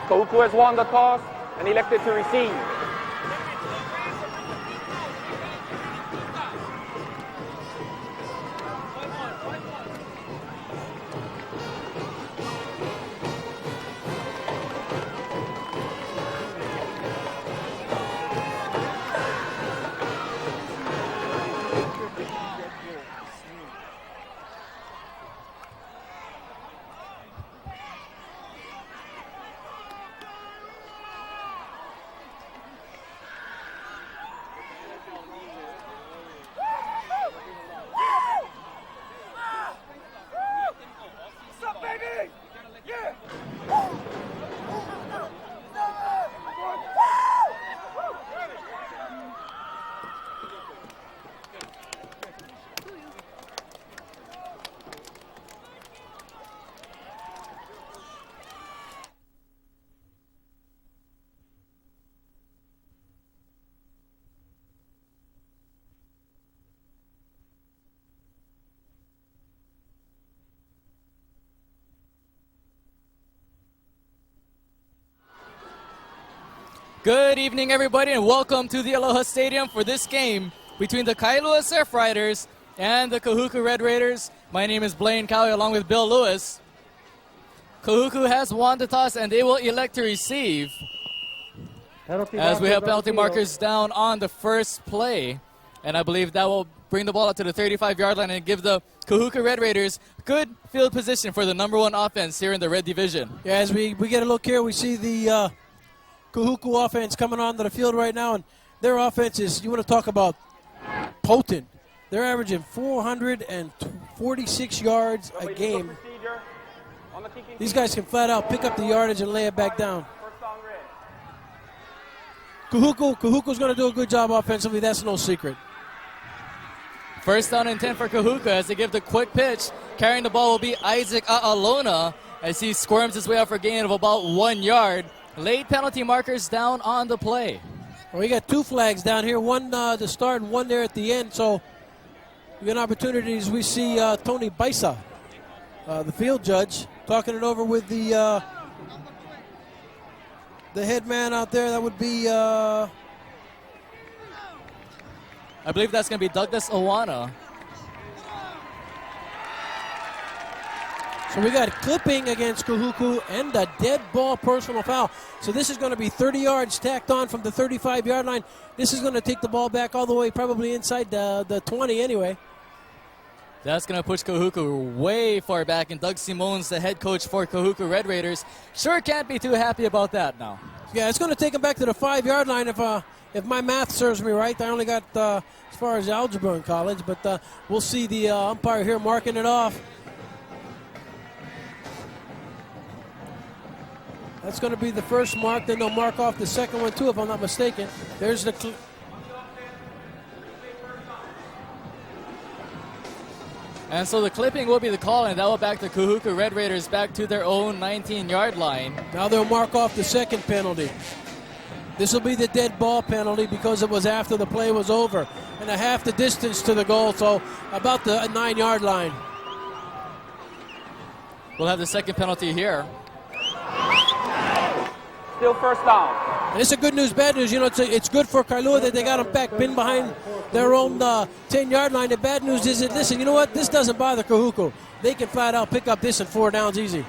Kahuku has won the toss and elected to receive. Good evening, everybody, and welcome to the Aloha Stadium for this game between the Kailua Surf Riders and the Kahuku Red Raiders. My name is Blaine Cowie along with Bill Lewis. Kahuku has won the toss and they will elect to receive as we have penalty markers down on the first play. And I believe that will bring the ball up to the 35-yard line and give the Kahuku Red Raiders good field position for the #1 offense here in the Red Division. Yeah, as we get a look here, we see the Kahuku offense coming onto the field right now, and their offense is, you want to talk about potent. They're averaging 446 yards a game. These guys can flat out pick up the yardage and lay it back down. Kahuku's going to do a good job offensively, that's no secret. First down and 10 for Kahuku as they give the quick pitch. Carrying the ball will be Isaac A'alona as he squirms his way out for a gain of about 1 yard. Late penalty markers down on the play. Well, we got two flags down here, one to start and one there at the end. So we got opportunities. We see Tony Baisa, the field judge, talking it over with the head man out there. That would be I believe that's going to be Douglas Owana. So we got clipping against Kahuku and a dead ball personal foul. So this is going to be 30 yards tacked on from the 35-yard line. This is going to take the ball back all the way, probably inside the 20 anyway. That's going to push Kahuku way far back, and Doug Simone's the head coach for Kahuku Red Raiders. Sure can't be too happy about that now. Yeah, it's going to take him back to the 5-yard line if my math serves me right. I only got as far as algebra in college, but we'll see the umpire here marking it off. That's going to be the first mark. Then they'll mark off the second one, too, if I'm not mistaken. There's the... And so the clipping will be the call, and that will back the Kahuku Red Raiders back to their own 19-yard line. Now they'll mark off the second penalty. This will be the dead ball penalty because it was after the play was over. And a half the distance to the goal, so about the 9-yard line. We'll have the second penalty here. Still first down. And it's a good news, bad news. You know, it's good for Kailua that they got them back pinned behind their own 10-yard line. The bad news is that, listen, you know what? This doesn't bother Kahuku. They can flat out pick up this in 4 downs easy.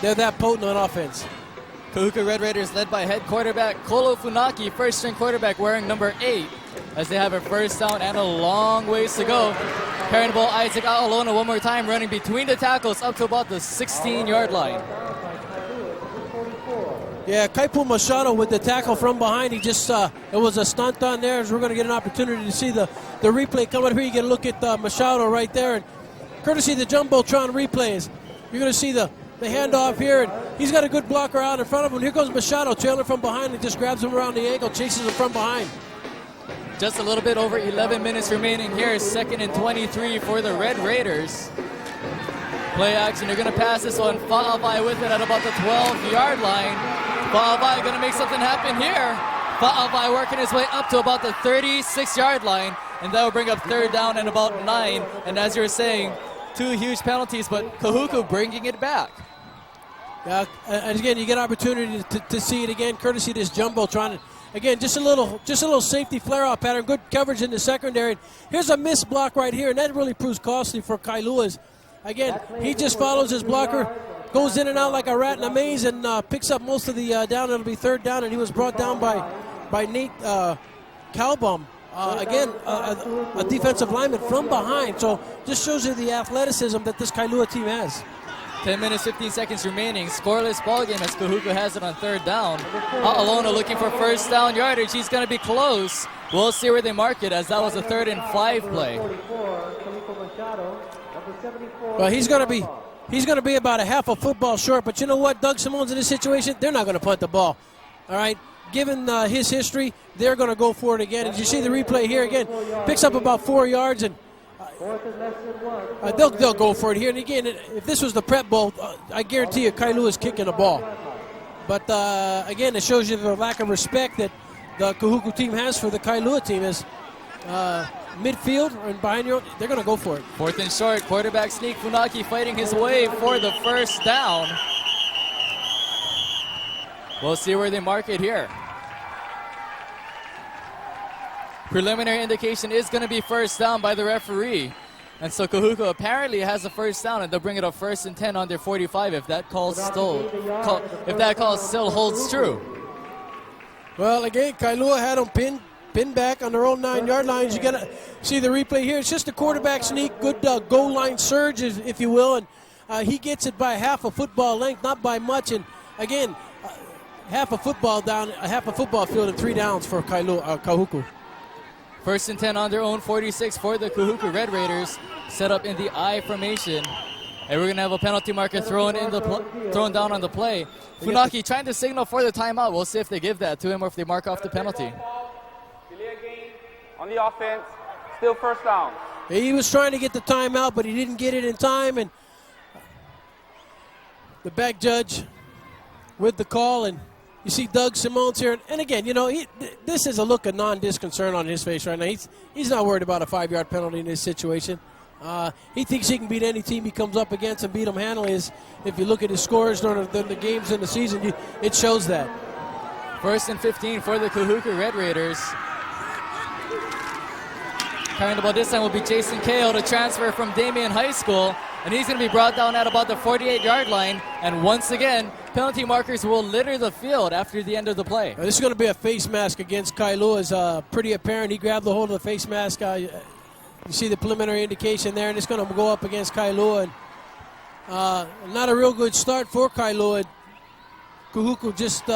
They're that potent on offense. Kahuku Red Raiders led by head quarterback Kolo Funaki, first-string quarterback wearing number 8, as they have a first down and a long ways to go. Carrying the ball, Isaac A'alona one more time, running between the tackles up to about the 16-yard line. Yeah, Kaipu Machado with the tackle from behind. He just, it was a stunt on there, as we're going to get an opportunity to see the replay come up here. You get a look at Machado right there. And courtesy of the Jumbotron replays, you're going to see the handoff here. And he's got a good blocker out in front of him. Here goes Machado, trailing from behind, and just grabs him around the ankle, chases him from behind. Just a little bit over 11 minutes remaining here. 2nd and 23 for the Red Raiders. Play action, they're going to pass this one. Foul by with it at about the 12-yard line. Fa'avai going to make something happen here. Fa'avai working his way up to about the 36-yard line, and that will bring up third down and about 9. And as you were saying, 2 huge penalties, but Kahuku bringing it back. Yeah, and again, you get opportunity to see it again, courtesy of this jumbo trying to, again, just a little safety flare-off pattern, good coverage in the secondary. Here's a missed block right here, and that really proves costly for Kailua. Again, he just follows his blocker, goes in and out like a rat in a maze, and picks up most of the down. It'll be third down, and he was brought down by Nate Kalbaum. Again, a defensive lineman from behind. So just shows you the athleticism that this Kailua team has. 10 minutes, 15 seconds remaining. Scoreless ball game as Kahuku has it on third down. Alona looking for first down yardage. He's going to be close. We'll see where they mark it, as that was a 3rd and 5 play. Well, he's going to be about a half a football short. But you know what? Doug Simone's in this situation. They're not going to punt the ball. All right. Given his history, they're going to go for it again. As you see the replay here again, picks up about 4 yards, and they'll go for it here. And again, if this was the Prep Bowl, I guarantee you Kailua is kicking the ball. But again, it shows you the lack of respect that the Kahuku team has for the Kailua team. Is midfield and behind your own, they're going to go for it. 4th and short, quarterback sneak. Funaki fighting his way for the first down. We'll see where they mark it here. Preliminary indication is going to be first down by the referee. And so Kahuku apparently has a first down, and they'll bring it up 1st and 10 on their 45 if that call still holds true. Well, again, Kailua had them pinned back on their own 9-yard lines. You got to see the replay here. It's just a quarterback sneak, good goal line surge, if you will, and he gets it by half a football length, not by much. And again, half a football field and 3 downs for Kahuku. 1st and 10 on their own 46 for the Kahuku Red Raiders, set up in the I formation. And we're going to have a penalty marker thrown down on the play. Funaki trying to signal for the timeout. We'll see if they give that to him or if they mark off the penalty. Delay a game on the offense, still first down. He was trying to get the timeout, but he didn't get it in time. And the back judge with the call, and you see Doug Simone's here. And again, you know, this is a look of non-disconcern on his face right now. He's not worried about a 5-yard penalty in this situation. He thinks he can beat any team he comes up against and beat them handily. If you look at his scores during the games in the season, it shows that. 1st and 15 for the Kahuku Red Raiders. Carrying the ball this time will be Jason Kao, to transfer from Damien High School. And he's going to be brought down at about the 48-yard line. And once again, penalty markers will litter the field after the end of the play. This is going to be a face mask against Kailua. Is pretty apparent. He grabbed the hold of the face mask. You see the preliminary indication there, and it's going to go up against Kailua. And not a real good start for Kailua. Kahuku just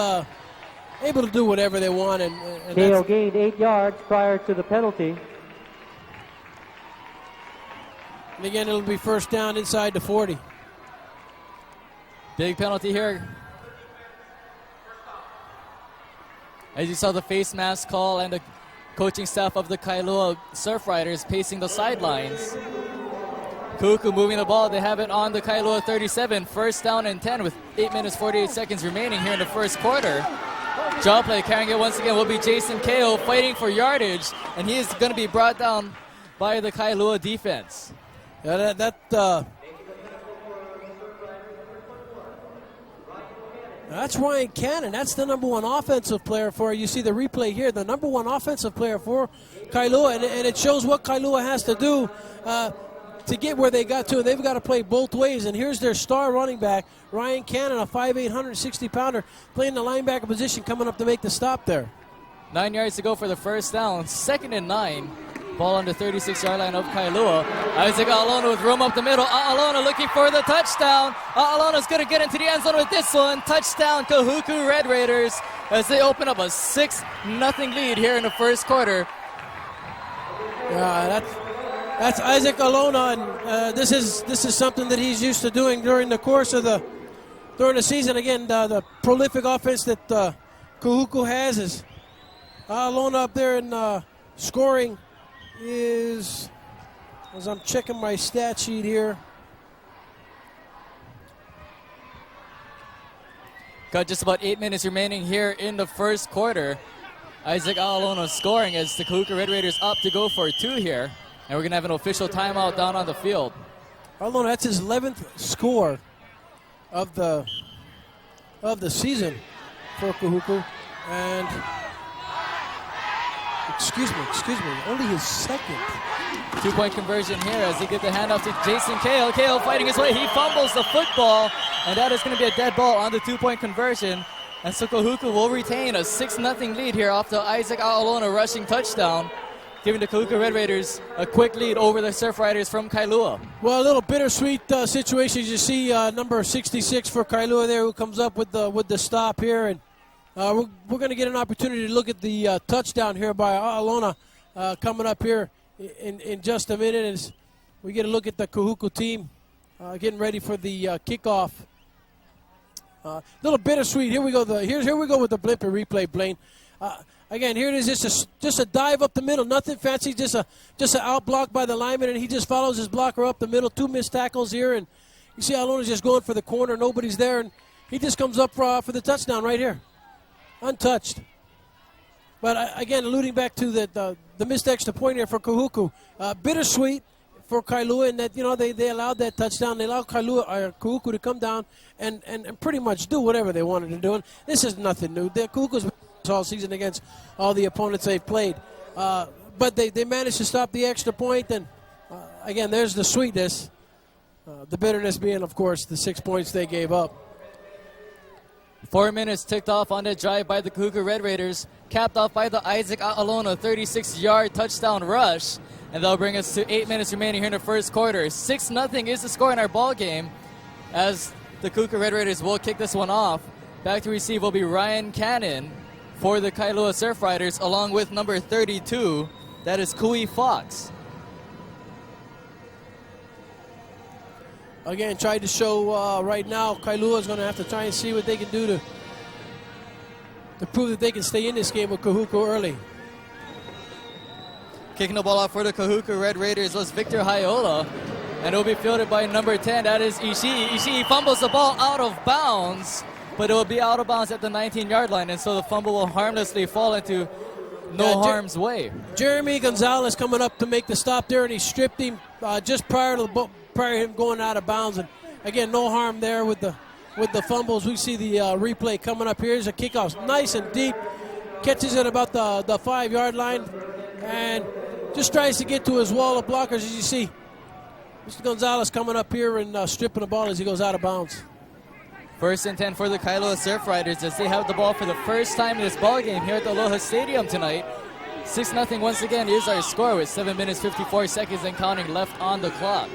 able to do whatever they want. And Kao gained 8 yards prior to the penalty. And again, it'll be first down inside the 40. Big penalty here. As you saw the face mask call and the coaching staff of the Kailua Surf Riders pacing the sidelines. Kahuku moving the ball. They have it on the Kailua 37. First down and 10 with 8 minutes 48 seconds remaining here in the first quarter. Draw play carrying it once again will be Jason Kao, fighting for yardage, and he is going to be brought down by the Kailua defense. Yeah, that's Ryan Cannon. That's the number 1 offensive player for, you see the replay here, the number 1 offensive player for Kailua, and it shows what Kailua has to do to get where they got to. They've got to play both ways, and here's their star running back, Ryan Cannon, a 5'8", 160-pounder, playing the linebacker position, coming up to make the stop there. 9 yards to go for the first down. 2nd and 9. Ball on the 36-yard line of Kailua. Isaac A'alona with room up the middle. A'alona looking for the touchdown. A'alona's going to get into the end zone with this one. Touchdown, Kahuku Red Raiders, as they open up a 6-0 lead here in the first quarter. Yeah, that's Isaac A'alona, and this is something that he's used to doing during the course of during the season. Again, the prolific offense that Kahuku has is A'alona up there in scoring. Is, as I'm checking my stat sheet here, Got just about 8 minutes remaining here in the first quarter. Isaac Aolona scoring as the Kahuku Red Raiders up to go for 2 here. And we're going to have an official timeout down on the field. Aolona, that's his 11th score of the season for Kahuku. And, excuse me, only his second. 2-point conversion here as they get the handoff to Jason Kale. Kale fighting his way. He fumbles the football, and that is going to be a dead ball on the 2-point conversion. And so Kahuku will retain a 6-0 lead here off the Isaac Aolona rushing touchdown, giving the Kahuku Red Raiders a quick lead over the Surf Riders from Kailua. Well, a little bittersweet situation. You see number 66 for Kailua there, who comes up with the stop here. And we're going to get an opportunity to look at the touchdown here by Aolona coming up here in just a minute as we get a look at the Kahuku team getting ready for the kickoff. Little bittersweet. Here we go. Here we go with the blip and replay, Blaine. Again, here it is. Just a dive up the middle. Nothing fancy. Just an out block by the lineman, and he just follows his blocker up the middle. 2 missed tackles here, and you see Alona's just going for the corner. Nobody's there, and he just comes up for the touchdown right here, untouched. But again, alluding back to the missed extra point here for Kahuku. Bittersweet for Kailua in that, they allowed that touchdown. They allowed Kahuku to come down and pretty much do whatever they wanted to do. And this is nothing new. Kahuku's been all season against all the opponents they've played. But they managed to stop the extra point. And again, there's the sweetness. The bitterness being, of course, the 6 points they gave up. 4 minutes ticked off on that drive by the Kahuku Red Raiders, capped off by the Isaac Aolona 36-yard touchdown rush. And that'll bring us to 8 minutes remaining here in the first quarter. 6-0 is the score in our ball game as the Kahuku Red Raiders will kick this one off. Back to receive will be Ryan Cannon for the Kailua Surf Riders, along with number 32, that is Kui Fox. Again, tried to show right now Kailua is going to have to try and see what they can do to prove that they can stay in this game with Kahuku early. Kicking the ball off for the Kahuku Red Raiders was Victor Haiola, and it will be fielded by number 10, that is Ishii. Ishii fumbles the ball out of bounds, but it will be out of bounds at the 19-yard line, and so the fumble will harmlessly fall into no harm's way. Jeremy Gonzalez coming up to make the stop there, and he stripped him just prior to him going out of bounds. And again, no harm there with the fumbles. We see the replay coming up here. Here's a kickoff, nice and deep, catches it about the 5-yard line, and just tries to get to his wall of blockers. As you see, Mr. Gonzalez coming up here and stripping the ball as he goes out of bounds. 1st and 10 for the Kailua Surf Riders as they have the ball for the first time in this ball game here at the Aloha Stadium tonight. 6-0 once again is our score with 7 minutes 54 seconds and counting left on the clock.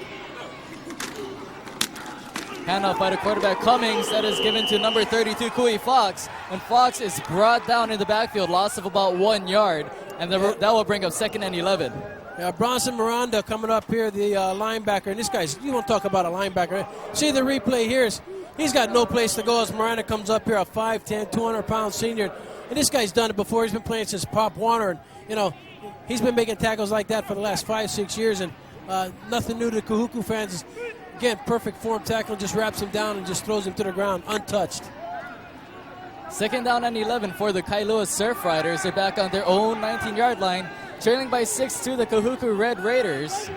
Handoff by the quarterback Cummings, that is given to number 32 Kui Fox, and Fox is brought down in the backfield, loss of about 1 yard, and that will bring up 2nd and 11. Yeah, Bronson Miranda coming up here, the linebacker, and this guy's, you want to talk about a linebacker. See the replay here, he's got no place to go as Miranda comes up here, a 5'10", 200-pound senior, and this guy's done it before. He's been playing since Pop Warner, and he's been making tackles like that for the last 5-6 years, and nothing new to Kahuku fans. Again, perfect form tackle, just wraps him down and just throws him to the ground, untouched. 2nd down and 11 for the Kailua Surf Riders. They're back on their own 19-yard line, trailing by 6 to the Kahuku Red Raiders.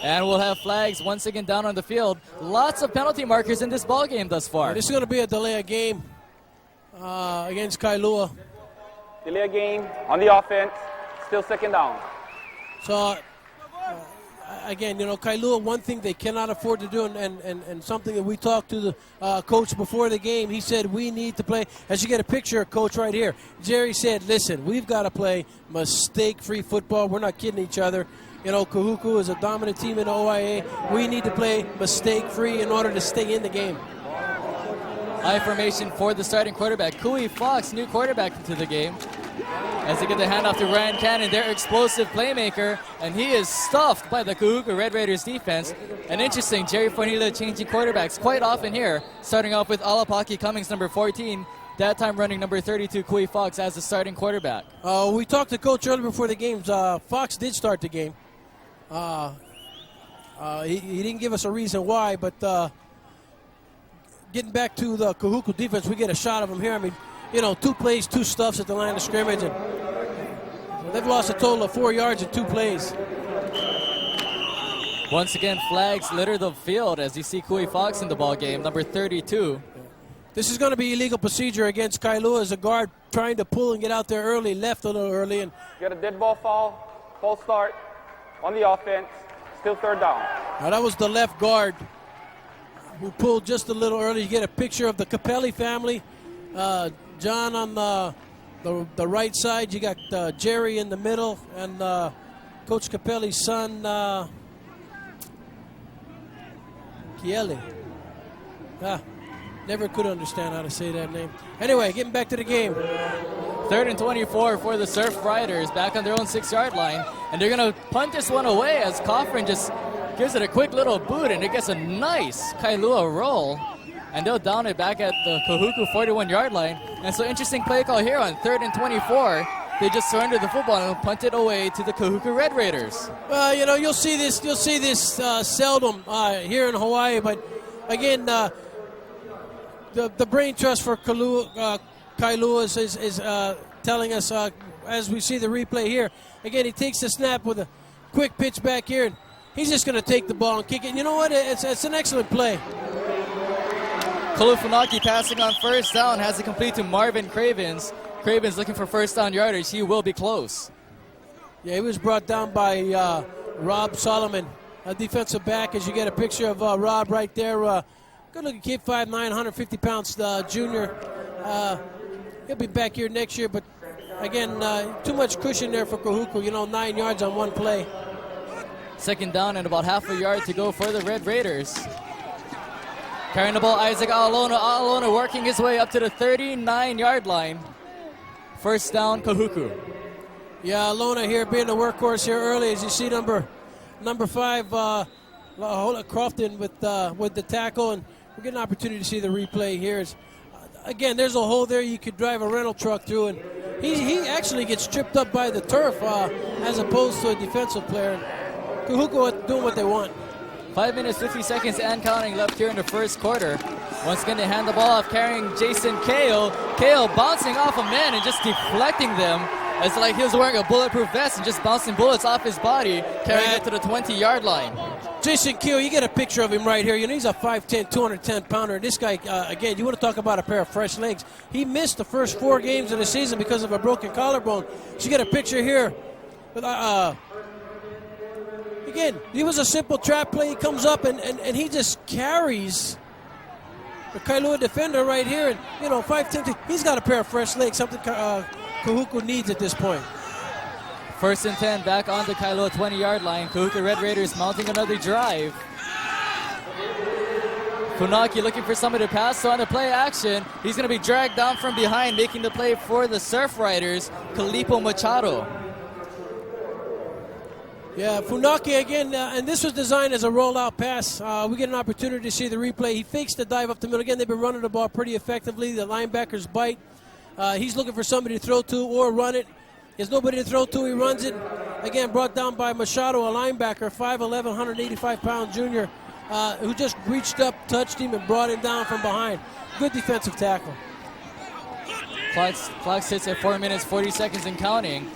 And we'll have flags once again down on the field. Lots of penalty markers in this ball game thus far. This is going to be a delay of game against Kailua. Delay of game on the offense, still 2nd down. So, again, Kailua, one thing they cannot afford to do, and something that we talked to the coach before the game, he said we need to play, as you get a picture of coach right here, Jerry said, listen, we've got to play mistake-free football. We're not kidding each other. Kahuku is a dominant team in the OIA. We need to play mistake-free in order to stay in the game. High formation for the starting quarterback. Kui Fox, new quarterback into the game. As they get the handoff to Ryan Cannon, their explosive playmaker, and he is stuffed by the Kahuku Red Raiders defense. And interesting, Jerry Fornila changing quarterbacks quite often here, starting off with Alapaki Cummings, number 14, that time running number 32, Kui Fox, as the starting quarterback. We talked to Coach earlier before the games. Fox did start the game. He didn't give us a reason why, but getting back to the Kahuku defense, we get a shot of them here. I mean, you know, 2 plays, 2 stuffs at the line of scrimmage, and they've lost a total of 4 yards in 2 plays. Once again, flags litter the field as you see Kui Fox in the ball game, number 32. This is going to be illegal procedure against Kailua as a guard trying to pull and get out there early, left a little early. And Get a dead ball fall, false start on the offense, still third down. now that was the left guard who pulled just a little early. You get a picture of the Capelli family. John on the right side. You got Jerry in the middle, and Coach Capelli's son, Kieli. Never could understand how to say that name. Anyway, getting back to the game. 3rd and 24 for the Surf Riders, back on their own 6-yard line. And they're going to punt this one away as Coffrin just gives it a quick little boot, and it gets a nice Kailua roll. And they'll down it back at the Kahuku 41-yard line. And so interesting play call here on 3rd and 24. They just surrendered the football and punt it away to the Kahuku Red Raiders. Well, you know, you'll see this seldom here in Hawaii, but again, the brain trust for Kailua is telling us as we see the replay here. Again, he takes the snap with a quick pitch back here, and he's just going to take the ball and kick it. And you know what? It's an excellent play. Kolufunaki passing on first down, has it complete to Marvin Cravens. Cravens looking for first down yardage. He will be close. Yeah, he was brought down by Rob Solomon, a defensive back, as you get a picture of Rob right there. Good-looking kid, 5'9", 150 pounds, junior. He'll be back here next year, but again, too much cushion there for Kahuku. You know, 9 yards on one play. Second down and about half a yard to go for the Red Raiders. Carrying the ball, Isaac A'alona. A'alona working his way up to the 39-yard line. First down, Kahuku. Yeah, A'alona here being the workhorse here early, as you see number 5, Crofton with the tackle, and we get an opportunity to see the replay here. Again, there's a hole there you could drive a rental truck through, and he actually gets tripped up by the turf as opposed to a defensive player. Kahuku doing what they want. 5 minutes, 50 seconds and counting left here in the first quarter. Once again, they hand the ball off, carrying Jason Kale. Kale bouncing off a man and just deflecting them. It's like he was wearing a bulletproof vest and just bouncing bullets off his body, carrying it to the 20-yard line. Jason Kale, you get a picture of him right here. You know, he's a 5'10", 210-pounder. This guy, again, you want to talk about a pair of fresh legs. He missed the first 4 games of the season because of a broken collarbone. So you get a picture here. Again, he was a simple trap play. He comes up and he just carries the Kailua defender right here. And, you know, 5'10", he's got a pair of fresh legs, something Kahuku needs at this point. First and 10, back on the Kailua 20-yard line. Kahuku Red Raiders mounting another drive. Funaki looking for somebody to pass, so on the play action, he's going to be dragged down from behind, making the play for the Surf Riders, Kalipo Machado. Yeah, Funaki again, and this was designed as a rollout pass. We get an opportunity to see the replay. He fakes the dive up the middle. Again, they've been running the ball pretty effectively. The linebackers bite. He's looking for somebody to throw to or run it. There's nobody to throw to. He runs it. Again, brought down by Machado, a linebacker, 5'11", 185-pound junior, who just reached up, touched him, and brought him down from behind. Good defensive tackle. Clock sits at 4 minutes, 40 seconds and counting.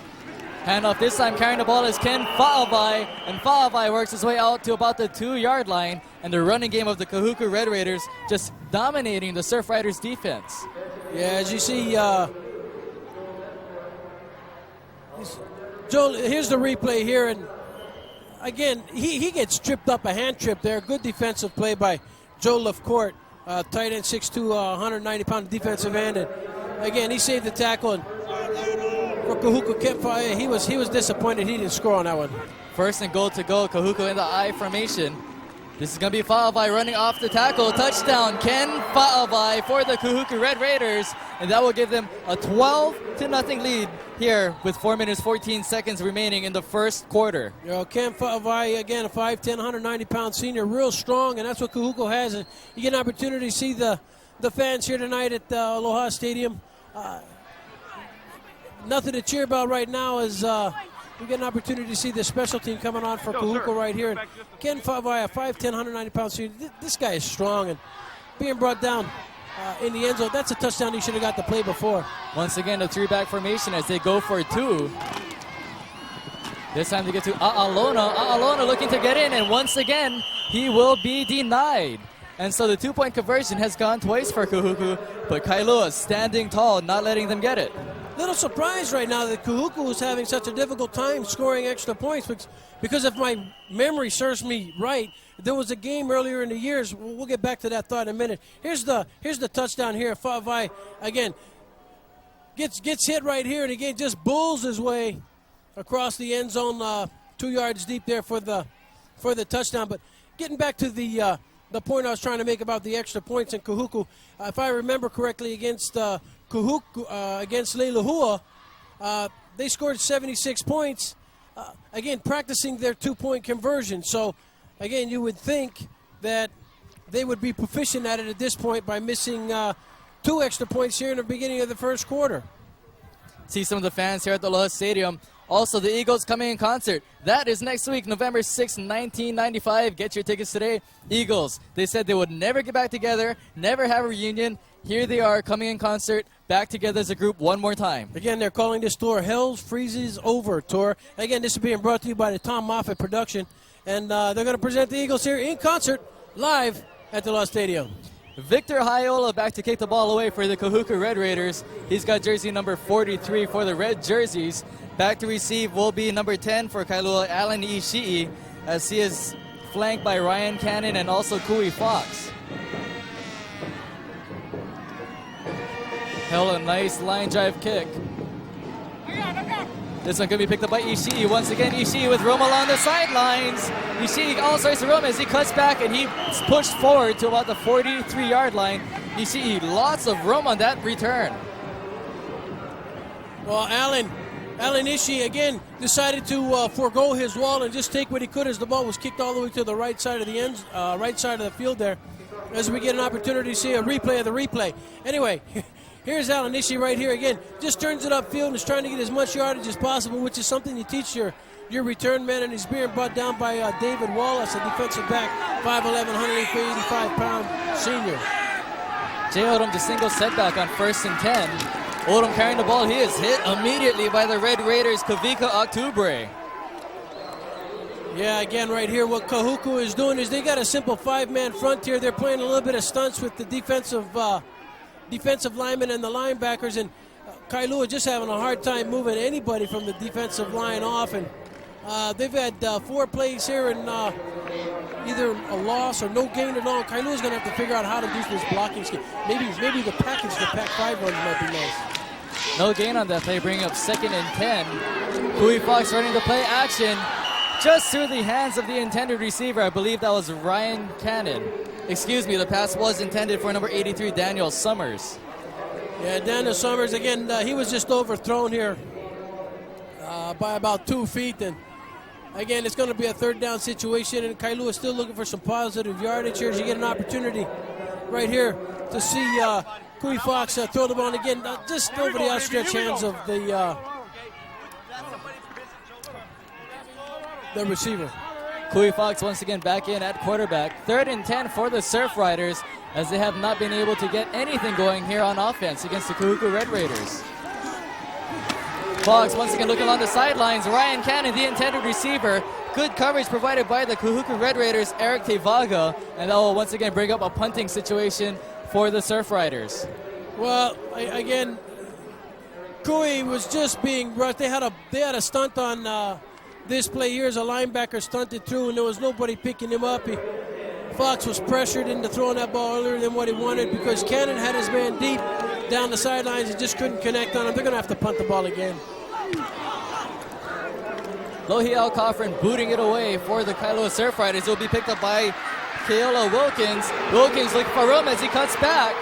Handoff this time, carrying the ball is Ken Fa'avai, and Fa'avai works his way out to about the 2-yard line, and the running game of the Kahuku Red Raiders just dominating the Surf Riders defense. Yeah, as you see, Joe, here's the replay here, and again, he gets tripped up, a hand trip there. Good defensive play by Joe Lefcourt, tight end, 6'2", 190-pound defensive end, and again, he saved the tackle, and for Kahuku Kempfa, he was disappointed he didn't score on that one. First and goal to go, Kahuku in the I formation. This is going to be Fa'avai running off the tackle. Touchdown, Ken Fa'avai for the Kahuku Red Raiders, and that will give them a 12-0 lead here with 4 minutes, 14 seconds remaining in the first quarter. You know, Ken Fa'avai, again, a 5'10", 190-pound senior, real strong, and that's what Kahuku has. And you get an opportunity to see the fans here tonight at Aloha Stadium. Nothing to cheer about right now as we get an opportunity to see the special team coming on for Kahuku right here. And Ken Fa'avai, a 5'10", 190-pound senior. This guy is strong, and being brought down in the end zone. That's a touchdown he should have got to play before. Once again, the three-back formation as they go for two. This time they get to A'alona. A'alona looking to get in, and once again, he will be denied. And so the two-point conversion has gone twice for Kahuku, but Kailua standing tall, not letting them get it. Little surprised right now that Kahuku is having such a difficult time scoring extra points, because if my memory serves me right, there was a game earlier in the years. We'll get back to that thought in a minute. Here's the touchdown here. Favai again gets hit right here, and again just bulls his way across the end zone, 2 yards deep there for the touchdown. But getting back to the point I was trying to make about the extra points in Kahuku, if I remember correctly, against Kahuku against Leilua, they scored 76 points. Again, practicing their two-point conversion. So, again, you would think that they would be proficient at it at this point by missing 2 extra points here in the beginning of the first quarter. See some of the fans here at the Aloha Stadium. Also, the Eagles coming in concert. That is next week, November 6, 1995. Get your tickets today. Eagles, they said they would never get back together, never have a reunion. Here they are coming in concert, back together as a group one more time. Again, they're calling this tour Hell's Freezes Over Tour. Again, this is being brought to you by the Tom Moffitt production. And they're going to present the Eagles here in concert, live at the Aloha Stadium. Victor Haiola back to kick the ball away for the Kahuku Red Raiders. He's got jersey number 43 for the red jerseys. Back to receive will be number 10 for Kailua, Alan Ishii, as he is flanked by Ryan Cannon and also Kui Fox. Hell, a nice line drive kick. This one could be picked up by Ishii. Once again, Ishii with room along the sidelines. Ishii all starts to roam as he cuts back and he's pushed forward to about the 43-yard line. Ishii, lots of room on that return. Well, Alan Ishii again decided to forego his wall and just take what he could as the ball was kicked all the way to the right side of the right side of the field there. As we get an opportunity to see a replay of the replay. Anyway. Here's Alan Ishii right here again. Just turns it upfield and is trying to get as much yardage as possible, which is something you teach your return man. And he's being brought down by David Wallace, a defensive back, 5'11", 185-pound senior. Jay Odom to single setback on 1st and 10. Odom carrying the ball. He is hit immediately by the Red Raiders' Kavika Octubre. Yeah, again, right here, what Kahuku is doing is they got a simple 5-man front here. They're playing a little bit of stunts with the defensive linemen and the linebackers, and Kailua just having a hard time moving anybody from the defensive line off. And they've had 4 plays here and either a loss or no gain at all. Kailua's going to have to figure out how to do this blocking scheme. Maybe the package, the Pac-5 runs might be nice. No gain on that play, bringing up 2nd and 10. Kui Fox running the play action just through the hands of the intended receiver. I believe that was Ryan Cannon. Excuse me, the pass was intended for number 83, Daniel Summers. Yeah, Daniel Summers, again, he was just overthrown here by about 2 feet. And again, it's going to be a 3rd down situation, and Kailua is still looking for some positive yardage here as you get an opportunity right here to see Kui Fox throw the ball again, just over the outstretched hands of the receiver. Kui Fox once again back in at quarterback. 3rd and 10 for the Surf Riders, as they have not been able to get anything going here on offense against the Kahuku Red Raiders. Fox once again looking along the sidelines. Ryan Cannon, the intended receiver. Good coverage provided by the Kahuku Red Raiders, Eric Tevaga, and that will once again bring up a punting situation for the Surf Riders. Well, again, Kui was just being rushed. They had a stunt on this play here as a linebacker stunted through, and there was nobody picking him up. Fox was pressured into throwing that ball earlier than what he wanted because Cannon had his man deep down the sidelines and just couldn't connect on him. They're going to have to punt the ball again. Lohi Al Coffrin booting it away for the Kailua Surf Riders. It will be picked up by Keola Wilkins. Wilkins looking for room as he cuts back.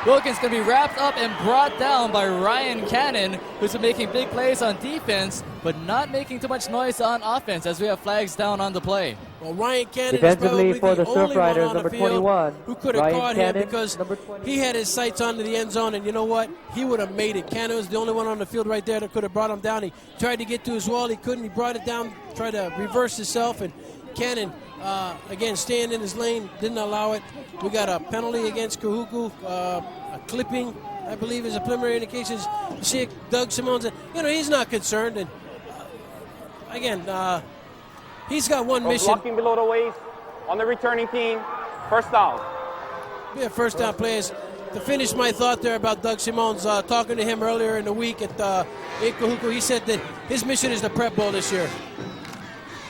Wilkins going to be wrapped up and brought down by Ryan Cannon, who's been making big plays on defense, but not making too much noise on offense as we have flags down on the play. Well, Ryan Cannon defensively is probably for the Surf Riders, number 21, who could have Ryan caught Cannon, him because number 20. he had his sights onto the end zone, and you know what? He would have made it. Cannon was the only one on the field right there that could have brought him down. He tried to get to his wall. He couldn't. He brought it down, tried to reverse himself, and Cannon again, staying in his lane, didn't allow it. We got a penalty against Kahuku, a clipping, I believe, is a preliminary indication. You see Doug Simons, he's not concerned. And again, he's got one mission. Blocking below the waist on the returning team, first down. Yeah, first down plays. To finish my thought there about Doug Simons, talking to him earlier in the week at Kahuku, he said that his mission is the Prep Bowl this year.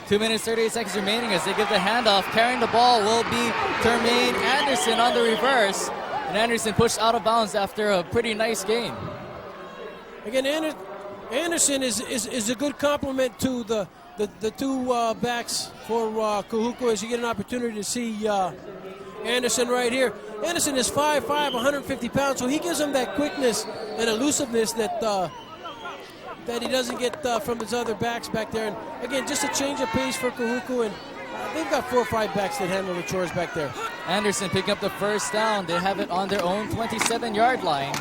2 minutes, 38 seconds remaining as they give the handoff. Carrying the ball will be Termaine Anderson on the reverse. And Anderson pushed out of bounds after a pretty nice gain. Again, Anderson is a good complement to the two backs for Kahuku as you get an opportunity to see Anderson right here. Anderson is 5'5", 150 pounds, so he gives him that quickness and elusiveness that he doesn't get from his other backs back there. And again, just a change of pace for Kahuku, and they've got 4 or 5 backs that handle the chores back there. Anderson picking up the first down. They have it on their own 27-yard line.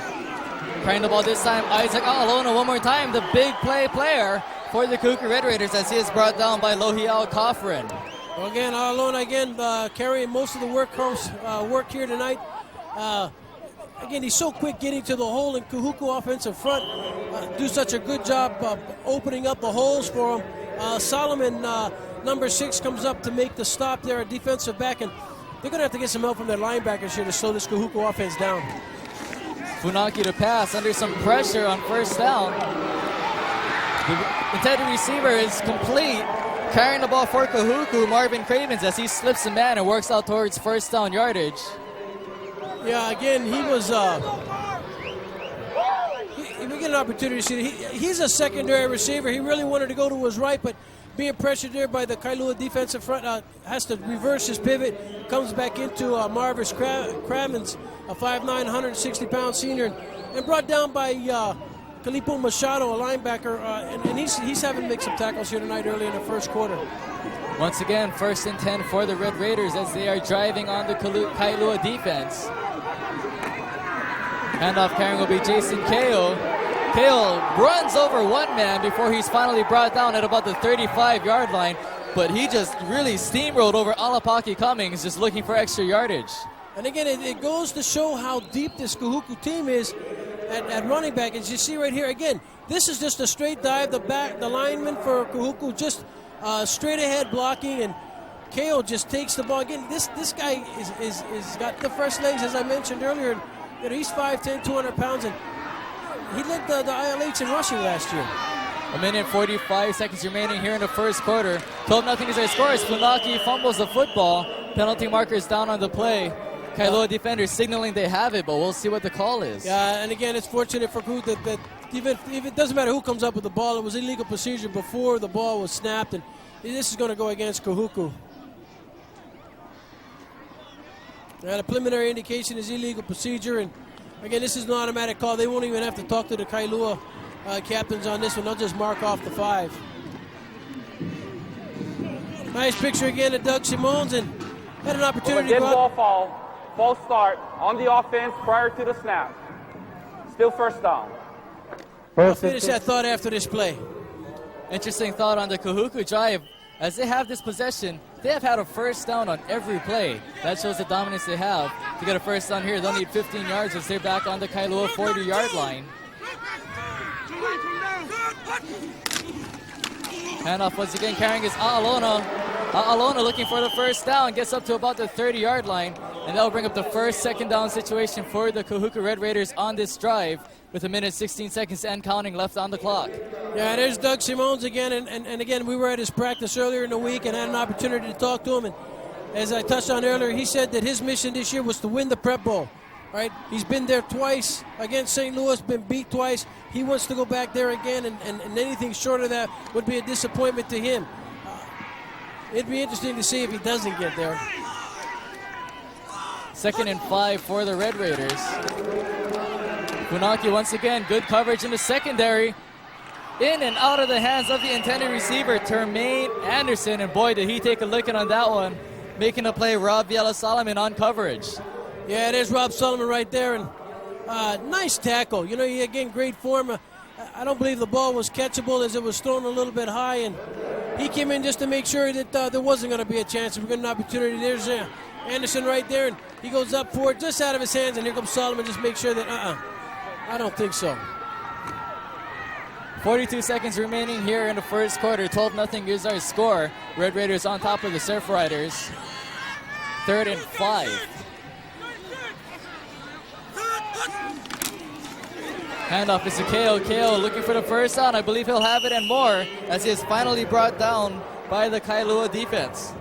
Carrying the ball this time, Isaac A'alona one more time, the big play player for the Kahuku Red Raiders as he is brought down by Lohiao Coffrin. Well, again, A'alona carrying most of the work here tonight. Again, he's so quick getting to the hole, and Kahuku offensive front do such a good job opening up the holes for him. Solomon, number 6, comes up to make the stop there at defensive back, and they're going to have to get some help from their linebackers here to slow this Kahuku offense down. Funaki to pass under some pressure on first down. The intended receiver is complete. Carrying the ball for Kahuku, Marvin Cravens, as he slips a man and works out towards first down yardage. Yeah, again, he was. We get an opportunity to see. He's a secondary receiver. He really wanted to go to his right, but being pressured there by the Kailua defensive front, has to reverse his pivot. Comes back into Marvis Cravens, a 5'9", 160-pound senior, and brought down by Kalipo Machado, a linebacker, and he's having to make some tackles here tonight early in the first quarter. Once again, 1st and 10 for the Red Raiders as they are driving on the Kailua defense. Handoff carrying will be Jason Kao. Kao runs over one man before he's finally brought down at about the 35-yard line, but he just really steamrolled over Alapaki Cummings, just looking for extra yardage. And again, it goes to show how deep this Kahuku team is at running back. As you see right here, again, this is just a straight dive. The lineman for Kahuku just straight ahead blocking, and Kao just takes the ball. Again, this guy is got the fresh legs, as I mentioned earlier. And, he's 5'10", 200 pounds, and he led the ILH in rushing last year. 1 minute 45 seconds remaining here in the first quarter. 12-0 is our score as Funaki fumbles the football. Penalty markers down on the play. Kailua defenders signaling they have it, but we'll see what the call is. Yeah, and again, it's fortunate for Kahuku that even if it doesn't matter who comes up with the ball, it was illegal procedure before the ball was snapped, and this is going to go against Kahuku. And a preliminary indication is illegal procedure, and again, this is an automatic call. They won't even have to talk to the Kailua captains on this one. They'll just mark off the 5. Nice picture again of Doug Simons, and had an opportunity to go out. False start on the offense prior to the snap. Still first down. I'll finish that thought after this play. Interesting thought on the Kahuku drive. As they have this possession, they have had a first down on every play. That shows the dominance they have. To get a first down here, they'll need 15 yards as they're back on the Kailua 40-yard line. Handoff once again carrying is A'alona. A'alona looking for the first down, gets up to about the 30-yard line, and that'll bring up the first second down situation for the Kahuku Red Raiders on this drive with 1 minute 16 seconds and counting left on the clock. Yeah, there's Doug Simons again, and again, we were at his practice earlier in the week and had an opportunity to talk to him, and as I touched on earlier, he said that his mission this year was to win the Prep Bowl. Right? He's been there twice against St. Louis, been beat twice. He wants to go back there again, and anything short of that would be a disappointment to him. It'd be interesting to see if he doesn't get there. 2nd and 5 for the Red Raiders. Funaki once again, good coverage in the secondary. In and out of the hands of the intended receiver, Termaine Anderson, and boy, did he take a licking on that one. Making a play, Rob Solomon on coverage. Yeah, there's Rob Solomon right there, and nice tackle. You know, again, great form. I don't believe the ball was catchable as it was thrown a little bit high, and he came in just to make sure that there wasn't going to be a chance. We're getting an opportunity. There's Anderson right there, and he goes up for it just out of his hands, and here comes Solomon. Just make sure that, I don't think so. 42 seconds remaining here in the first quarter. 12-0 is our score. Red Raiders on top of the Surf Riders. 3rd and 5. Handoff is to KO. KO looking for the first down. I believe he'll have it and more as he is finally brought down by the Kailua defense.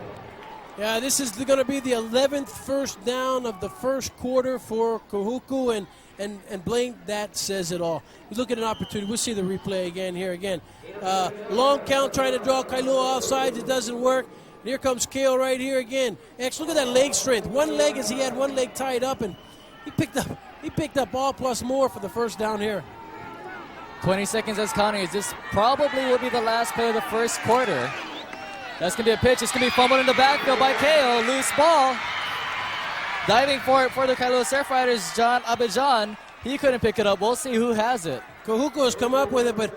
Yeah, this is going to be the 11th first down of the first quarter for Kahuku, and Blaine, that says it all. You look at an opportunity. We'll see the replay again here again. Long count trying to draw Kailua offsides. It doesn't work. And here comes Kale right here again. X, look at that leg strength. One leg as he had one leg tied up, and he picked up all plus more for the first down here. 20 seconds as counting. This probably will be the last play of the first quarter. That's going to be a pitch. It's going to be fumbled in the backfield by Kale. Loose ball. Diving for it for the Kailua Surf Riders, John Abijan. He couldn't pick it up. We'll see who has it. Kahuku has come up with it, but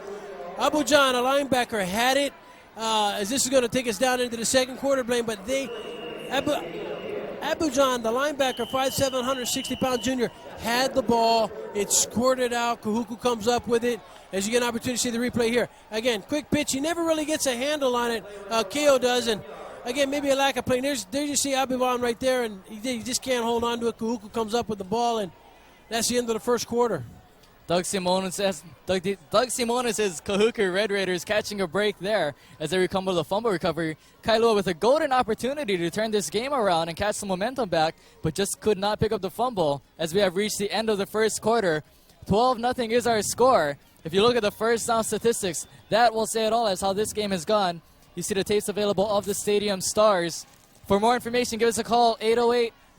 Abujan, a linebacker, had it. As this is going to take us down into the second quarter, Blaine, but Abujan, the linebacker, 5'7", 160-pound junior, had the ball. It squirted out. Kahuku comes up with it. As you get an opportunity to see the replay here. Again, quick pitch. He never really gets a handle on it. KO does, and again, maybe a lack of playing. There you see Abiban right there, and he just can't hold on to it. Kahuku comes up with the ball, and that's the end of the first quarter. Doug Simonis says Kahuku Red Raiders catching a break there as they recover the fumble recovery. Kailua with a golden opportunity to turn this game around and catch some momentum back, but just could not pick up the fumble as we have reached the end of the first quarter. 12-0 is our score. If you look at the first down statistics, that will say it all as how this game has gone. You see the tapes available of the Stadium Stars. For more information, give us a call,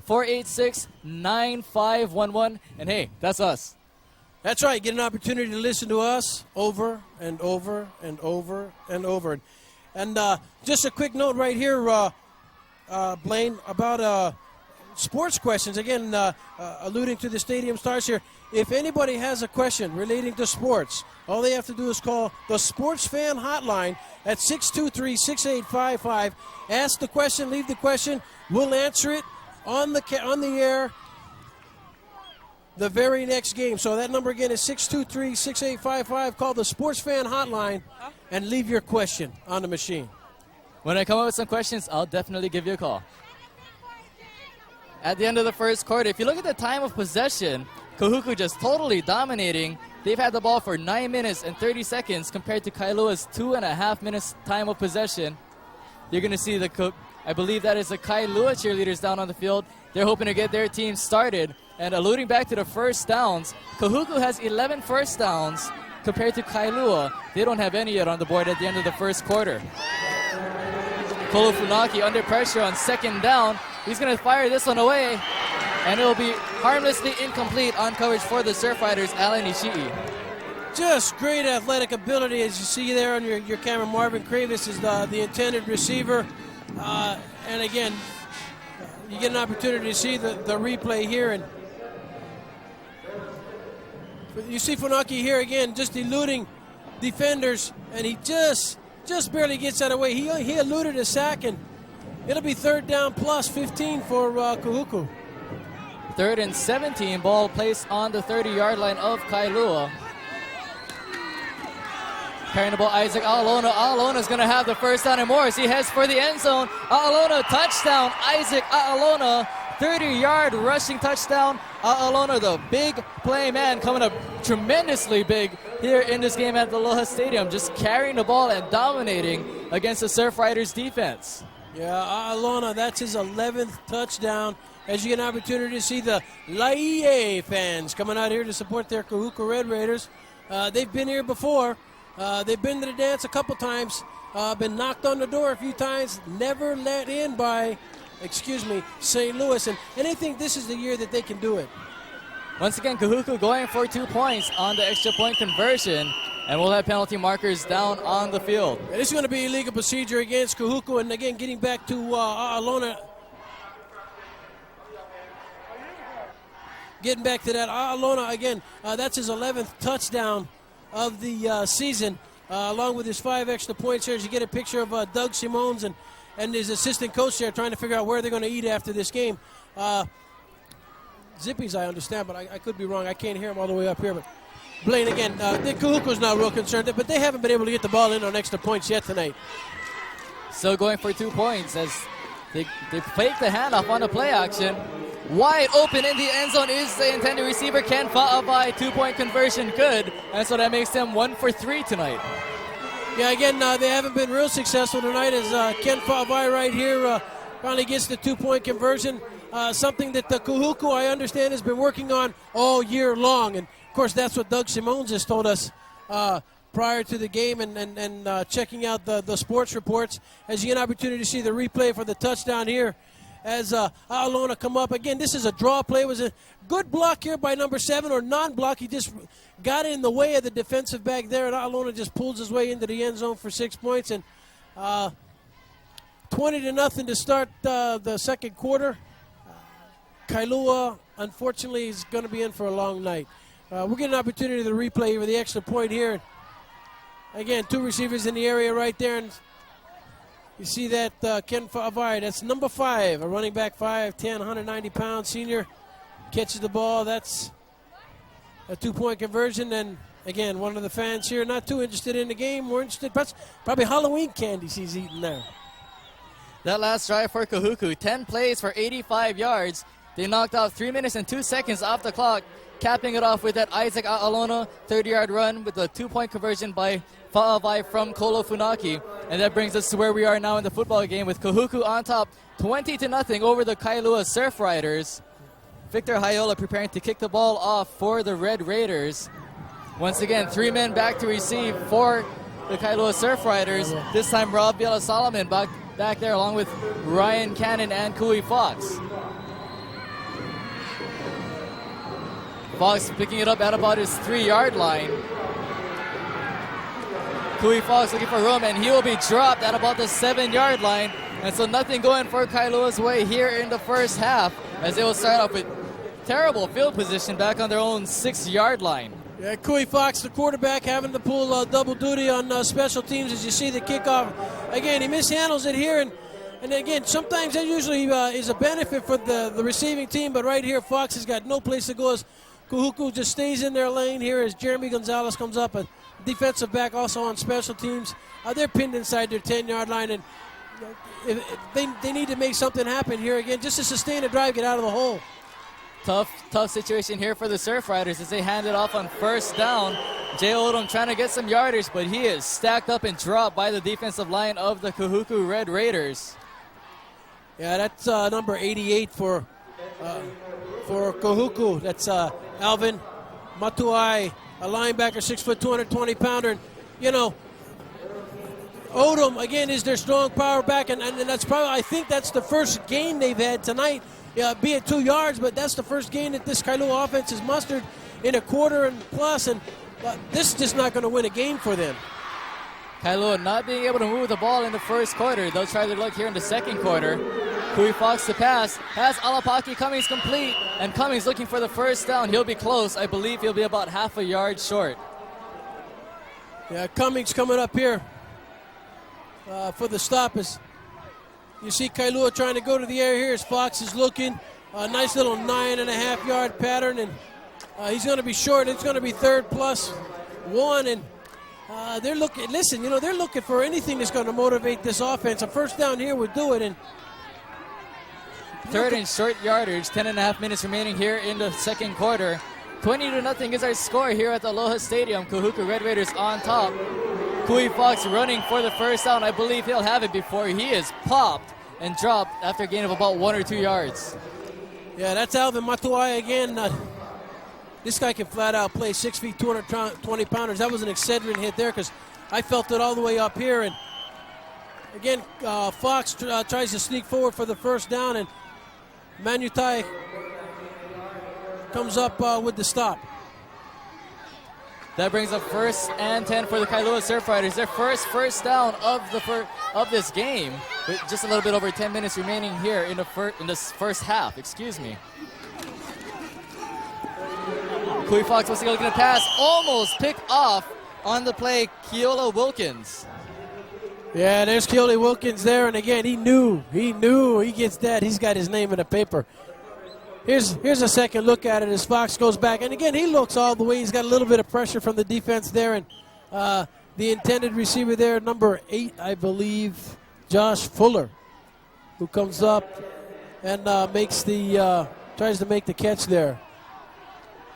808-486-9511. And hey, that's us. That's right. Get an opportunity to listen to us over and over and over and over. And just a quick note right here, Blaine, about sports questions. Again, alluding to the Stadium Stars here. If anybody has a question relating to sports, all they have to do is call the Sports Fan Hotline at 623-6855. Ask the question, leave the question. We'll answer it on the air the very next game. So that number again is 623-6855. Call the Sports Fan Hotline and leave your question on the machine. When I come up with some questions, I'll definitely give you a call. At the end of the first quarter, if you look at the time of possession, Kahuku just totally dominating. They've had the ball for 9 minutes and 30 seconds compared to Kailua's 2.5 minutes time of possession. You're going to see I believe that is the Kailua cheerleaders down on the field. They're hoping to get their team started. And alluding back to the first downs, Kahuku has 11 first downs compared to Kailua. They don't have any yet on the board at the end of the first quarter. Kolo Funaki under pressure on second down. He's going to fire this one away. And it will be harmlessly incomplete on coverage for the Surf Riders, Alan Ishii. Just great athletic ability, as you see there on your camera. Marvin Kravis is the intended receiver. And again, you get an opportunity to see the replay here. And you see Funaki here again, just eluding defenders. And he just barely gets out of the way. He eluded a sack, and it'll be third down plus 15 for Kahuku. 3rd and 17, ball placed on the 30-yard line of Kailua. Carrying the ball, Isaac A'alona. A'alona's going to have the first down and more as he heads for the end zone. A'alona, touchdown. Isaac A'alona, 30-yard rushing touchdown. A'alona, the big play man, coming up tremendously big here in this game at the Aloha Stadium, just carrying the ball and dominating against the Surf Riders defense. Yeah, A'alona, that's his 11th touchdown. As you get an opportunity to see the Laie fans coming out here to support their Kahuku Red Raiders. They've been here before. They've been to the dance a couple times. Been knocked on the door a few times. Never let in by, St. Louis. And they think this is the year that they can do it. Once again, Kahuku going for 2 points on the extra point conversion. And we'll have penalty markers down on the field. And this is going to be illegal procedure against Kahuku. And again, getting back to A'alona. Getting back to that, A'alona again, that's his 11th touchdown of the season. along with his 5 extra points here, as you get a picture of Doug Simons and his assistant coach there trying to figure out where they're going to eat after this game. Zippies, I understand, but I could be wrong. I can't hear him all the way up here. But Blaine, again, Kahuku's not real concerned, but they haven't been able to get the ball in on extra points yet tonight. Still going for 2 points as they fake the handoff on the play action. Wide open in the end zone is the intended receiver, Ken Fa'avai. 2-point conversion good, and so that makes them 1 for 3 tonight. Yeah, again, they haven't been real successful tonight as Ken Fa'avai right here finally gets the 2-point conversion. Something that the Kahuku, I understand, has been working on all year long. And, of course, that's what Doug Simons has told us prior to the game and checking out the sports reports. As you get an opportunity to see the replay for the touchdown here as A'alona come up. Again, this is a draw play. It was a good block here by number 7, or non-block. He just got in the way of the defensive back there, and A'alona just pulls his way into the end zone for 6 points. And 20-0 to start the second quarter. Kailua, unfortunately, is going to be in for a long night. We'll get an opportunity to replay for the extra point here. Again, 2 receivers in the area right there. And you see that Ken Fa'avai, that's number 5, a running back, 5'10", 190-pound senior, catches the ball. That's a 2-point conversion. And, again, one of the fans here not too interested in the game. More interested, probably Halloween candies he's eating there. That last drive for Kahuku, 10 plays for 85 yards. They knocked out 3 minutes and 2 seconds off the clock, capping it off with that Isaac A'alona 30-yard run with a 2-point conversion by Fa'avai from Kolo Funaki. And that brings us to where we are now in the football game with Kahuku on top 20-0 over the Kailua Surf Riders. Victor Hayola preparing to kick the ball off for the Red Raiders. Once again, 3 men back to receive for the Kailua Surf Riders. This time Rob Biela Solomon back there along with Ryan Cannon and Kui Fox. Fox picking it up at about his 3-yard line. Kui Fox looking for room, and he will be dropped at about the 7-yard line. And so nothing going for Kailua's way here in the first half, as they will start off with terrible field position back on their own 6-yard line. Yeah, Kui Fox, the quarterback, having to pull double duty on special teams as you see the kickoff. Again, he mishandles it here, and again, sometimes that usually is a benefit for the receiving team, but right here, Fox has got no place to go as Kahuku just stays in their lane here as Jeremy Gonzalez comes up, a defensive back also on special teams. They're pinned inside their 10-yard line, and they need to make something happen here again just to sustain a drive, get out of the hole. Tough situation here for the Surf Riders as they hand it off on first down. Jay Odom trying to get some yardage, but he is stacked up and dropped by the defensive line of the Kahuku Red Raiders. Yeah, that's number 88 for Kahuku. That's Alvin Matuai, a linebacker, 6', 220-pounder. And, you know, Odom, again, is their strong power back, and that's probably, I think that's the first gain they've had tonight, be it 2 yards, but that's the first gain that this Kailua offense has mustered in a quarter and plus, and this is just not going to win a game for them. Kailua not being able to move the ball in the first quarter. They'll try their luck here in the second quarter. Kui Fox to pass, has Alapaki. Cummings complete, and Cummings looking for the first down. He'll be close. I believe he'll be about half a yard short. Yeah, Cummings coming up here for the stop. As you see Kailua trying to go to the air here as Fox is looking. A nice little 9.5-yard pattern, and he's going to be short. It's going to be 3rd+1, and they're looking. Listen, you know, they're looking for anything that's going to motivate this offense. A first down here would do it. And 3rd and short yardage. 10.5 minutes remaining here in the second quarter. 20-0 is our score here at the Aloha Stadium. Kahuku Red Raiders on top. Kui Fox running for the first down. I believe he'll have it before he is popped and dropped after a gain of about 1 or 2 yards. Yeah, that's Alvin Matuai again. This guy can flat out play. 6 feet, 220-pounders. That was an Excedrin hit there because I felt it all the way up here. And again, Fox tries to sneak forward for the first down, and Manutai comes up with the stop. That brings up 1st and 10 for the Kailua Surf Riders. Their first down of this game, with just a little bit over 10 minutes remaining here in this first half. Excuse me. Kui Fox was looking to pass, almost picked off on the play, Kailua Wilkins. Yeah, there's Keely Wilkins there, and again, he knew, he gets that, he's got his name in the paper. Here's a second look at it as Fox goes back, and again, he looks all the way, he's got a little bit of pressure from the defense there, and the intended receiver there, number 8, I believe, Josh Fuller, who comes up and tries to make the catch there.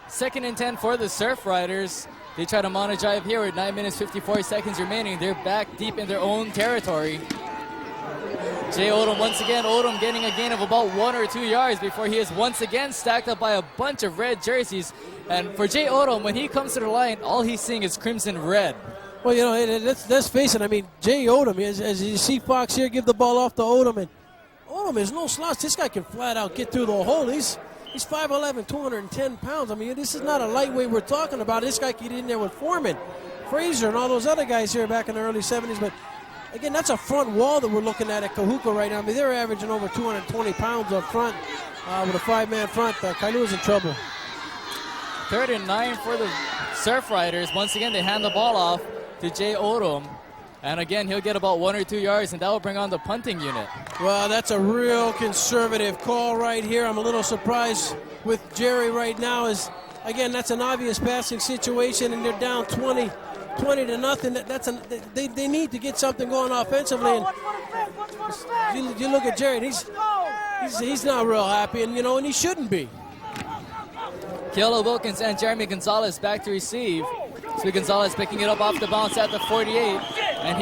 2nd and 10 for the Surf Riders. They try to mount a drive here with 9 minutes 54 seconds remaining. They're back deep in their own territory. Jay Odom once again. Odom getting a gain of about 1 or 2 yards before he is once again stacked up by a bunch of red jerseys. And for Jay Odom, when he comes to the line, all he's seeing is crimson red. Well, you know, let's face it. I mean, Jay Odom, as you see Fox here give the ball off to Odom, and Odom is no slouch. This guy can flat out get through the hole. He's 5'11", 210 pounds. I mean, this is not a lightweight we're talking about. This guy could get in there with Foreman, Fraser, and all those other guys here back in the early 70s. But, again, that's a front wall that we're looking at Kahuku right now. I mean, they're averaging over 220 pounds up front with a 5-man front. Kailua's in trouble. 3rd and 9 for the Surf Riders. Once again, they hand the ball off to Jay Odom. And again, he'll get about 1 or 2 yards, and that will bring on the punting unit. Well, that's a real conservative call right here. I'm a little surprised with Jerry right now. Again, that's an obvious passing situation, and they're down 20 to nothing. They need to get something going offensively. And you look at Jerry, and he's not real happy, and and he shouldn't be. Kailua Wilkins and Jeremy Gonzalez back to receive. So Gonzalez picking it up off the bounce at the 48, and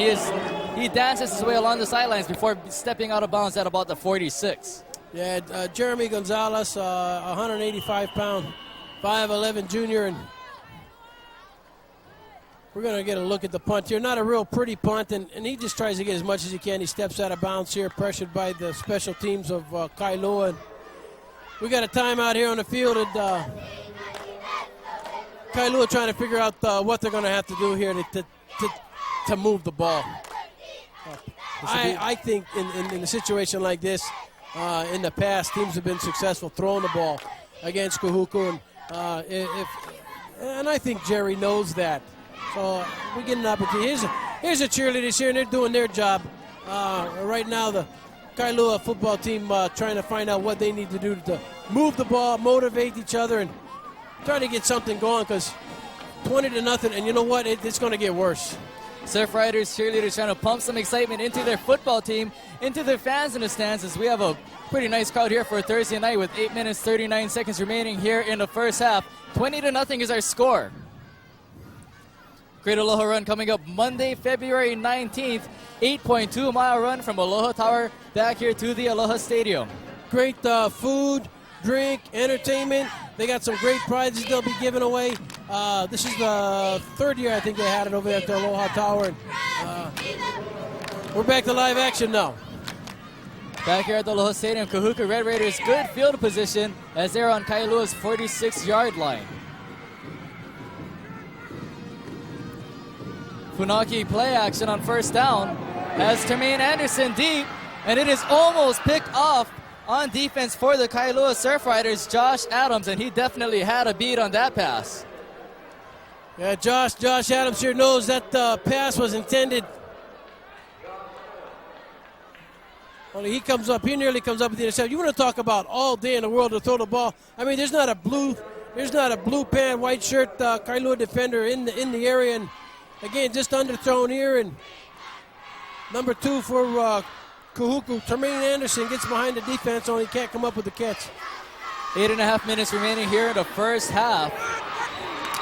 he dances his way along the sidelines before stepping out of bounds at about the 46. Yeah, Jeremy Gonzalez, 185-pound, 5'11" junior, and we're going to get a look at the punt here. Not a real pretty punt, and he just tries to get as much as he can. He steps out of bounds here, pressured by the special teams of Kailua. We got a timeout here on the field, and Kailua trying to figure out what they're going to have to do here to move the ball. I think in a situation like this, in the past, teams have been successful throwing the ball against Kahuku, and I think Jerry knows that. So we get an opportunity. Here's a cheerleaders here, and they're doing their job. Right now, the Kailua football team trying to find out what they need to do to move the ball, motivate each other, and try to get something going, because 20 to nothing, and you know what? It's going to get worse. Surf Riders, cheerleaders trying to pump some excitement into their football team, into their fans in the stands, as we have a pretty nice crowd here for a Thursday night with 8 minutes 39 seconds remaining here in the first half. 20 to nothing is our score. Great Aloha Run coming up Monday, February 19th. 8.2-mile run from Aloha Tower back here to the Aloha Stadium. Great food, drink, entertainment. They got some great prizes they'll be giving away. This is the 3rd year I think they had it over there at the Aloha Tower. We're back to live action now. Back here at the Aloha Stadium, Kahuku Red Raiders good field position as they're on Kailua's 46-yard line. Funaki play action on first down has Tremaine Anderson deep, and it is almost picked off on defense for the Kailua Surf Riders, Josh Adams, and he definitely had a beat on that pass. Yeah, Josh Adams here knows that the pass was intended. Only he nearly comes up with the interception. You want to talk about all day in the world to throw the ball. I mean, there's not a blue pant, white shirt Kailua defender in the area, and again, just underthrown here, and number 2 for Kahuku, Tremaine Anderson, gets behind the defense, only can't come up with the catch. 8.5 minutes remaining here in the first half.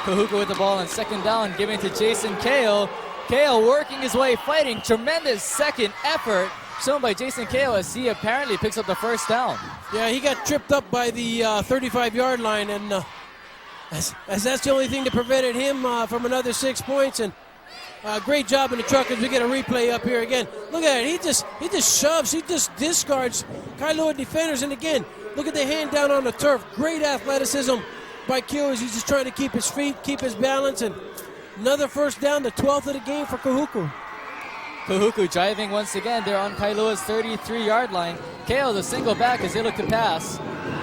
Kahuku with the ball on second down, giving to Jason Kale. Kale working his way, fighting. Tremendous second effort shown by Jason Kale as he apparently picks up the first down. Yeah, he got tripped up by the 35-yard line, and as that's the only thing that prevented him from another 6 points. And great job in the truck as we get a replay up here again. Look at it. He just shoves. He just discards Kailua defenders. And again, look at the hand down on the turf. Great athleticism by Q as he's just trying to keep his feet, keep his balance. And another first down, the 12th of the game for Kahuku. Kahuku driving once again. They're on Kailua's 33-yard line. Kale, the single back as they look to pass.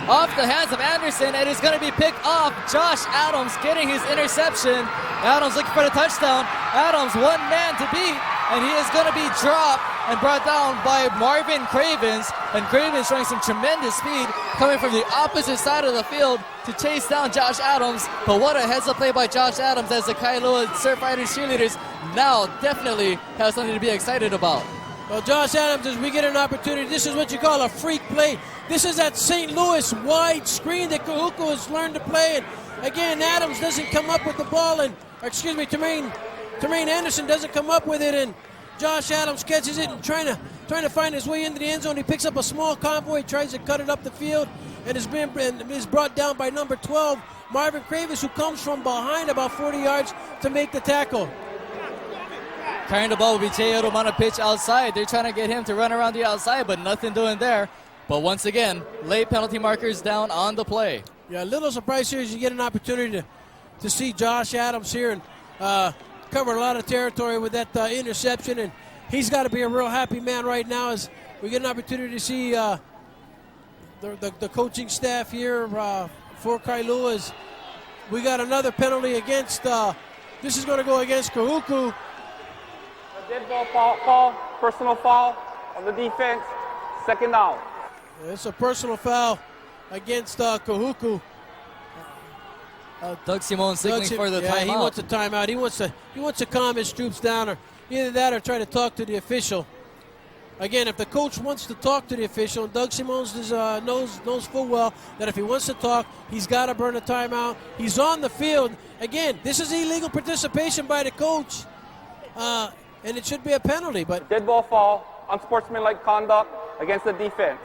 off the hands of Anderson, and it's going to be picked off. Josh Adams getting his interception. Adams looking for the touchdown. Adams, one man to beat, and he is going to be dropped and brought down by Marvin Cravens. And Cravens showing some tremendous speed coming from the opposite side of the field to chase down Josh Adams. But what a heads-up play by Josh Adams, as the Kailua Surfriders cheerleaders now definitely have something to be excited about. Well, Josh Adams, as we get an opportunity, this is what you call a freak play. This is that St. Louis wide screen that Kahuku has learned to play. And again, Adams doesn't come up with the ball, and Tremaine Anderson doesn't come up with it, and Josh Adams catches it and trying to find his way into the end zone. He picks up a small convoy, tries to cut it up the field, and is brought down by number 12, Marvin Cravens, who comes from behind about 40 yards to make the tackle. Carrying the ball will be Jay Otom on a pitch outside. They're trying to get him to run around the outside, but nothing doing there. But once again, late penalty markers down on the play. Yeah, a little surprise here as you get an opportunity to see Josh Adams here and cover a lot of territory with that interception. And he's got to be a real happy man right now as we get an opportunity to see the coaching staff here for Kailua. We got another penalty against, this is going to go against Kahuku. Dead ball, personal foul on the defense, second down. It's a personal foul against Kahuku. Doug Simone signaling for the timeout. He wants a timeout. He wants to calm his troops down, or either that or try to talk to the official. Again, if the coach wants to talk to the official, and Doug Simone knows full well that if he wants to talk, he's got to burn a timeout. He's on the field. Again, this is illegal participation by the coach. And it should be a penalty, but dead ball fall, unsportsmanlike conduct against the defense.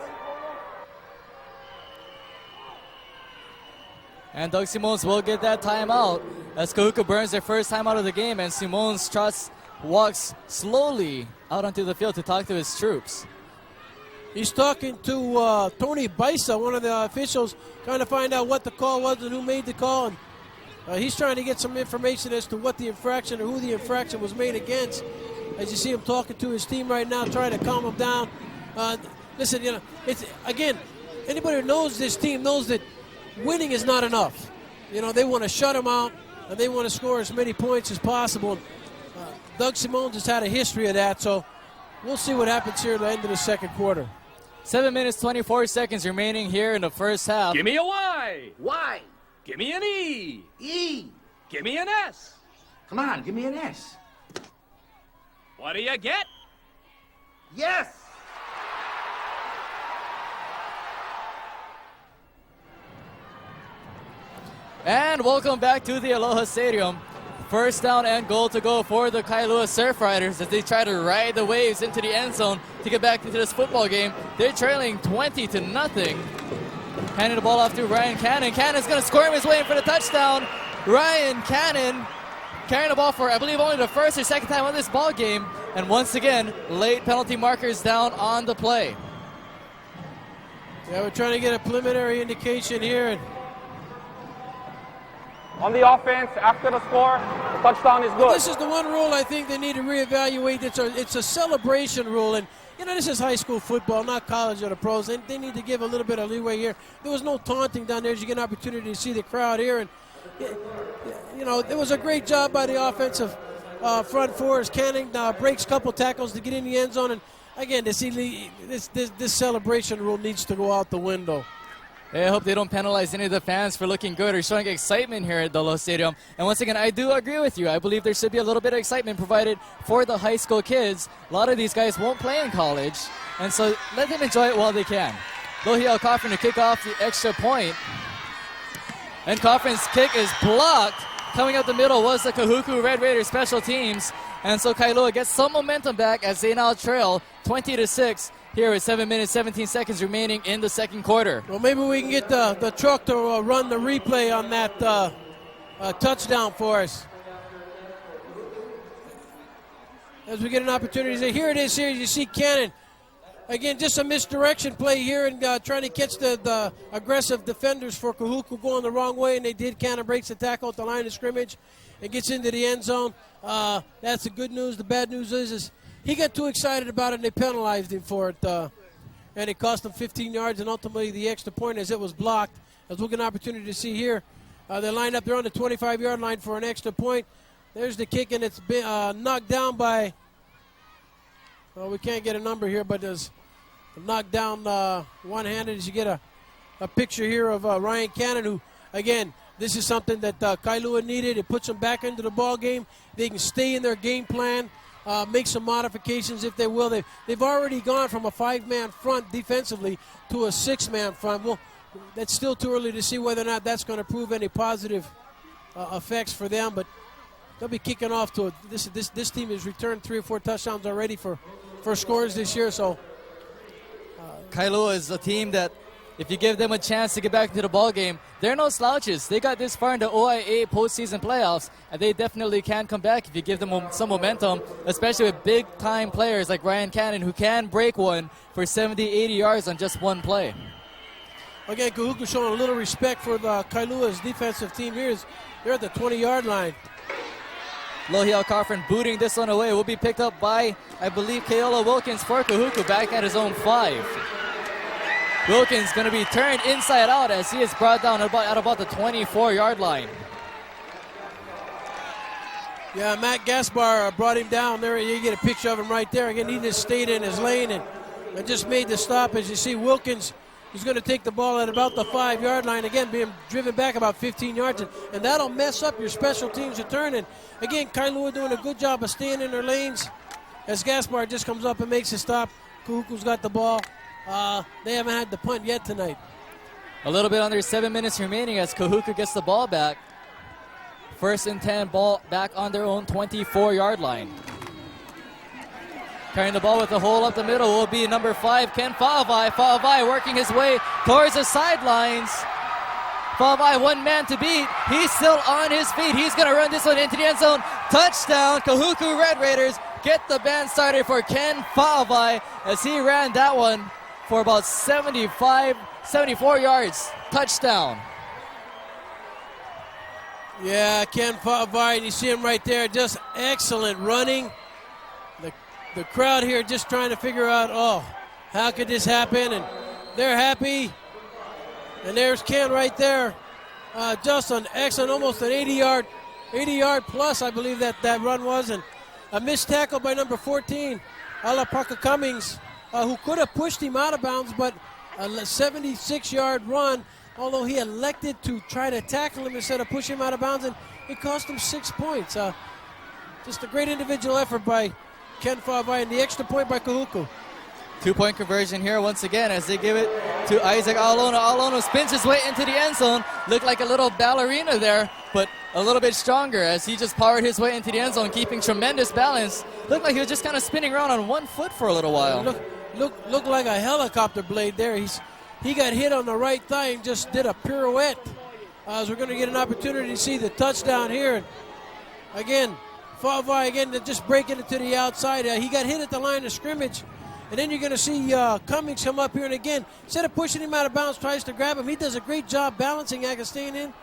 And Doug Simones will get that timeout as Kahuku burns their first time out of the game, and Simones walks slowly out onto the field to talk to his troops. He's talking to Tony Baisa, one of the officials, trying to find out what the call was and who made the call. And he's trying to get some information as to what the infraction or who the infraction was made against. As you see him talking to his team right now, trying to calm him down. Listen, it's again, anybody who knows this team knows that winning is not enough. They want to shut him out and they want to score as many points as possible. Doug Simone has had a history of that, so we'll see what happens here at the end of the second quarter. 7 minutes, 24 seconds remaining here in the first half. Give me a Y. Y. Give me an E. E. Give me an S. Come on, give me an S. What do you get? Yes. And welcome back to the Aloha Stadium. First down and goal to go for the Kailua Surfriders as they try to ride the waves into the end zone to get back into this football game. They're trailing 20-0. Handing the ball off to Ryan Cannon. Cannon's going to squirm his way in for the touchdown. Ryan Cannon carrying the ball for, I believe, only the first or second time on this ball game. And once again, late penalty markers down on the play. Yeah, we're trying to get a preliminary indication here. And on the offense, after the score, the touchdown is good. This is the one rule I think they need to reevaluate. It's a celebration rule, and this is high school football, not college or the pros. They need to give a little bit of leeway here. There was no taunting down there as you get an opportunity to see the crowd here, and it was a great job by the offensive front four as Canning breaks a couple tackles to get in the end zone. And again, this celebration rule needs to go out the window. I hope they don't penalize any of the fans for looking good or showing excitement here at the Aloha Stadium. And once again, I do agree with you. I believe there should be a little bit of excitement provided for the high school kids. A lot of these guys won't play in college, and so let them enjoy it while they can. Lohiel Coffin to kick off the extra point. And Coffin's kick is blocked. Coming up the middle was the Kahuku Red Raiders special teams. And so Kailua gets some momentum back as they now trail 20-6. Here with 7 minutes, 17 seconds remaining in the second quarter. Well, maybe we can get the truck to run the replay on that touchdown for us. As we get an opportunity. Here it is here. You see Cannon. Again, just a misdirection play here and trying to catch the aggressive defenders for Kahuku going the wrong way, and they did. Cannon breaks the tackle at the line of scrimmage and gets into the end zone. That's the good news. The bad news is he got too excited about it, and they penalized him for it. and it cost them 15 yards and ultimately the extra point as it was blocked. As we'll get an opportunity to see here. They lined up there on the 25-yard line for an extra point. There's the kick, and it's been knocked down by, well, we can't get a number here, but there's knocked down one-handed as you get a picture here of Ryan Cannon, who, again, this is something that Kailua needed. It puts them back into the ball game. They can stay in their game plan, make some modifications if they will. They've already gone from a 5-man front defensively to a 6-man front. Well, that's still too early to see whether or not that's going to prove any positive effects for them, but they'll be kicking off to this team has returned 3 or 4 touchdowns already for scores this year. So Kailua is a team that, if you give them a chance to get back into the ball game, they're no slouches. They got this far in the OIA postseason playoffs, and they definitely can come back if you give them some momentum, especially with big-time players like Ryan Cannon, who can break one for 70, 80 yards on just one play. Again, Kahuku showing a little respect for the Kailua's defensive team here. They're at the 20-yard line. Lohiel Coffin booting this one away. Will be picked up by, I believe, Keola Wilkins for Kahuku back at his own 5. Wilkins going to be turned inside out as he is brought down at about the 24-yard line. Yeah, Matt Gaspar brought him down there. You get a picture of him right there. Again, he just stayed in his lane and just made the stop. As you see, Wilkins, he's going to take the ball at about the 5-yard line. Again, being driven back about 15 yards. And that'll mess up your special teams return. And again, Kailua doing a good job of staying in their lanes. As Gaspar just comes up and makes a stop, Kahuku's got the ball. They haven't had the punt yet tonight. A little bit under 7 minutes remaining as Kahuku gets the ball back. 1st and 10, ball back on their own 24-yard line. Carrying the ball with the hole up the middle will be number 5, Ken Fa'avai. Fa'avai working his way towards the sidelines. Fa'avai, one man to beat. He's still on his feet. He's going to run this one into the end zone. Touchdown, Kahuku Red Raiders. Get the band started for Ken Fa'avai as he ran that one for about 74 yards. Touchdown. Yeah, Ken Fa'avai, and you see him right there. Just excellent running. The crowd here just trying to figure out, how could this happen? And they're happy. And there's Ken right there. Just an excellent, almost an 80-yard plus, I believe that run was. And a missed tackle by number 14, Alapaka Cummings, who could have pushed him out of bounds, but a 76-yard run, although he elected to try to tackle him instead of push him out of bounds, and it cost him 6 points. Just a great individual effort by Ken Fa'avai, and the extra point by Kahuku. 2-point conversion here once again as they give it to Isaac Aolono. Aolono spins his way into the end zone. Looked like a little ballerina there, but a little bit stronger as he just powered his way into the end zone, keeping tremendous balance. Looked like he was just kind of spinning around on one foot for a little while. Looked like a helicopter blade there. He got hit on the right thigh and just did a pirouette. As we're going to get an opportunity to see the touchdown here. And again, Fa'avai again just breaking it to the outside. He got hit at the line of scrimmage. And then you're going to see Cummings come up here, and again, instead of pushing him out of bounds, tries to grab him. He does a great job balancing staying in.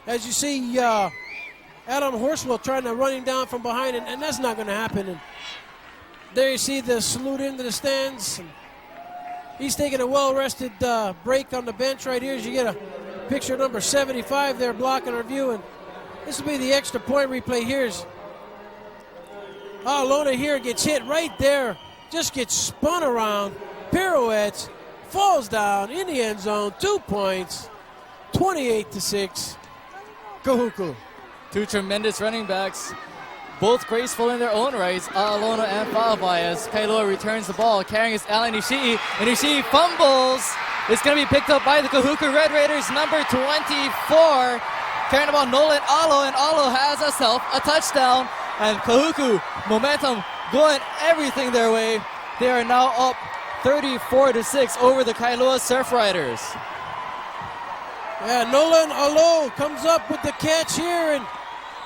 As you see Adam Horswell trying to run him down from behind, and that's not going to happen. And there you see the salute into the stands. And he's taking a well-rested break on the bench right here as you get a picture of number 75 there blocking our view. And this will be the extra point replay. Here's Lona here gets hit right there. Just gets spun around, pirouettes, falls down in the end zone. 2 points, 28-6. Kahuku. 2 tremendous running backs, both graceful in their own rights. Aolono and Fa'avai as Kailua returns the ball, carrying his Alan Ishii, and Ishii fumbles. It's going to be picked up by the Kahuku Red Raiders, number 24, carrying the ball Nolan Alo, and Alo has himself a touchdown. And Kahuku, momentum going everything their way. They are now up 34-6 over the Kailua Surf Riders. Yeah, Nolan Alo comes up with the catch here, and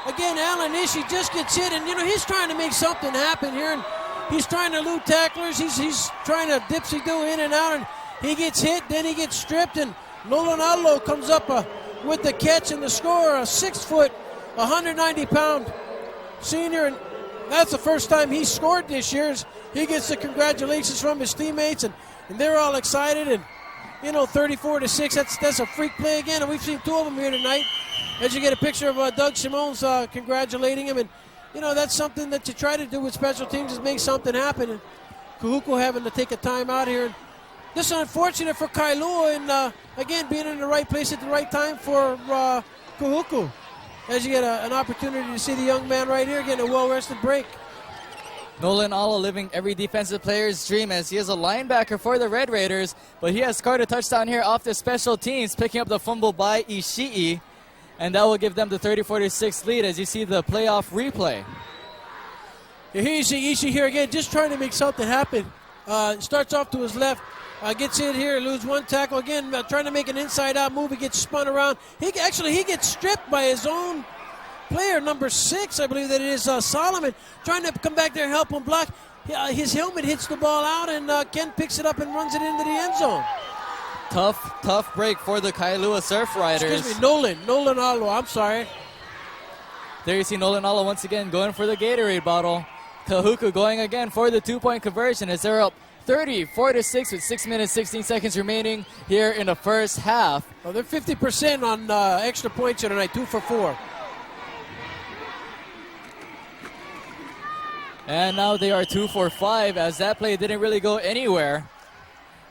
again, Alan Ishii just gets hit, and he's trying to make something happen here, and he's trying to elude tacklers. He's trying to dipsy-do in and out, and he gets hit, then he gets stripped, and Nolan Alo comes up with the catch and the score. A 6-foot, 190-pound senior, and that's the first time he scored this year. He gets the congratulations from his teammates, and and they're all excited. And 34-6. That's a freak play again, and we've seen two of them here tonight. As you get a picture of Doug Simone's congratulating him, and that's something that you try to do with special teams is make something happen. And Kahuku having to take a time out here. And this is unfortunate for Kailua, and again being in the right place at the right time for Kahuku. As you get an opportunity to see the young man right here getting a well-rested break. Nolan Ala living every defensive player's dream as he is a linebacker for the Red Raiders, but he has scored a touchdown here off the special teams, picking up the fumble by Ishii, and that will give them the 34-6 lead as you see the playoff replay. Here you see Ishii here again, just trying to make something happen. Starts off to his left, gets in here, loses one tackle again, trying to make an inside-out move. He gets spun around. He gets stripped by his own player, number 6, I believe that it is, Solomon, trying to come back there and help him block. His helmet hits the ball out, and Ken picks it up and runs it into the end zone. Tough break for the Kailua Surf Riders. Excuse me, Nolan Alwa, I'm sorry. There you see Nolan Ala once again going for the Gatorade bottle. Kahuku going again for the 2-point conversion as they're up 34-6 with 6 minutes, 16 seconds remaining here in the first half. Well, they're 50% on extra points here tonight, 2 for 4. And now they are 2 for 5 as that play didn't really go anywhere.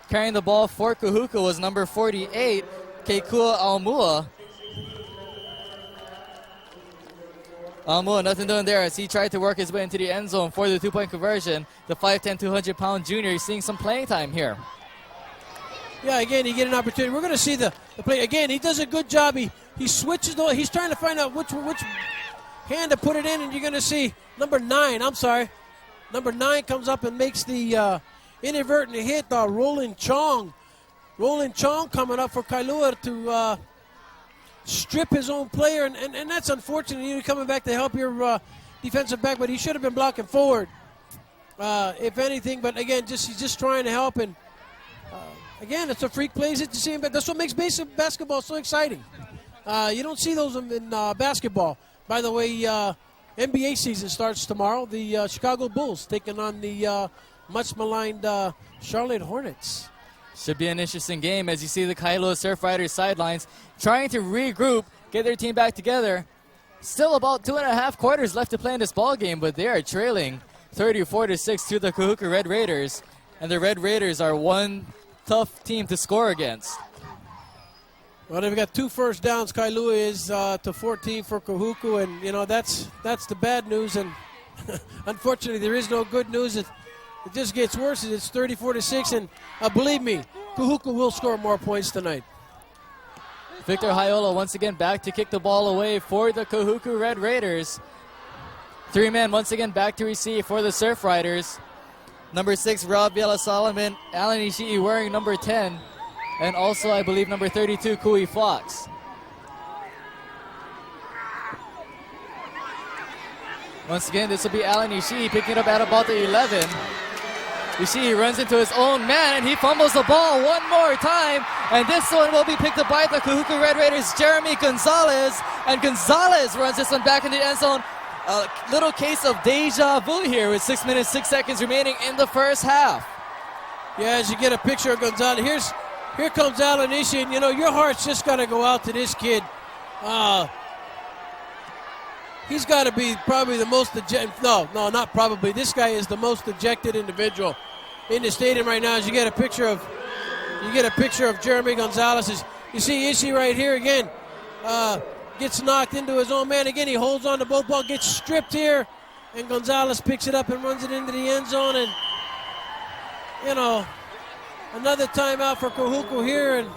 Carrying the ball for Kahuku was number 48, Keikua Aumua. Aumua, nothing doing there as he tried to work his way into the end zone for the 2-point conversion. The 5'10", 200-pound junior is seeing some playing time here. Yeah, again, you get an opportunity. We're going to see the play. Again, he does a good job. He switches. He's trying to find out which hand to put it in, and you're going to see number 9. Number 9 comes up and makes the inadvertent hit. Roland Chong coming up for Kailua to strip his own player, and that's unfortunate. You're coming back to help your defensive back, but he should have been blocking forward, if anything. But again, he's just trying to help. And again, it's a freak plays it to see him, but that's what makes basketball so exciting. You don't see those in basketball. By the way, NBA season starts tomorrow. The Chicago Bulls taking on the much maligned Charlotte Hornets. Should be an interesting game as you see the Kailua Surf Riders sidelines trying to regroup, get their team back together. Still about 2.5 quarters left to play in this ball game, but they are trailing 34-6 to the Kahuku Red Raiders, and the Red Raiders are one tough team to score against. Well, they've got 2 first downs. Kailua is to 14 for Kahuku, and that's the bad news. And unfortunately, there is no good news. It just gets worse. It's 34-6, and believe me, Kahuku will score more points tonight. Victor Hayola once again back to kick the ball away for the Kahuku Red Raiders. 3 men once again back to receive for the Surf Riders. Number 6, Rob Viela Solomon. Alan Ishii wearing number 10. And also, I believe, number 32, Kui Fox. Once again, this will be Alan Ishii picking it up at about the 11. Ishii runs into his own man, and he fumbles the ball one more time. And this one will be picked up by the Kahuku Red Raiders, Jeremy Gonzalez. And Gonzalez runs this one back in the end zone. A little case of deja vu here with 6 minutes, 6 seconds remaining in the first half. Yeah, as you get a picture of Gonzalez, here comes Alan Ishii, and your heart's just got to go out to this kid. He's got to be probably the most dejected. No, not probably. This guy is the most dejected individual in the stadium right now. As you get a picture of Jeremy Gonzalez. You see Ishii right here again. Gets knocked into his own man again. He holds on to both balls, gets stripped here, and Gonzalez picks it up and runs it into the end zone. And another timeout for Kahuku here, and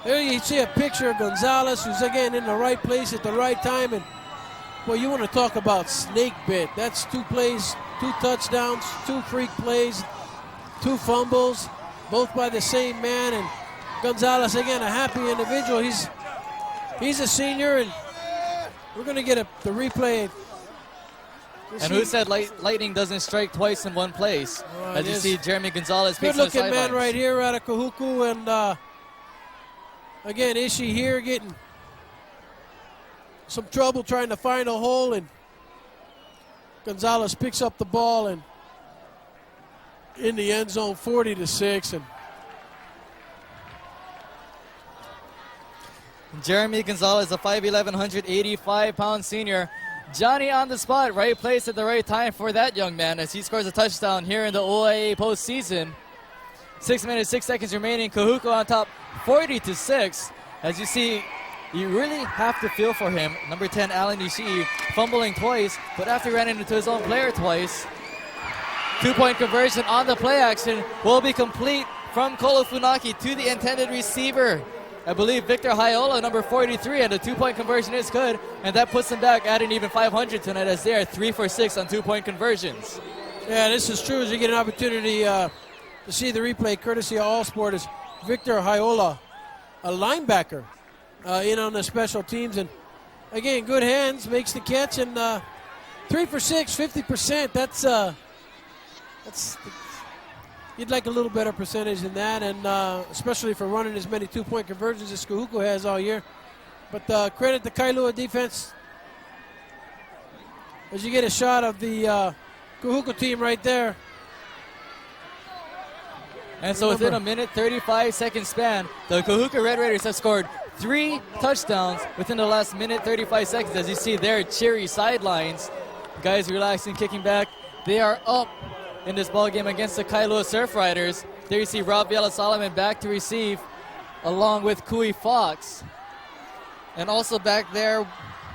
there you see a picture of Gonzalez, who's again in the right place at the right time. And boy, you want to talk about snake bit. That's 2 plays, 2 touchdowns, 2 freak plays, 2 fumbles, both by the same man. And Gonzalez, again, a happy individual. He's a senior, and we're going to get the replay. And who said lightning doesn't strike twice in one place? As you see Jeremy Gonzalez picks the sidelines. Good-looking man right here out of Kahuku, and again, Ishii here getting some trouble trying to find a hole, and Gonzalez picks up the ball, and in the end zone, 40-6. And Jeremy Gonzalez, a 5'11", 185-pound senior. Johnny on the spot, right place at the right time for that young man as he scores a touchdown here in the OIA postseason. 6 minutes, 6 seconds remaining. Kahuku on top, 40-6. As you see, you really have to feel for him. Number 10, Alan Ishii, fumbling twice, but after he ran into his own player twice, 2-point conversion on the play action will be complete from Kolofunaki to the intended receiver. I believe Victor Haiola, number 43, and the 2-point conversion is good, and that puts them back at an even 500 tonight as they are 3 for 6 on 2-point conversions. yeah, this is true. As you get an opportunity to see the replay, courtesy of All Sport, is Victor Haiola, a linebacker, in on the special teams. And again, good hands, makes the catch, and 3 for 6, 50%. That's you'd like a little better percentage than that, and especially for running as many 2-point conversions as Kahuku has all year. But credit the Kailua defense as you get a shot of the Kahuku team right there. And so within a minute, 35-second span, the Kahuku Red Raiders have scored 3 touchdowns within the last minute, 35 seconds. As you see their cheery sidelines, guys relaxing, kicking back. They are up in this ball game against the Kailua Surf Riders. There you see Rob Solomon back to receive along with Kui Fox. And also back there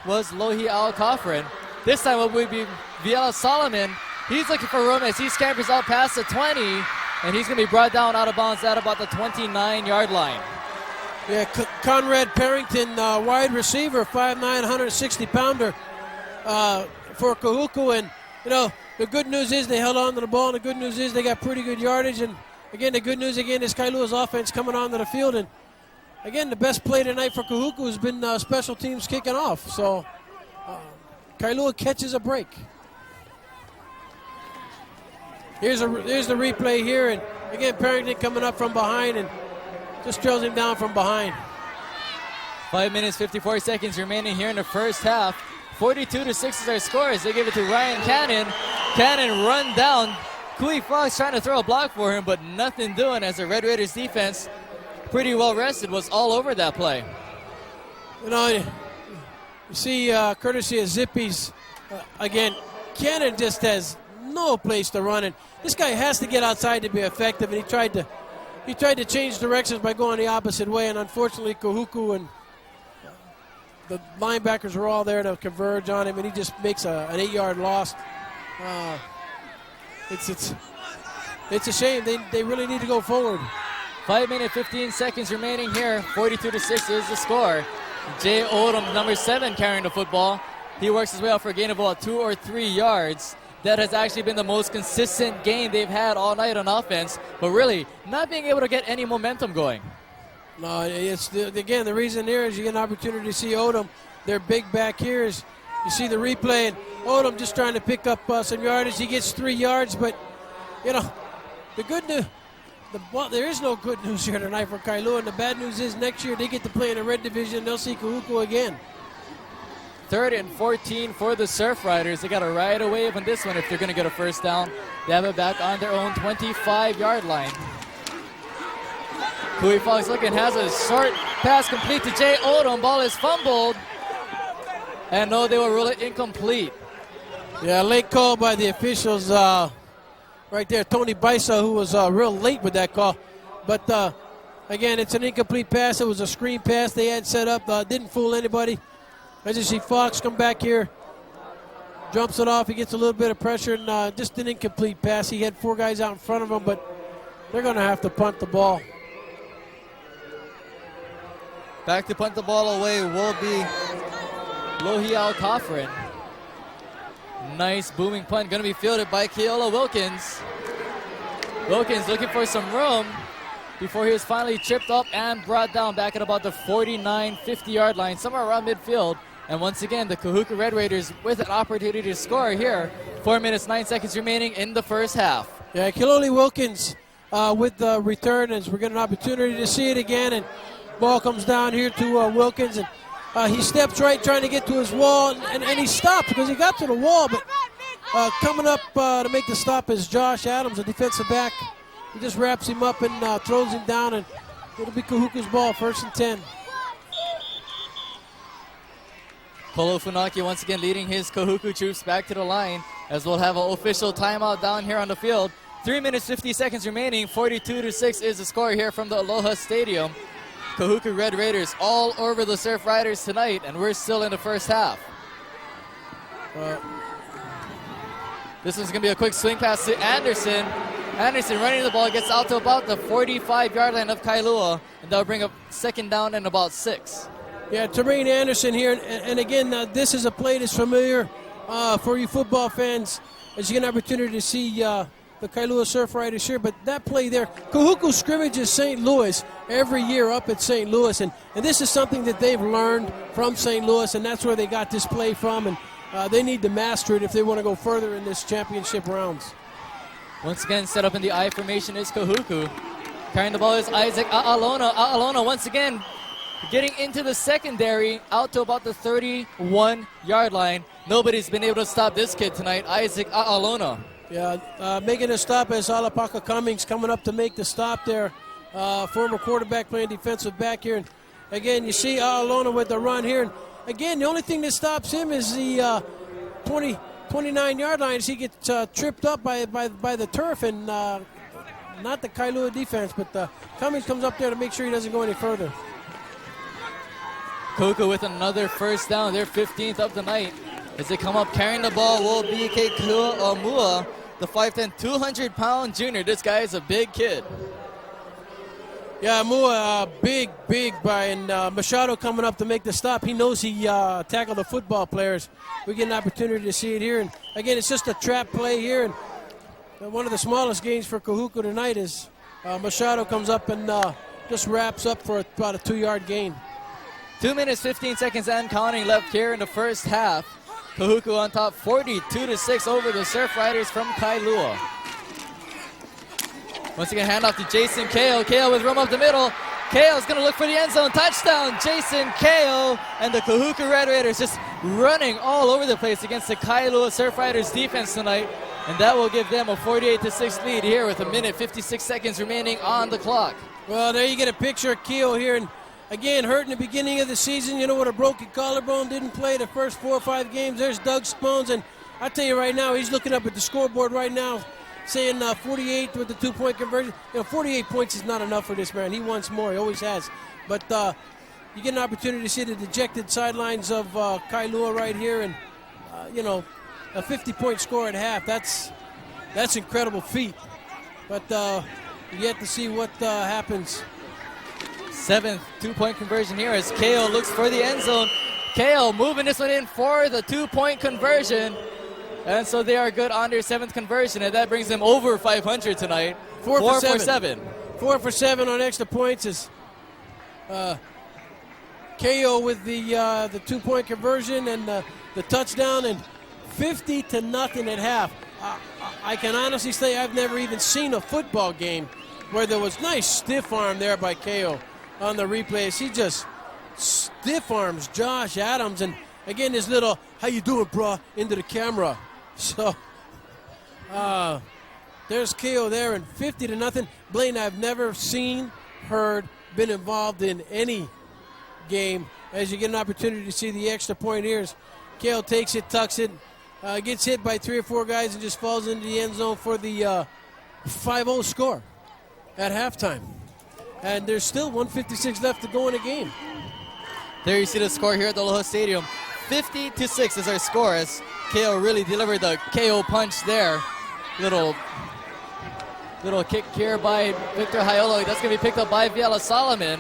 was Lohi Al-Kafrin. This time it will be Viela Solomon. He's looking for room as he scampers out past the 20, and he's going to be brought down out of bounds at about the 29-yard line. Yeah, Conrad Parrington, wide receiver, 5'9", 160-pounder for Kahuku. And, you know, the good news is they held on to the ball, and the good news is they got pretty good yardage. And, again, the good news, again, is Kailua's offense coming onto the field. And, again, the best play tonight for Kahuku has been special teams kicking off. So, Kailua catches a break. Here's the replay here. And, again, Parrington coming up from behind and just drills him down from behind. 5 minutes, 54 seconds remaining here in the first half. 42-6 is our score as they give it to Ryan Cannon. Cannon run down. Kui Fox trying to throw a block for him, but nothing doing as the Red Raiders defense, pretty well rested, was all over that play. You know, you see courtesy of Zippy's, again, Cannon just has no place to run. And this guy has to get outside to be effective, and he tried to change directions by going the opposite way, and unfortunately Kahuku and the linebackers were all there to converge on him, and he just makes an 8-yard loss. It's a shame. They really need to go forward. 5 minutes, 15 seconds remaining here. 42-6 is the score. Jay Odom, number 7, carrying the football. He works his way out for a gain of about 2 or 3 yards. That has actually been the most consistent game they've had all night on offense, but really not being able to get any momentum going. No, again, the reason there is you get an opportunity to see Odom. Their big back here is you see the replay, and Odom just trying to pick up some yardage. He gets 3 yards, but, you know, the good news, there is no good news here tonight for Kailua, and the bad news is next year they get to play in the red division. They'll see Kahuku again. 3rd and 14 for the Surf Riders. They got to ride a wave on this one if they're going to get a first down. They have it back on their own 25-yard line. Kui Fox looking, has a short pass complete to Jay Odom. Ball is fumbled. And no, they will rule it incomplete. Yeah, late call by the officials right there. Tony Baisa, who was real late with that call. But, again, it's an incomplete pass. It was a screen pass they had set up. Didn't fool anybody. As you see Fox come back here, jumps it off. He gets a little bit of pressure, and just an incomplete pass. He had 4 guys out in front of him, but they're going to have to punt the ball. Back to punt the ball away will be Lohi Al-Kafrin. Nice booming punt, going to be fielded by Keola Wilkins. Wilkins looking for some room before he was finally tripped up and brought down back at about the 49, 50-yard line, somewhere around midfield. And once again, the Kahuku Red Raiders with an opportunity to score here. 4 minutes, 9 seconds remaining in the first half. Yeah, Keola Wilkins with the return, as we're getting an opportunity to see it again. And ball comes down here to Wilkins, and he steps right trying to get to his wall, and he stopped because he got to the wall, but Coming up to make the stop is Josh Adams, a defensive back. He just wraps him up and throws him down, and it'll be Kahuku's ball, 1st and 10. Kolo Funaki once again leading his Kahuku troops back to the line, as we'll have an official timeout down here on the field. 3 minutes, 50 seconds remaining. 42-6 is the score here from the Aloha Stadium. Kahuku Red Raiders all over the Surf Riders tonight, and we're still in the first half. This one's going to be a quick swing pass to Anderson. Anderson running the ball, gets out to about the 45-yard line of Kailua, and that'll bring up 2nd down and about 6. Yeah, Terrain Anderson here, and again, this is a play that's familiar for you football fans, as you get an opportunity to see the Kailua Surf Riders here. But that play there, Kahuku scrimmages St. Louis every year up at St. Louis, and this is something that they've learned from St. Louis, and that's where they got this play from, and they need to master it if they want to go further in this championship rounds. Once again, set up in the I formation is Kahuku. Carrying the ball is Isaac A'alona. A'alona once again getting into the secondary, out to about the 31-yard line. Nobody's been able to stop this kid tonight, Isaac A'alona. Yeah, making a stop as Alapaka Cummings coming up to make the stop there. Former quarterback playing defensive back here. And again, you see A'alona with the run here. And again, the only thing that stops him is the 29-yard line as he gets tripped up by the turf, and not the Kailua defense, but Cummings comes up there to make sure he doesn't go any further. Kahuku with another 1st down, their 15th of the night. As they come up carrying the ball will be Kekua Omua, the 5'10", 200-pound junior. This guy is a big kid. Yeah, Mua, big, and Machado coming up to make the stop. He knows he tackled the football players. We get an opportunity to see it here. And again, it's just a trap play here. And one of the smallest gains for Kahuku tonight is Machado comes up and just wraps up for about a 2-yard gain. 2 minutes, 15 seconds and counting left here in the first half. Kahuku on top, 42-6 over the Surf Riders from Kailua. Once again, handoff to Jason Kao. Kao with room up the middle. Kao's going to look for the end zone. Touchdown, Jason Kao. And the Kahuku Red Raiders just running all over the place against the Kailua Surf Riders defense tonight. And that will give them a 48-6 lead here with 1 minute, 56 seconds remaining on the clock. Well, there you get a picture of Kao here. And again, hurt in the beginning of the season, with a broken collarbone, didn't play the first 4 or 5 games. There's Doug Spones, and I tell you right now, he's looking up at the scoreboard right now, saying 48 with the 2-point conversion. 48 points is not enough for this man. He wants more. He always has. But you get an opportunity to see the dejected sidelines of Kailua right here, and a 50-point score at half. That's incredible feat. But you get to see what happens. 7th 2-point conversion here as Kao looks for the end zone. Kao moving this one in for the 2-point conversion. And so they are good on their 7th conversion, and that brings them over 500 tonight. 4 for 7. 4 for 7 on extra points is Kao with the 2-point conversion and the touchdown, and 50-0 at half. I can honestly say I've never even seen a football game where there was nice stiff arm there by Kao on the replays. He just stiff arms Josh Adams, and again this little "how you doing, bro?" into the camera. So there's Kao there, and 50-0. Blaine, I've never seen, heard, been involved in any game as you get an opportunity to see the extra point here. Kao takes it, tucks it, gets hit by 3 or 4 guys, and just falls into the end zone for the 5-0 score at halftime. And there's still 1:56 left to go in the game. There you see the score here at the Aloha Stadium. 50-6 is our score as Kao really delivered the KO punch there. Little kick here by Victor Haiolo. That's going to be picked up by Viela Solomon.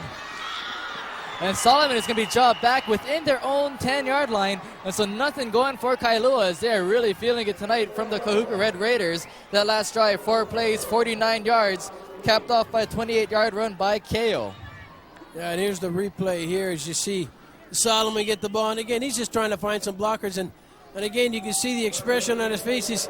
And Solomon is going to be jobbed back within their own 10-yard line. And so nothing going for Kailua as they're really feeling it tonight from the Kahuku Red Raiders. That last drive, 4 plays, 49 yards, capped off by a 28-yard run by Kao. Yeah, and here's the replay here as you see Solomon get the ball. And again, he's just trying to find some blockers. And again, you can see the expression on his face. He's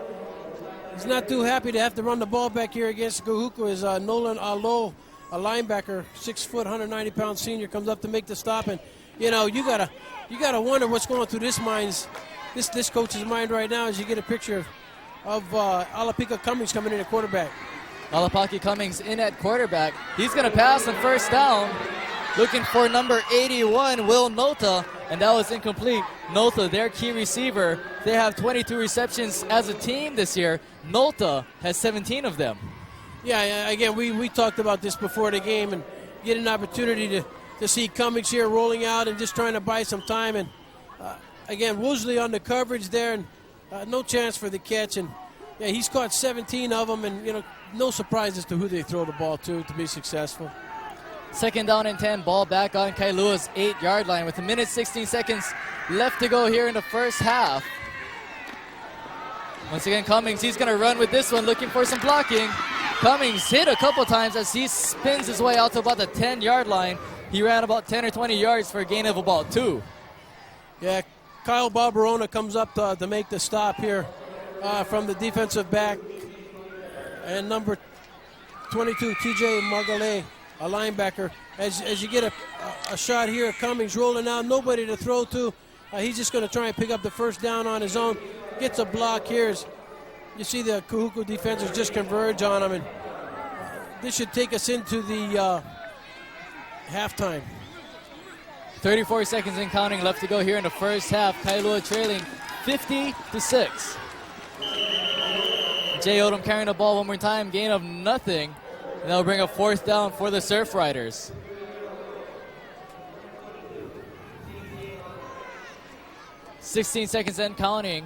not too happy to have to run the ball back here against Kahuku. As Nolan Alo, a linebacker, 6 foot, 190-pound senior, comes up to make the stop. And you gotta wonder what's going through this coach's mind right now as you get a picture Alapika Cummings coming in at quarterback. Alapaki Cummings in at quarterback. He's going to pass on first down. Looking for number 81, Will Nota, and that was incomplete. Nota, their key receiver, they have 22 receptions as a team this year. Nota has 17 of them. Yeah, again, we talked about this before the game and get an opportunity to see Cummings here rolling out and just trying to buy some time. And again, Woosley on the coverage there, and no chance for the catch. And yeah, he's caught 17 of them, and no surprise as to who they throw the ball to be successful. Second down and 10, ball back on Kailua's 8-yard line with 1:16 seconds left to go here in the first half. Once again, Cummings, he's going to run with this one, looking for some blocking. Cummings hit a couple times as he spins his way out to about the 10-yard line. He ran about 10 or 20 yards for a gain of about 2. Yeah, Kyle Barbarona comes up to make the stop here from the defensive back. And number 22, TJ Margale, a linebacker. As you get a shot here, Cummings rolling out, nobody to throw to. He's just going to try and pick up the first down on his own. Gets a block here. You see the Kahuku defenders just converge on him. And this should take us into the halftime. 34 seconds and counting left to go here in the first half. Kailua trailing 50-6. Jay Odom carrying the ball one more time, gain of nothing. And that'll bring a fourth down for the Surf Riders. .16 seconds and counting.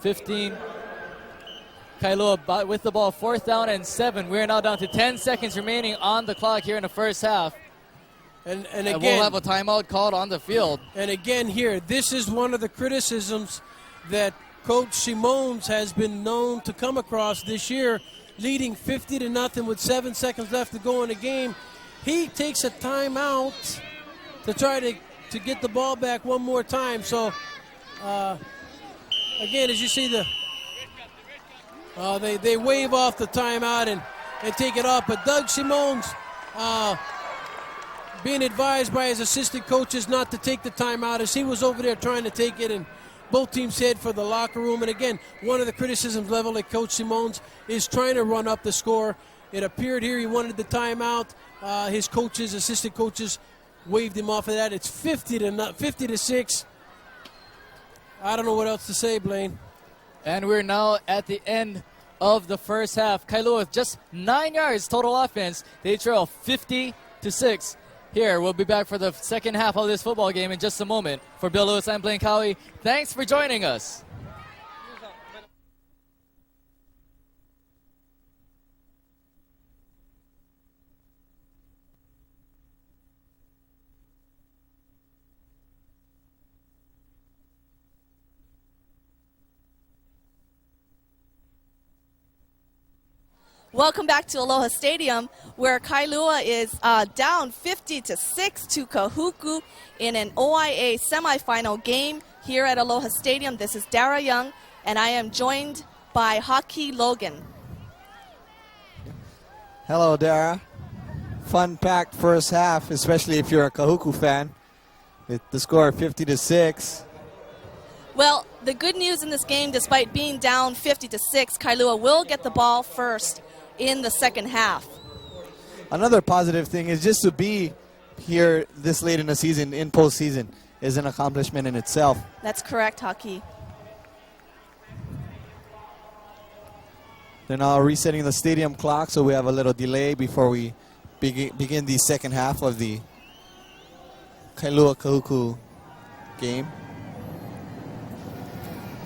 15. Kailua with the ball, fourth down and 7. We're now down to 10 seconds remaining on the clock here in the first half. And again, we'll have a timeout called on the field. And again here, this is one of the criticisms that Coach Simons has been known to come across this year, leading 50-0 with 7 seconds left to go in the game. He takes a timeout to try to get the ball back one more time. So, again, as you see, they wave off the timeout and take it off. But Doug Simons, being advised by his assistant coaches not to take the timeout as he was over there trying to take it, and both teams head for the locker room. And again, one of the criticisms leveled at Coach Simons is trying to run up the score. It appeared here he wanted the timeout. His coaches, assistant coaches, waved him off of that. It's 50-6. I don't know what else to say, Blaine. And we're now at the end of the first half. Kailua with just 9 yards total offense. They trail 50-6. Here, we'll be back for the second half of this football game in just a moment. For Bill Lewis, I'm Blaine Cowie. Thanks for joining us. Welcome back to Aloha Stadium, where Kailua is down 50-6 to Kahuku in an OIA semifinal game here at Aloha Stadium. This is Dara Young, and I am joined by Haki Logan. Hello, Dara. Fun-packed first half, especially if you're a Kahuku fan. With the score 50-6. Well, the good news in this game, despite being down 50-6, Kailua will get the ball first in the second half. Another positive thing is just to be here this late in the season, in postseason, is an accomplishment in itself. That's correct, Haki. They're now resetting the stadium clock, so we have a little delay before we begin the second half of the Kailua-Kahuku game.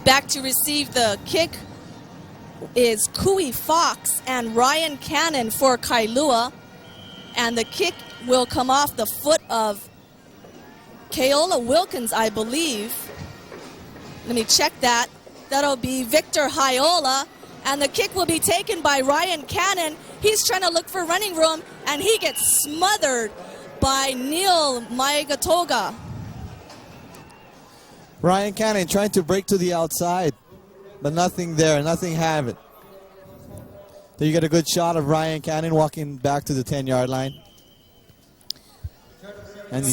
Back to receive the kick is Kui Fox and Ryan Cannon for Kailua. And the kick will come off the foot of Keola Wilkins, I believe. Let me check that. That'll be Victor Hiola. And the kick will be taken by Ryan Cannon. He's trying to look for running room, and he gets smothered by Neil Maigatoga. Ryan Cannon trying to break to the outside, but nothing there, nothing have it. There you get a good shot of Ryan Cannon walking back to the 10-yard line. And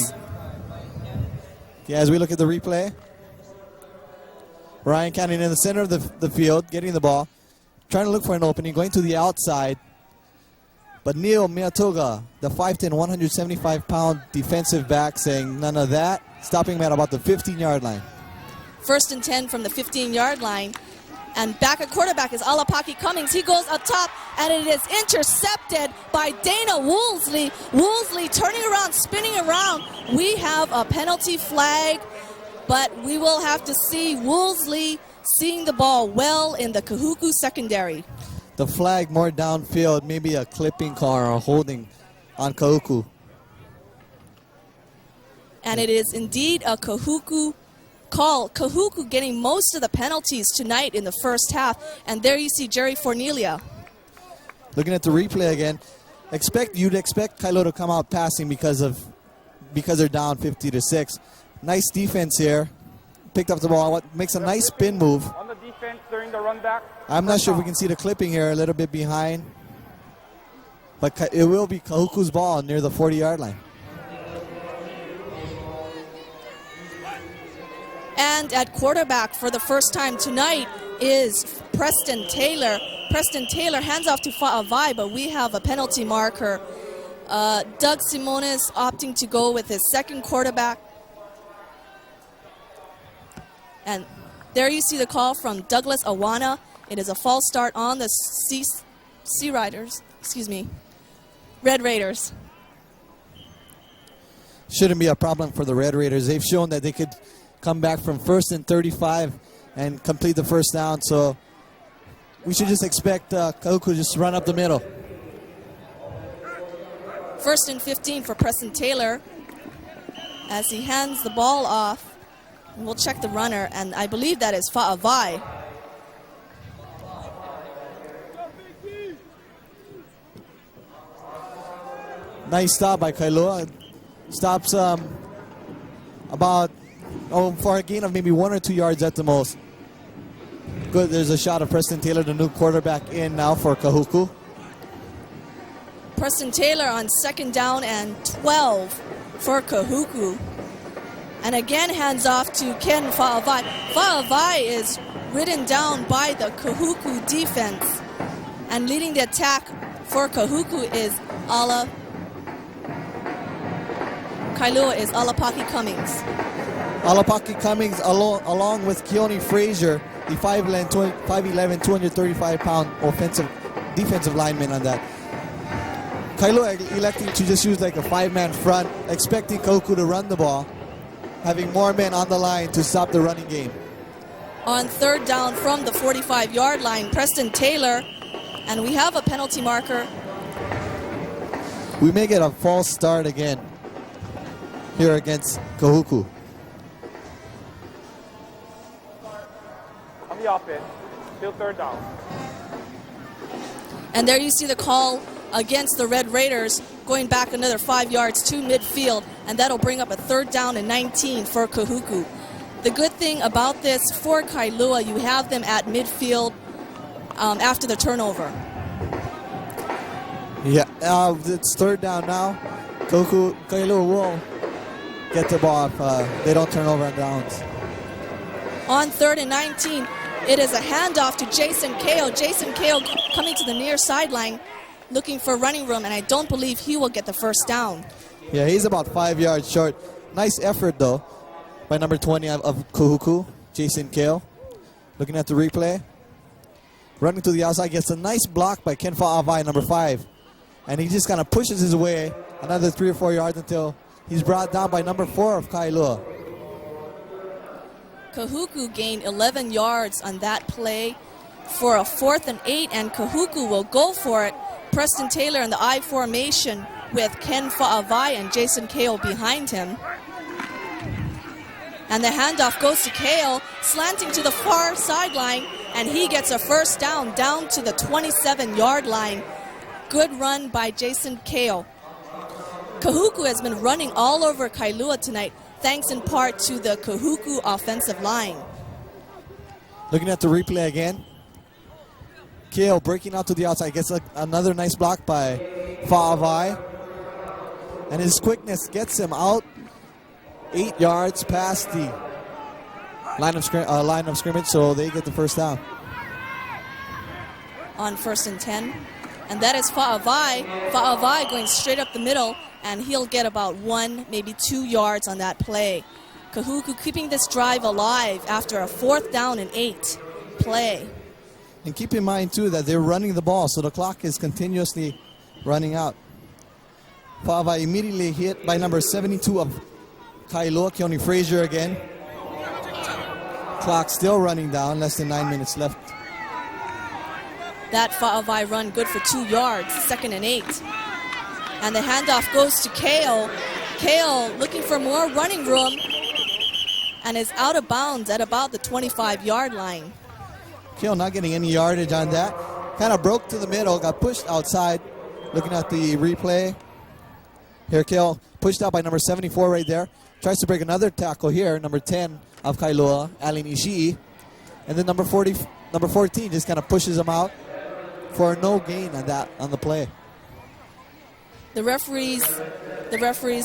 as we look at the replay, Ryan Cannon in the center of the field, getting the ball. trying to look for an opening, going to the outside. But Neil Miyatoga, the 5'10", 175-pound defensive back, saying none of that, stopping him at about the 15-yard line. 1st and 10 from the 15-yard line. And back at quarterback is Alapaki Cummings. He goes up top, and it is intercepted by Dana Woolsey. Woolsey turning around, spinning around. We have a penalty flag, but we will have to see Woolsey seeing the ball well in the Kahuku secondary. The flag more downfield, maybe a clipping call or a holding on Kahuku. And it is indeed a Kahuku call. Kahuku getting most of the penalties tonight in the first half. And there you see Jerry Fornelia. Looking at the replay again, you'd expect Kailua to come out passing because they're down 50-6. Nice defense here. Picked up the ball, makes a nice spin move. On the defense during the run back. I'm not sure if we can see the clipping here, a little bit behind. But it will be Kahuku's ball near the 40-yard line. And at quarterback for the first time tonight is Preston Taylor. Preston Taylor hands off to Fa'avai, but we have a penalty marker. Doug Simonis opting to go with his second quarterback. And there you see the call from Douglas Awana. It is a false start on the Red Raiders. Shouldn't be a problem for the Red Raiders. They've shown that they could come back from 1st and 35 and complete the first down. So we should just expect Kahuku to just run up the middle. 1st and 15 for Preston Taylor as he hands the ball off. We'll check the runner, and I believe that is Fa'avai. Nice stop by Kailua. Stops for a gain of maybe 1 or 2 yards at the most. Good, there's a shot of Preston Taylor, the new quarterback, in now for Kahuku. Preston Taylor on 2nd down and 12 for Kahuku. And again hands off to Ken Fa'avai. Fa'avai is ridden down by the Kahuku defense. And leading the attack for Kahuku is Kailua is Alapaki Cummings. Alapaki Cummings along with Keone Frazier, the 5'11", 235-pound defensive lineman on that. Kailua electing to just use like a 5-man front, expecting Kahuku to run the ball, having more men on the line to stop the running game. On 3rd down from the 45-yard line, Preston Taylor, and we have a penalty marker. We may get a false start again here against Kahuku. On the offense, still 3rd down. And there you see the call against the Red Raiders, going back another 5 yards to midfield, and that'll bring up a 3rd down and 19 for Kahuku. The good thing about this for Kailua, you have them at midfield after the turnover. Yeah, it's 3rd down now. Kailua will get the ball if they don't turn over on downs. On 3rd and 19, it is a handoff to Jason Kao. Jason Kao coming to the near sideline, looking for running room, and I don't believe he will get the first down. Yeah, he's about 5 yards short. Nice effort, though, by number 20 of Kahuku, Jason Kao. Looking at the replay. Running to the outside, gets a nice block by Ken Fa'avai, number 5. And he just kind of pushes his way another 3 or 4 yards until he's brought down by number 4 of Kailua. Kahuku gained 11 yards on that play for a 4th and 8, and Kahuku will go for it. Preston Taylor in the I formation with Ken Fa'avai and Jason Kao behind him. And the handoff goes to Kao, slanting to the far sideline, and he gets a first down to the 27-yard line. Good run by Jason Kao. Kahuku has been running all over Kailua tonight, thanks in part to the Kahuku offensive line. Looking at the replay again. Kao breaking out to the outside, gets another nice block by Fa'avai. And his quickness gets him out 8 yards past the line of scrimmage, so they get the first down. on 1st and 10. And that is Fa'avai. Fa'avai going straight up the middle, and he'll get about 1, maybe 2 yards on that play. Kahuku keeping this drive alive after a 4th down and 8 play. And keep in mind, too, that they're running the ball, so the clock is continuously running out. Fa'avai immediately hit by number 72 of Kailua, Keone Frazier again. Clock still running down, less than 9 minutes left. That Fa'avai run good for 2 yards, 2nd and 8. And the handoff goes to Kale. Kale looking for more running room and is out of bounds at about the 25-yard line. Kale not getting any yardage on that. Kind of broke to the middle, got pushed outside. Looking at the replay. Here Kale pushed out by number 74 right there. Tries to break another tackle here, number 10 of Kailua, Allen Ishii. And then number 14 just kind of pushes him out for no gain on the play. The referees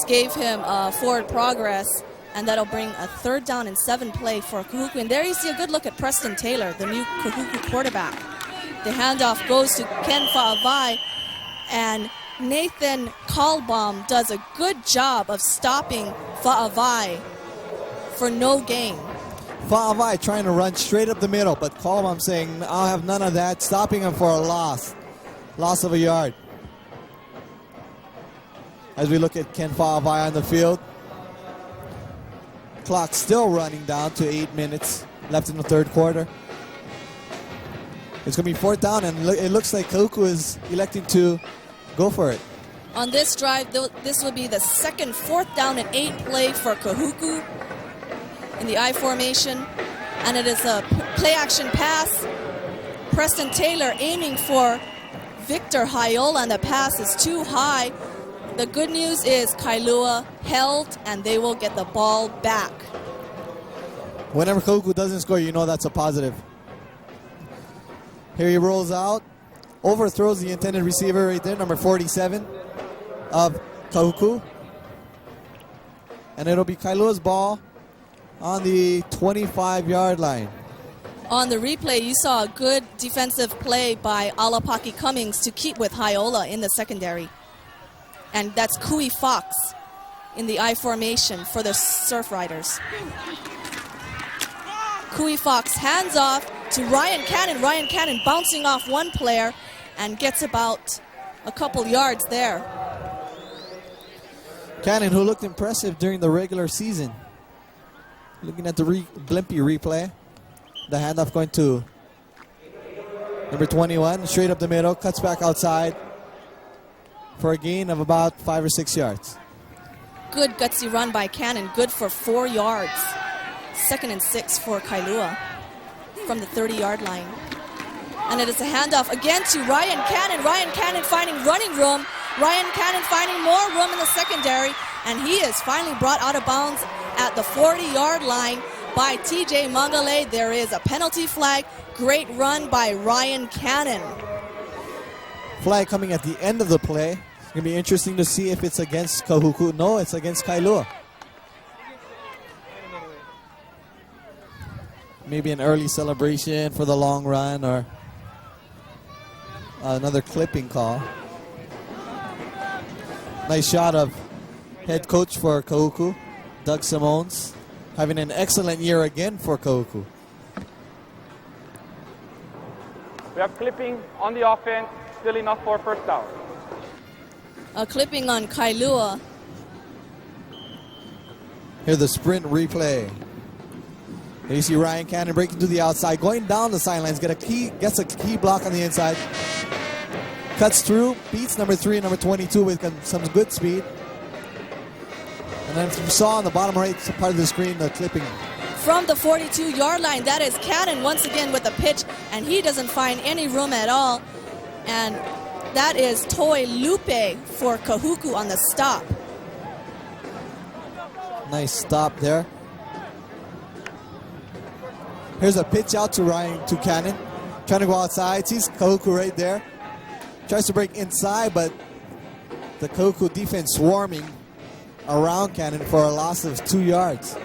gave him forward progress, and that'll bring a 3rd down and 7 play for Kahuku. And there you see a good look at Preston Taylor, the new Kahuku quarterback. The handoff goes to Ken Fa'avai, and Nathan Kalbaum does a good job of stopping Fa'avai for no gain. Fa'avai trying to run straight up the middle, but Kalbaum saying, I'll have none of that, stopping him for a loss of a yard. As we look at Ken Fa'avai on the field, clock still running down to 8 minutes left in the 3rd quarter. It's going to be 4th down, and it looks like Kahuku is electing to go for it. On this drive, this will be the 2nd 4th down and 8 play for Kahuku in the I formation. And it is a play-action pass. Preston Taylor aiming for Victor Hayola, and the pass is too high. The good news is Kailua held, and they will get the ball back. Whenever Kahuku doesn't score, you know that's a positive. Here he rolls out, overthrows the intended receiver right there, number 47 of Kahuku. And it'll be Kailua's ball on the 25-yard line. On the replay, you saw a good defensive play by Alapaki Cummings to keep with Hayola in the secondary. And that's Kui Fox in the I formation for the Surf Riders. Kui Fox hands off to Ryan Cannon. Ryan Cannon bouncing off one player and gets about a couple yards there. Cannon, who looked impressive during the regular season. Looking at the Blimpie replay. The handoff going to number 21, straight up the middle, cuts back outside for a gain of about 5 or 6 yards. Good gutsy run by Cannon, good for 4 yards. 2nd and 6 for Kailua from the 30-yard line. And it is a handoff again to Ryan Cannon. Ryan Cannon finding running room. Ryan Cannon finding more room in the secondary. And he is finally brought out of bounds at the 40-yard line by TJ Mangale. There is a penalty flag. Great run by Ryan Cannon. Flag coming at the end of the play. It's going to be interesting to see if it's against Kahuku. No, it's against Kailua. Maybe an early celebration for the long run or another clipping call. Nice shot of head coach for Kahuku, Doug Simones, having an excellent year again for Kahuku. We have clipping on the offense, still enough for a 1st down. A clipping on Kailua. Here's the sprint replay. There you see Ryan Cannon breaking to the outside, going down the sidelines, gets a key block on the inside. Cuts through, beats number 3 and number 22 with some good speed. And then you saw on the bottom right part of the screen the clipping. From the 42-yard line, that is Cannon once again with the pitch, and he doesn't find any room at all. And that is Toi Lupe for Kahuku on the stop. Nice stop there. Here's a pitch out to Cannon. Trying to go outside. Sees Kahuku right there. Tries to break inside, but the Kahuku defense swarming around Cannon for a loss of 2 yards.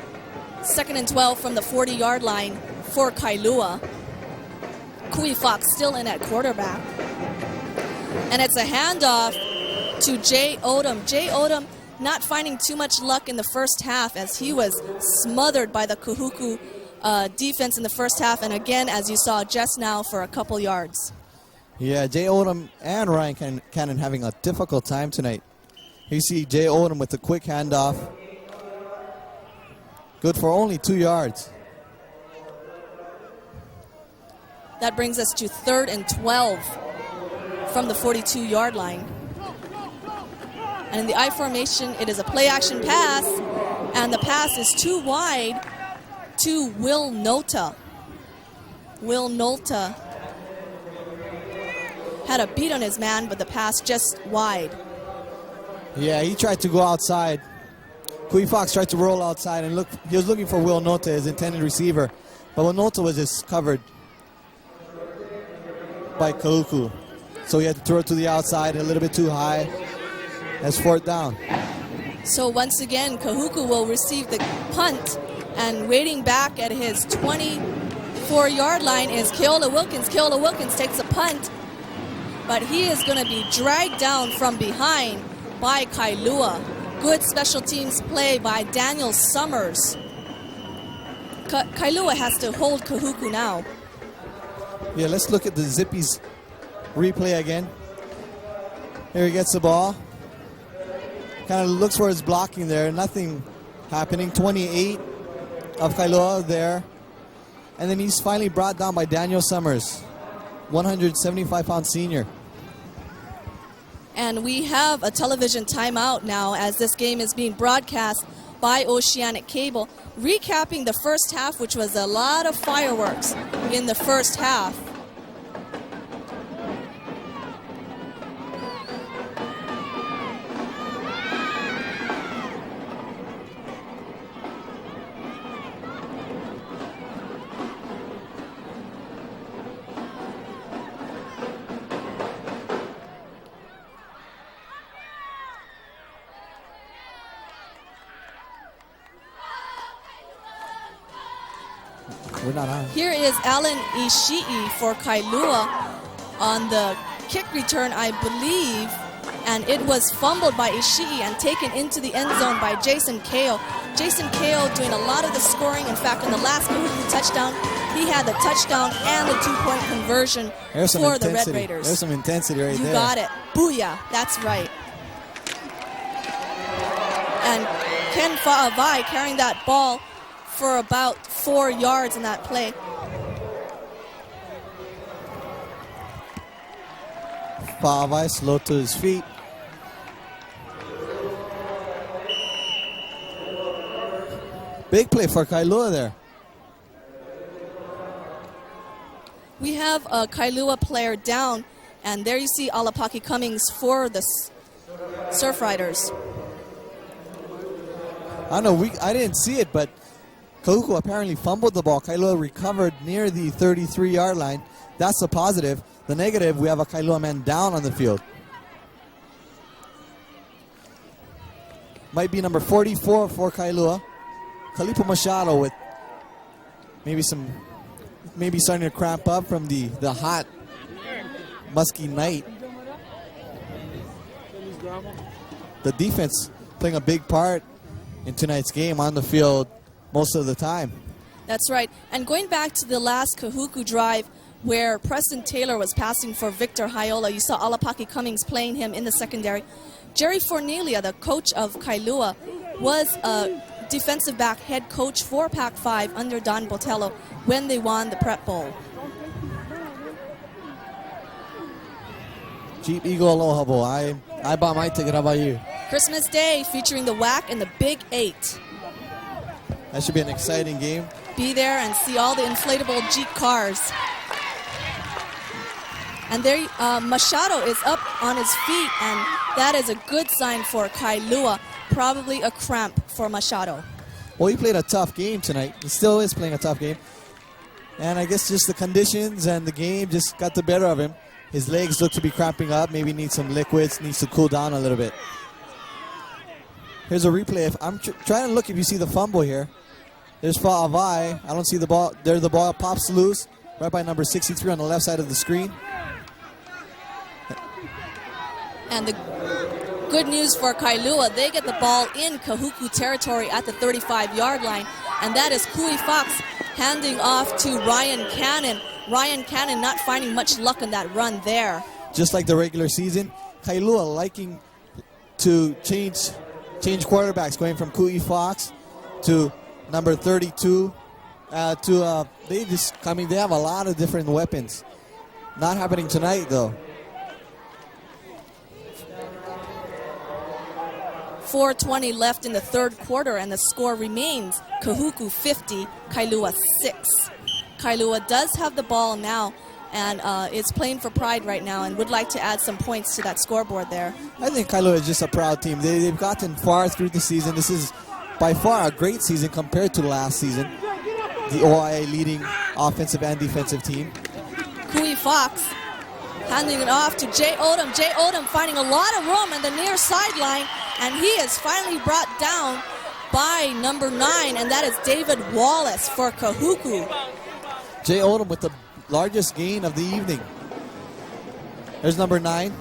2nd and 12 from the 40-yard line for Kailua. Kui Fox still in at quarterback. And it's a handoff to Jay Odom. Jay Odom not finding too much luck in the first half as he was smothered by the Kahuku defense in the first half. And again, as you saw just now, for a couple yards. Yeah, Jay Odom and Ryan Cannon having a difficult time tonight. You see Jay Odom with a quick handoff. Good for only 2 yards. That brings us to 3rd and 12 from the 42-yard line. And in the I formation, it is a play-action pass, and the pass is too wide to Will Nota. Will Nota had a beat on his man, but the pass just wide. Yeah, he tried to go outside. Kui Fox tried to roll outside, and he was looking for Will Nota, his intended receiver. But Will Nota was just covered by Kahuku. So he had to throw it to the outside a little bit too high. That's 4th down. So once again, Kahuku will receive the punt, and waiting back at his 24-yard line is Kailua Wilkins. Kailua Wilkins takes a punt, but he is going to be dragged down from behind by Kailua. Good special teams play by Daniel Summers. Kailua has to hold Kahuku now. Yeah, let's look at the Zippies replay again. Here he gets the ball. Kind of looks for his blocking there. Nothing happening. 28 of Kailua there. And then he's finally brought down by Daniel Summers, 175-pound senior. And we have a television timeout now as this game is being broadcast by Oceanic Cable, recapping the first half, which was a lot of fireworks in the first half. We're not on. Here is Alan Ishii for Kailua on the kick return, I believe, and it was fumbled by Ishii and taken into the end zone by Jason Kao. Jason Kao doing a lot of the scoring. In fact, in the last Kahuku touchdown, he had the touchdown and the 2-point conversion for the Red Raiders. There's some intensity right there. You got it. Booyah. That's right. And Ken Fa'avai carrying that ball for about 4 yards in that play. Fa'avai slow to his feet. Big play for Kailua there. We have a Kailua player down, and there you see Alapaki Cummings for the Surf Riders. I don't know, I didn't see it, but Kahuku apparently fumbled the ball. Kailua recovered near the 33-yard line. That's a positive. The negative, we have a Kailua man down on the field. Might be number 44 for Kailua. Kalipo Machado with maybe starting to cramp up from the hot, musky night. The defense playing a big part in tonight's game on the field most of the time. That's right. And going back to the last Kahuku drive where Preston Taylor was passing for Victor Hiola, you saw Alapaki Cummings playing him in the secondary. Jerry Fornelia, the coach of Kailua, was a defensive back head coach for Pac-5 under Don Botello when they won the Prep Bowl. Jeep Eagle Aloha Bowl. I bought my ticket. How about you? Christmas Day featuring the WAC and the Big 8. That should be an exciting game. Be there and see all the inflatable Jeep cars. And there, Machado is up on his feet, and that is a good sign for Kailua. Probably a cramp for Machado. Well, he played a tough game tonight. He still is playing a tough game. And I guess just the conditions and the game just got the better of him. His legs look to be cramping up. Maybe needs some liquids, needs to cool down a little bit. Here's a replay. I'm trying to look if you see the fumble here. There's Fa'avai. I don't see the ball. There the ball pops loose. right by number 63 on the left side of the screen. And the good news for Kailua, they get the ball in Kahuku territory at the 35-yard line, and that is Kui Fox handing off to Ryan Cannon. Ryan Cannon not finding much luck on that run there. Just like the regular season, Kailua liking to change quarterbacks, going from Kui Fox to number 32 they have a lot of different weapons. Not happening tonight though. 4:20 left in the third quarter, and the score remains Kahuku 50, Kailua 6. Kailua does have the ball now, and is playing for pride right now, and would like to add some points to that scoreboard there. I think Kailua is just a proud team. They've gotten far through the season. This is by far a great season compared to last season. The OIA leading offensive and defensive team. Kui Fox handing it off to Jay Odom. Jay Odom finding a lot of room in the near sideline, and he is finally brought down by number 9, and that is David Wallace for Kahuku. Jay Odom with the largest gain of the evening. There's number 9,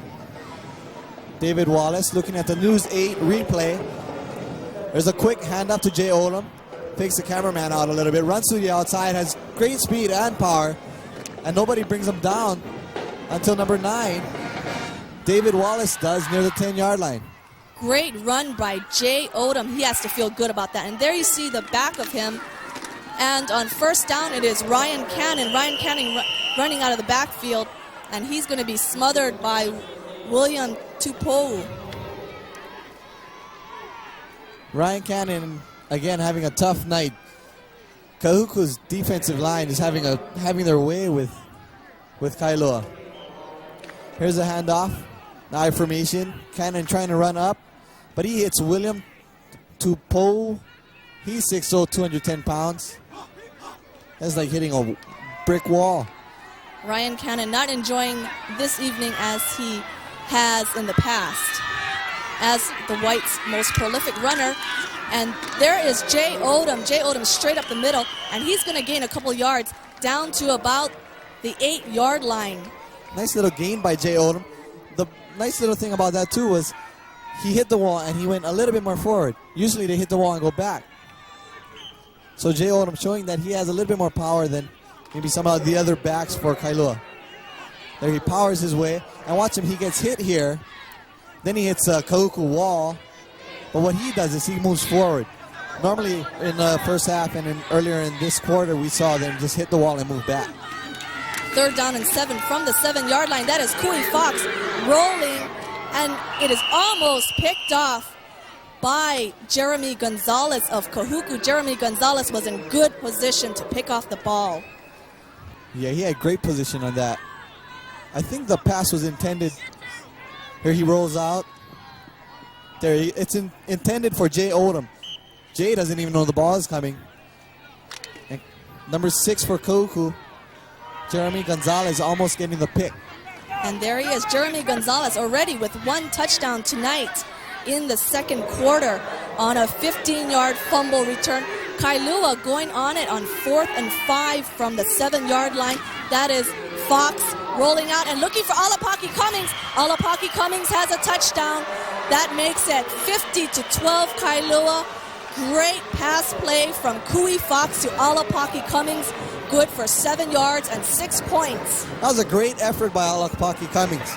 David Wallace, looking at the News 8 replay. There's a quick handoff to Jay Odom. Takes the cameraman out a little bit, runs to the outside, has great speed and power, and nobody brings him down until number 9, David Wallace does, near the 10-yard line. Great run by Jay Odom. He has to feel good about that. And there you see the back of him. And on first down, it is Ryan Cannon. Ryan Cannon running out of the backfield, and he's going to be smothered by William Tupou. Ryan Cannon, again, having a tough night. Kahuku's defensive line is having their way with Kailua. Here's a handoff. I formation. Cannon trying to run up, but he hits William Tupou. He's 6'0", 210 pounds. That's like hitting a brick wall. Ryan Cannon not enjoying this evening as he has in the past as the Whites' most prolific runner. And there is Jay Odom. Jay Odom straight up the middle, and he's going to gain a couple yards down to about the 8-yard line. Nice little gain by Jay Odom. The nice little thing about that too was he hit the wall and he went a little bit more forward. Usually they hit the wall and go back. So Jay Odom showing that he has a little bit more power than maybe some of the other backs for Kailua. There he powers his way, and watch him, he gets hit here. Then he hits a Kahuku wall. But what he does is he moves forward. Normally in the first half and earlier in this quarter, we saw them just hit the wall and move back. 3rd down and 7 from the 7-yard line. That is Kui Fox rolling, and it is almost picked off by Jeremy Gonzalez of Kahuku. Jeremy Gonzalez was in good position to pick off the ball. Yeah, he had great position on that. I think the pass was intended. Here he rolls out. There, it's intended for Jay Odom. Jay doesn't even know the ball is coming. And number 6 for Kahuku, Jeremy Gonzalez, almost getting the pick. And there he is, Jeremy Gonzalez, already with 1 touchdown tonight in the second quarter on a 15-yard fumble return. Kailua going on it on 4th and 5 from the 7-yard line. That is Fox rolling out and looking for Alapaki Cummings. Alapaki Cummings has a touchdown. That makes it 50-12 Kailua. Great pass play from Kui Fox to Alapaki Cummings. Good for 7 yards and 6 points. That was a great effort by Alapaki Cummings.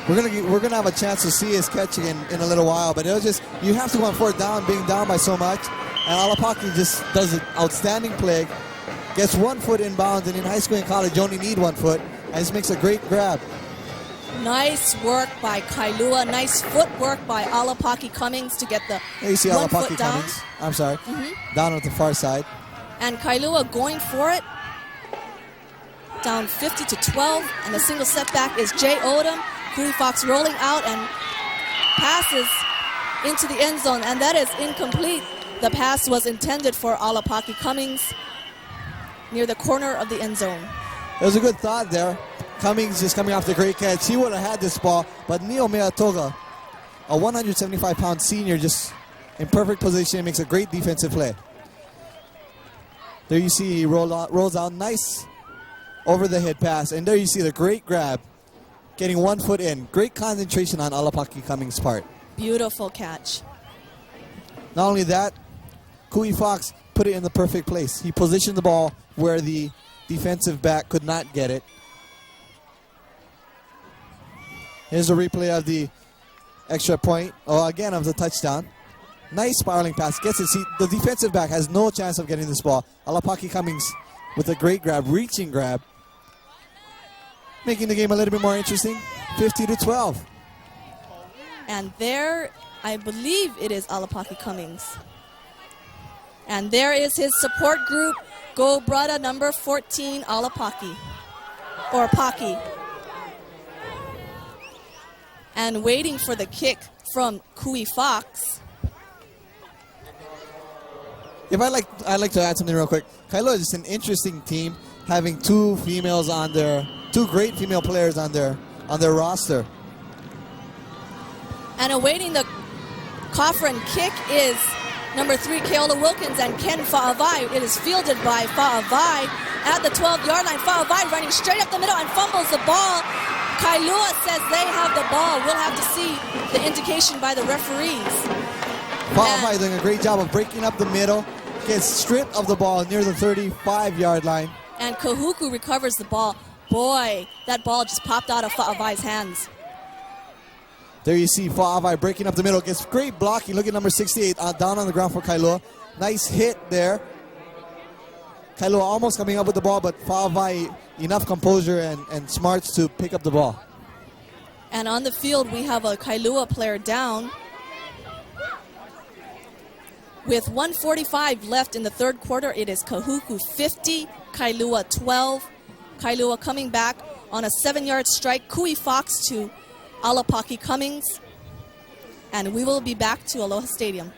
We're gonna have a chance to see his catch again in a little while, but it was just, you have to go on 4th down, being down by so much, and Alapaki just does an outstanding play, gets 1 foot inbounds, and in high school and college you only need 1 foot, and just makes a great grab. Nice work by Kailua. Nice footwork by Alapaki Cummings to get the There you see 1 Alapaki foot down. Cummings. I'm sorry, down at the far side. And Kailua going for it. Down 50-12, and the single setback is Jay Odom. Kui Fox rolling out and passes into the end zone, and that is incomplete. The pass was intended for Alapaki Cummings near the corner of the end zone. It was a good thought there. Cummings just coming off the great catch. He would have had this ball, but Neo Meatoga, a 175-pound senior, just in perfect position, makes a great defensive play. There you see he rolls out nice over the head pass. And there you see the great grab, getting 1 foot in. Great concentration on Alapaki Cummings' part. Beautiful catch. Not only that, Kui Fox put it in the perfect place. He positioned the ball where the defensive back could not get it. Here's a replay of the extra point, again of the touchdown. Nice spiraling pass, gets it. See, the defensive back has no chance of getting this ball. Alapaki Cummings with a great grab, reaching grab, making the game a little bit more interesting. 50-12. And there, I believe it is Alapaki Cummings. And there is his support group, Go Brada number 14, Alapaki, or Paki. And waiting for the kick from Kui Fox. I'd like to add something real quick. Kailua is just an interesting team, having two great female players on their roster. And awaiting the Cofferin kick is number 3, Keola Wilkins and Ken Fa'avai. It is fielded by Fa'avai at the 12-yard line. Fa'avai running straight up the middle and fumbles the ball. Kailua says they have the ball. We'll have to see the indication by the referees. Fa'avai doing a great job of breaking up the middle. Gets stripped of the ball near the 35-yard line. And Kahuku recovers the ball. Boy, that ball just popped out of Fa'avai's hands. There you see Fa'avai breaking up the middle. Gets great blocking. Look at number 68 down on the ground for Kailua. Nice hit there. Kailua almost coming up with the ball, but Fa'avai enough composure and smarts to pick up the ball. And on the field, we have a Kailua player down. With 1:45 left in the third quarter, it is Kahuku 50, Kailua 12. Kailua coming back on a 7-yard strike. Kui Fox to Alapaki Cummings. And we will be back to Aloha Stadium.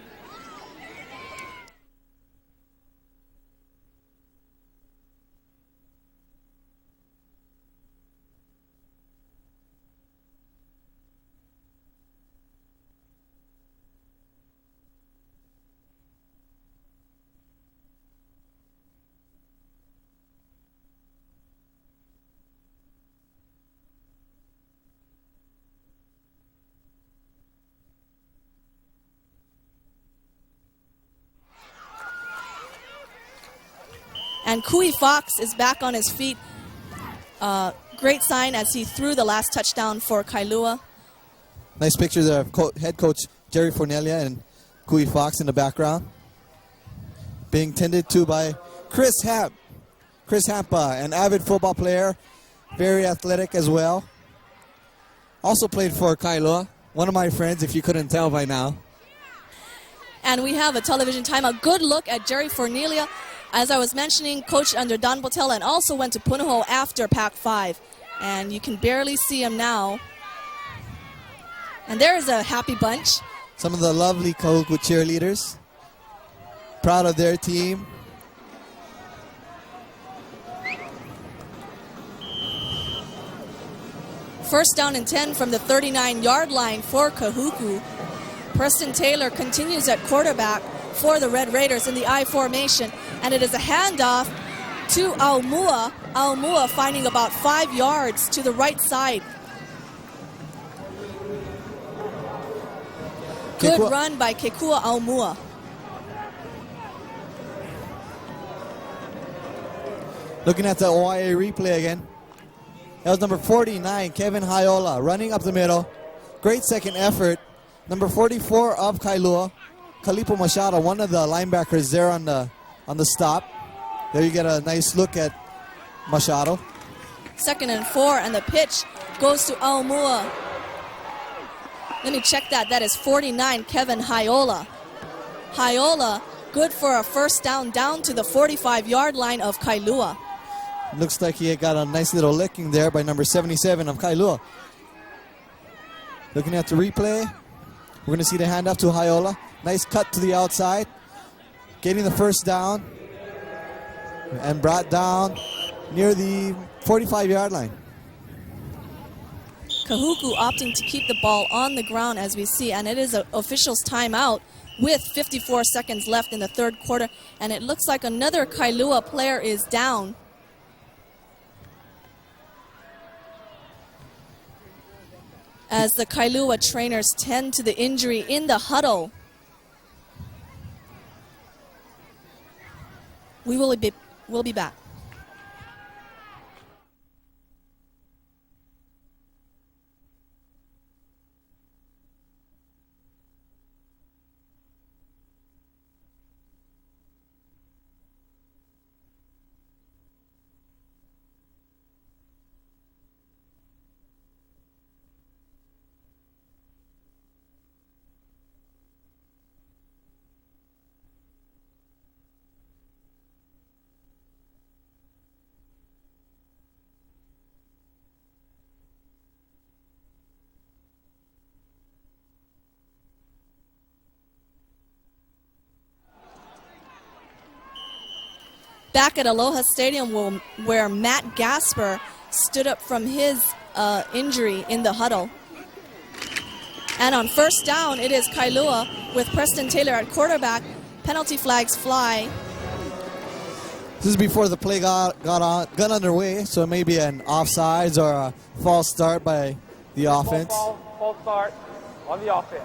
And Kui Fox is back on his feet. Great sign as he threw the last touchdown for Kailua. Nice picture there of head coach Jerry Fornelia and Kui Fox in the background. Being tended to by Chris Happ. Chris Hampa, an avid football player, very athletic as well. Also played for Kailua. One of my friends, if you couldn't tell by now. And we have a television time. A good look at Jerry Fornelia. As I was mentioning, coached under Don Botella and also went to Punahou after Pac-5. And you can barely see him now. And there is a happy bunch. Some of the lovely Kahuku cheerleaders. Proud of their team. First down and 10 from the 39-yard line for Kahuku. Preston Taylor continues at quarterback for the Red Raiders in the I formation. And it is a handoff to Aumua. Aumua finding about 5 yards to the right side. Good run by Kekua Aumua. Looking at the OIA replay again. That was number 49, Kevin Haiola, running up the middle. Great second effort. Number 44 of Kailua, Kalipo Machado, one of the linebackers there on the stop. There you get a nice look at Machado. 2nd and 4, and the pitch goes to Aumua. Let me check that. That is 49, Kevin Haiola. Haiola, good for a first down to the 45-yard line of Kailua. Looks like he got a nice little licking there by number 77 of Kailua. Looking at the replay, we're going to see the handoff to Haiola. Nice cut to the outside. Getting the first down. And brought down near the 45-yard line. Kahuku opting to keep the ball on the ground as we see, and it is an official's timeout with 54 seconds left in the third quarter, and it looks like another Kailua player is down. as the Kailua trainers tend to the injury in the huddle. We'll be back. Back at Aloha Stadium where Matt Gasper stood up from his injury in the huddle. And on first down, it is Kailua with Preston Taylor at quarterback. Penalty flags fly. This is before the play got underway, so it may be an offsides or a false start by the offense. False start on the offense.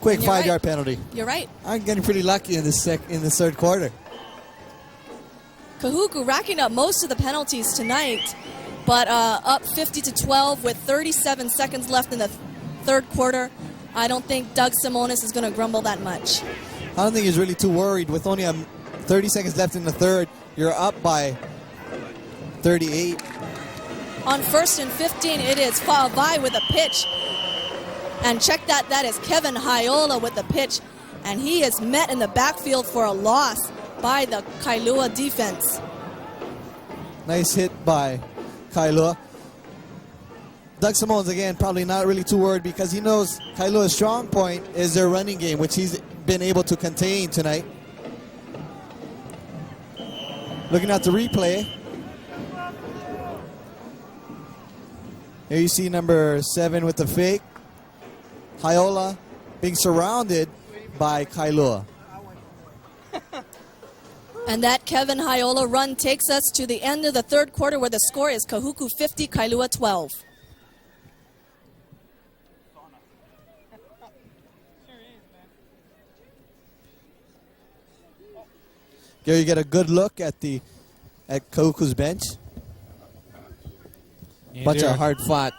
Quick You're 5-yard right. penalty. You're right. I'm getting pretty lucky in this third quarter. Kahuku racking up most of the penalties tonight, but up 50-12 with 37 seconds left in the third quarter. I don't think Doug Simonis is going to grumble that much. I don't think he's really too worried. With only 30 seconds left in the third, you're up by 38. On first and 15, it is Fa'avai with a pitch. And check that is Kevin Haiola with the pitch. And he is met in the backfield for a loss by the Kailua defense. Nice hit by Kailua. Doug Simonis, again, probably not really too worried because he knows Kailua's strong point is their running game, which he's been able to contain tonight. Looking at the replay. Here you see number 7 with the fake. Haiola being surrounded by Kailua. And that Kevin Haiola run takes us to the end of the third quarter where the score is Kahuku 50, Kailua 12. Here you get a good look at Kahuku's bench. Bunch of hard-fought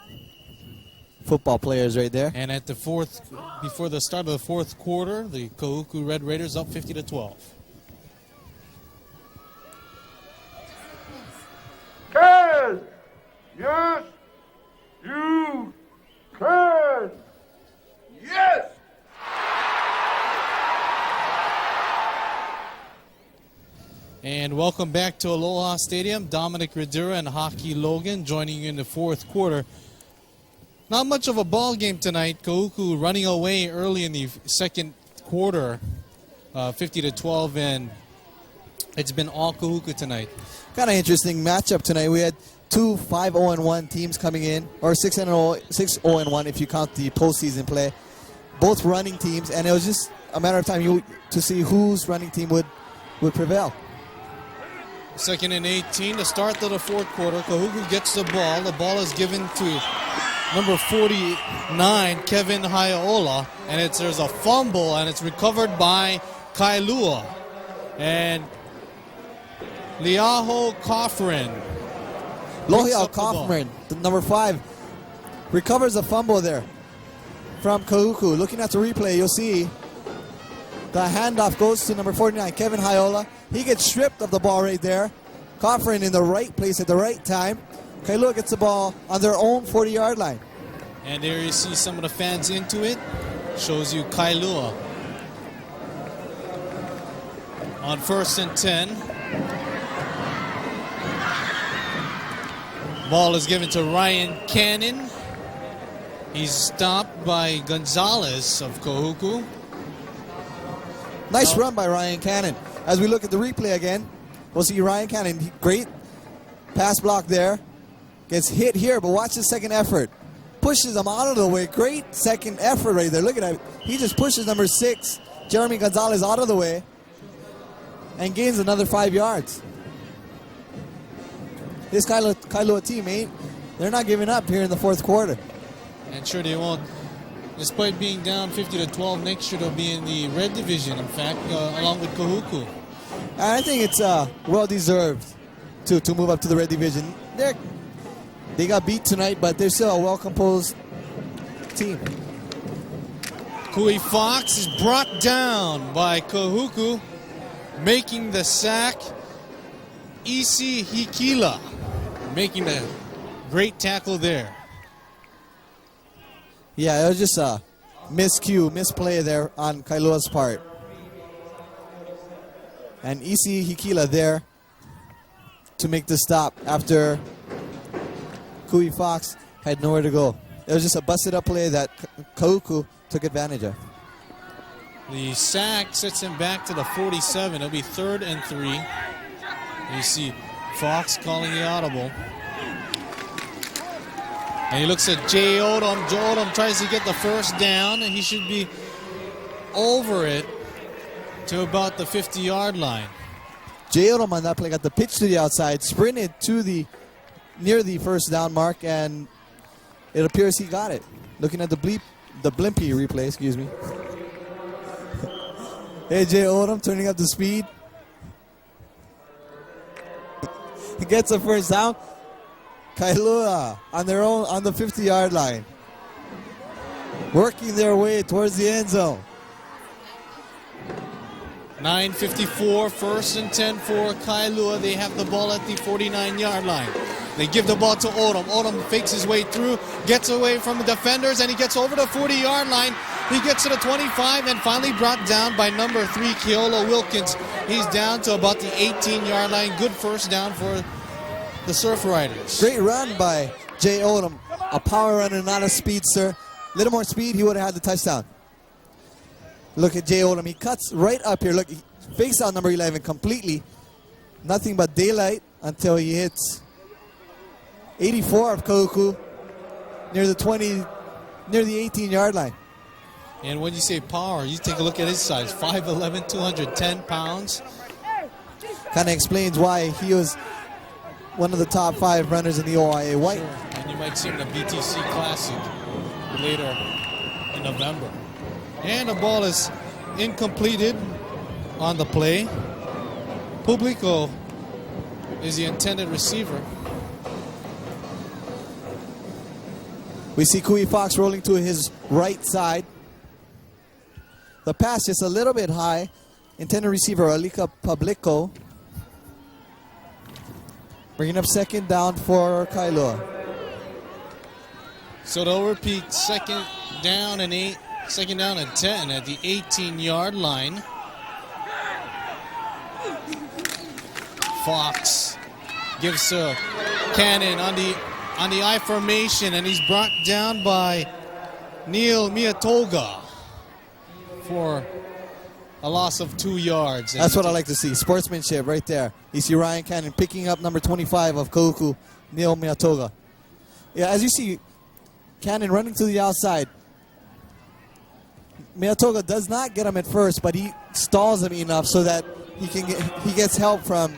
football players right there. And at before the start of the fourth quarter, the Kahuku Red Raiders up 50-12. Can! Yes! You can! Yes! And welcome back to Aloha Stadium. Dominic Radura and Hockey Logan joining you in the fourth quarter. Not much of a ball game tonight. Kahuku running away early in the second quarter, 50-12, and it's been all Kahuku tonight. Kind of interesting matchup tonight. We had two 5-0-1 teams coming in, or 6-0-1 if you count the postseason play. Both running teams, and it was just a matter of time to see whose running team would prevail. Second and 18 to start of the fourth quarter. Kahuku gets the ball. The ball is given to number 49, Kevin Haiola, and there's a fumble, and it's recovered by Kailua. And Liaho Coffrin. Lohiao Kaufman, the number 5, recovers a fumble there from Kahuku. Looking at the replay, you'll see the handoff goes to number 49, Kevin Haiola. He gets stripped of the ball right there. Coffrin in the right place at the right time. Kailua gets the ball on their own 40-yard line. And there you see some of the fans into it. Shows you Kailua. On first and 10. Ball is given to Ryan Cannon. He's stopped by Gonzalez of Kahuku. Nice run by Ryan Cannon. As we look at the replay again, we'll see Ryan Cannon. Great pass block there. Gets hit here, but watch his second effort. Pushes him out of the way. Great second effort right there. Look at that. He just pushes number 6, Jeremy Gonzalez, out of the way and gains another 5 yards. This Kailua team, they're not giving up here in the fourth quarter. And sure they won't. Despite being down 50-12, next year they'll be in the red division, in fact, along with Kahuku. I think it's well-deserved to move up to the red division. They got beat tonight, but they're still a well-composed team. Kui Fox is brought down by Kahuku, making the sack. Isi Hikila making a great tackle there. Yeah, it was just a misplay there on Kailua's part. And Isi Hikila there to make the stop after Kui Fox had nowhere to go. It was just a busted up play that Kahuku took advantage of. The sack sets him back to the 47. It'll be 3rd and 3. You see Fox calling the audible. And he looks at Jay Odom. Joe Odom tries to get the first down, and he should be over it to about the 50-yard line. Jay Odom on that play got the pitch to the outside, sprinted to near the first down mark, and it appears he got it. Looking at the Blimpy replay, excuse me. Hey, Jay Odom turning up the speed. He gets a first down. Kailua on the 50-yard line, working their way towards the end zone. 9:54, 1st and 10 for Kailua. They have the ball at the 49-yard line. They give the ball to Odom. Odom fakes his way through, gets away from the defenders, and he gets over the 40-yard line. He gets to the 25 and finally brought down by number 3, Keola Wilkins. He's down to about the 18-yard line. Good first down for the Surf Riders. Great run by Jay Odom. A power runner, not a speedster. A little more speed, he would have had the touchdown. Look at Jay Odom. He cuts right up here. Look, he fakes out number 11 completely. Nothing but daylight until he hits 84 of Kahuku near the 18-yard line. And when you say power, you take a look at his size. 5'11", 210 pounds. Kind of explains why he was one of the top 5 runners in the OIA White. Sure. And you might see him in the BTC Classic later in November. And the ball is incompleted on the play. Publico is the intended receiver. We see Kui Fox rolling to his right side. The pass just a little bit high. Intended receiver Alika Publico. Bringing up 2nd down for Kailua. So they'll repeat 2nd down and 10 at the 18-yard line. Fox gives to Cannon on the I formation, and he's brought down by Neil Miatoga for a loss of 2 yards. That's what I like to see. Sportsmanship right there. You see Ryan Cannon picking up number 25 of Kahuku, Neil Miatoga. Yeah, as you see, Cannon running to the outside. Miatoga does not get him at first, but he stalls him enough so that he gets help from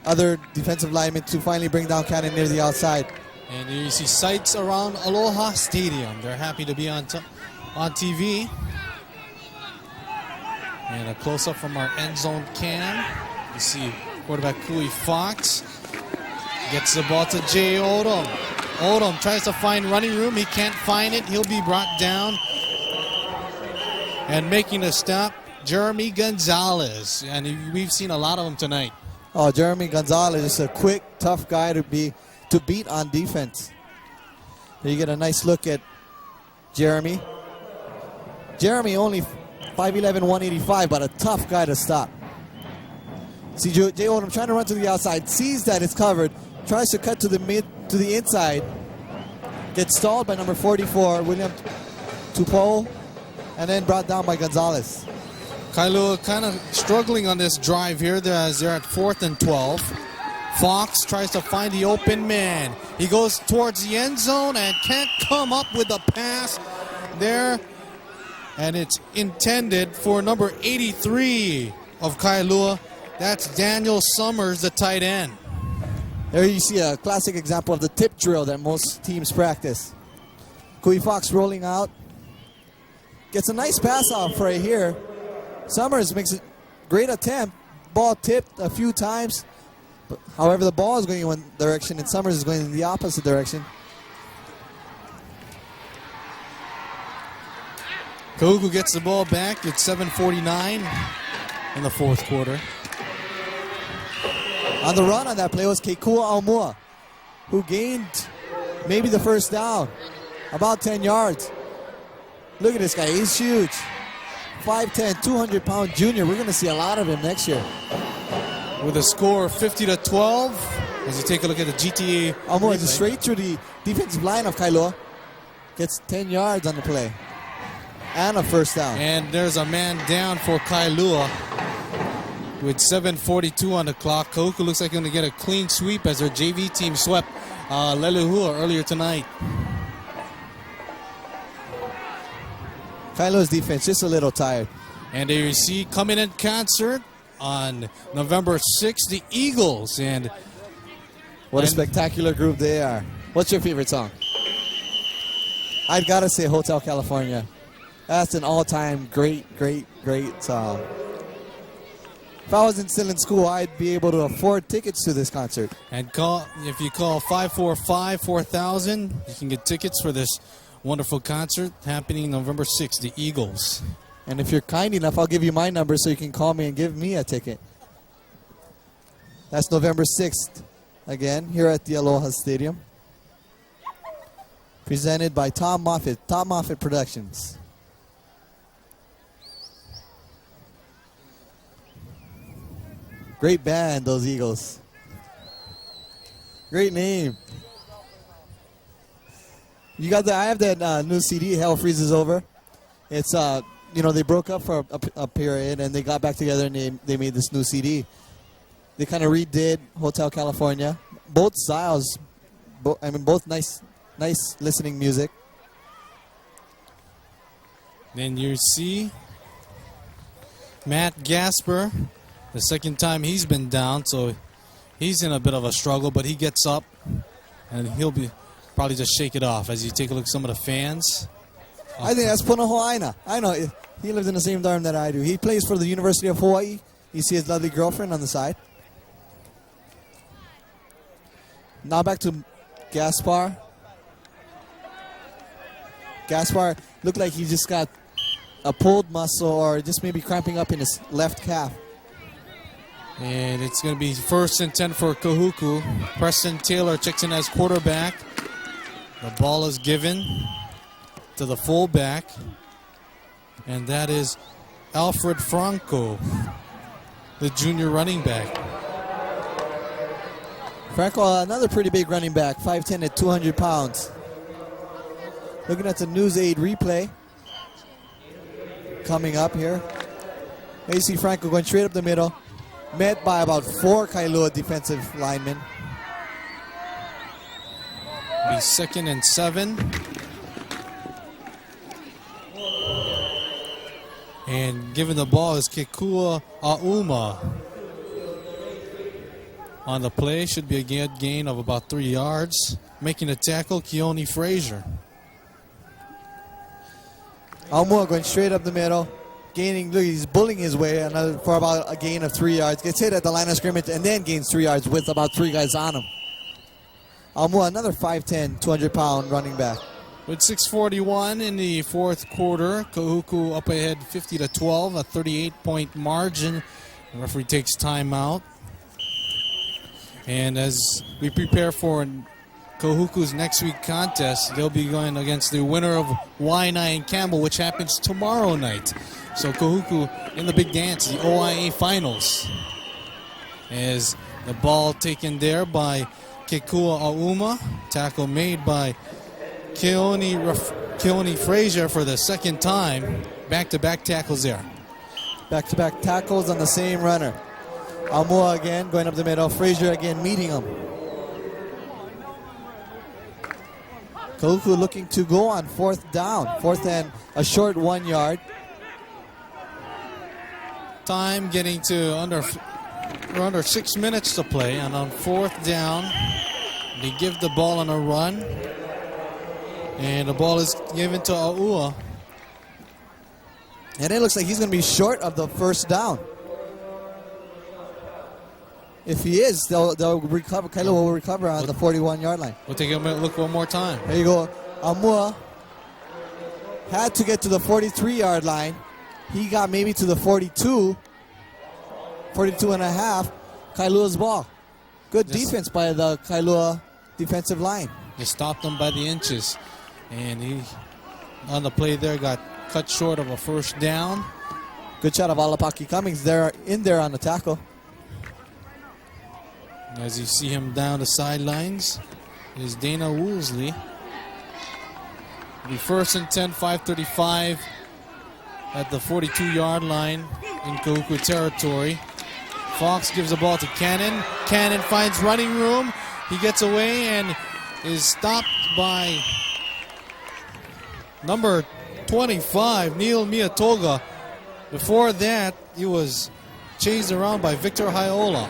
other defensive linemen to finally bring down Cannon near the outside. And you see sights around Aloha Stadium. They're happy to be on TV. And a close-up from our end zone cam. You see quarterback Kui Fox gets the ball to Jay Odom. Odom tries to find running room. He can't find it. He'll be brought down. And making a stop, Jeremy Gonzalez. And we've seen a lot of them tonight. Oh, Jeremy Gonzalez is a quick, tough guy to beat on defense. There you get a nice look at Jeremy. Jeremy only 5'11", 185, but a tough guy to stop. See Jay Odom trying to run to the outside, sees that it's covered, tries to cut to the inside, gets stalled by number 44, William Tupou, and then brought down by Gonzalez. Kailua kind of struggling on this drive here as they're at 4th and 12. Fox tries to find the open man. He goes towards the end zone and can't come up with a pass there. And it's intended for number 83 of Kailua. That's Daniel Summers, the tight end. There you see a classic example of the tip drill that most teams practice. Kui Fox rolling out. Gets a nice pass off right here. Summers makes a great attempt. Ball tipped a few times. But, however, the ball is going in one direction and Summers is going in the opposite direction. Kahuku gets the ball back. It's 7:49 in the fourth quarter. On the run on that play was Keikua Aumua, who gained maybe the first down, about 10 yards. Look at this guy, he's huge. 5'10", 200-pound junior. We're going to see a lot of him next year. With a score of 50-12, as you take a look at the GTA. Aumua is straight through the defensive line of Kailua. Gets 10 yards on the play. And a first down. And there's a man down for Kailua with 7:42 on the clock. Kahuku looks like going to get a clean sweep as their JV team swept Lelehua earlier tonight. Kailua's defense just a little tired. And there you see coming in concert on November 6th, the Eagles. And what a spectacular group they are. What's your favorite song? I've got to say Hotel California. That's an all-time great song. If I wasn't still in school, I'd be able to afford tickets to this concert. And if you call 545-4000, you can get tickets for this wonderful concert happening November 6th, the Eagles. And if you're kind enough, I'll give you my number so you can call me and give me a ticket. That's November 6th, again, here at the Aloha Stadium. Presented by Tom Moffitt Productions. Great band, those Eagles. Great name. You got I have that new CD, Hell Freezes Over. It's they broke up for a period and they got back together and they made this new CD. They kind of redid Hotel California. Both styles, both nice listening music. Then you see Matt Gasper. The second time he's been down, so he's in a bit of a struggle, but he gets up and he'll be probably just shake it off as you take a look at some of the fans. I think that's Punaho Aina. I know. He lives in the same dorm that I do. He plays for the University of Hawaii. You see his lovely girlfriend on the side. Now back to Gaspar. Gaspar looked like he just got a pulled muscle or just maybe cramping up in his left calf. And it's going to be 1st and 10 for Kahuku. Preston Taylor checks in as quarterback. The ball is given to the fullback. And that is Alfred Franco, the junior running back. Franco, another pretty big running back, 5'10" at 200 pounds. Looking at the News 8 replay. Coming up here. You see Franco going straight up the middle. Met by about 4 Kailua defensive linemen. Be 2nd and 7. And given the ball is Keikua Aumua. On the play, should be a gain of about 3 yards. Making a tackle, Keone Frazier. Aumua going straight up the middle. Gaining, look, he's bullying his way for about a gain of 3 yards. Gets hit at the line of scrimmage and then gains 3 yards with about 3 guys on him. Aumua, another 5'10", 200-pound running back. With 6:41 in the fourth quarter, Kahuku up ahead 50-12, a 38-point margin. The referee takes timeout. And as we prepare for Kahuku's next week contest, they'll be going against the winner of Waianae and Campbell, which happens tomorrow night. So Kahuku in the big dance, the OIA Finals. As the ball taken there by Keikua Aumua, tackle made by Keone Frazier for the second time. Back-to-back tackles there. Back-to-back tackles on the same runner. Aumua again going up the middle. Frazier again meeting him. Kahuku looking to go on 4th down. 4th and a short 1 yard. Time getting to under 6 minutes to play, and on 4th down, they give the ball on a run. And the ball is given to Aua. And it looks like he's going to be short of the first down. If he is, they'll recover. Kailua will recover on the 41-yard line. We'll take a look one more time. There you go. Amua had to get to the 43-yard line. He got maybe to the 42 and a half. Kailua's ball. Good defense by the Kailua defensive line. Just stopped him by the inches. And he, on the play there, got cut short of a first down. Good shot of Alapaki Cummings there in there on the tackle. As you see him down the sidelines is Dana Woolsey. The 1st and 10, 5:35 at the 42-yard line in Kahuku territory. Fox gives the ball to Cannon. Cannon finds running room. He gets away and is stopped by number 25, Neil Miyatoga. Before that, he was chased around by Victor Haiola.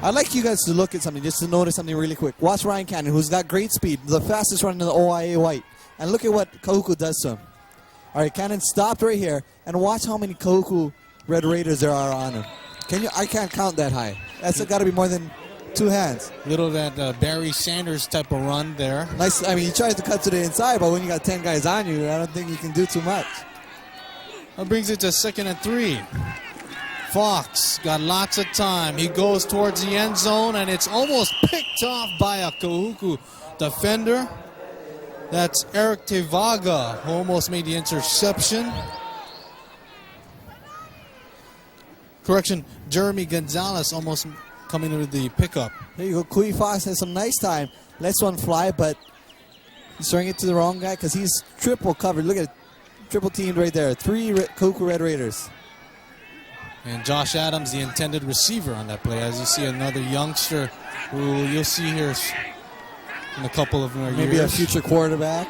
I'd like you guys to look at something, just to notice something really quick. Watch Ryan Cannon, who's got great speed, the fastest runner in the OIA White. And look at what Kahuku does to him. All right, Cannon stopped right here, and watch how many Kahuku Red Raiders there are on him. I can't count that high. That's got to be more than 2 hands. Little that Barry Sanders type of run there. Nice. I mean, he tries to cut to the inside, but when you got 10 guys on you, I don't think you can do too much. That brings it to 2nd and 3. Fox got lots of time. He goes towards the end zone, and it's almost picked off by a Kahuku defender. That's Eric Tevaga, who almost made the interception. Correction, Jeremy Gonzalez almost coming with the pickup. There you go. Kui Fox has some nice time. Lets one fly, but he's throwing it to the wrong guy because he's triple covered. Look at it. Triple teamed right there. 3 Kahuku Red Raiders. And Josh Adams, the intended receiver on that play. As you see, another youngster who you'll see here in a couple of more years. Maybe a future quarterback.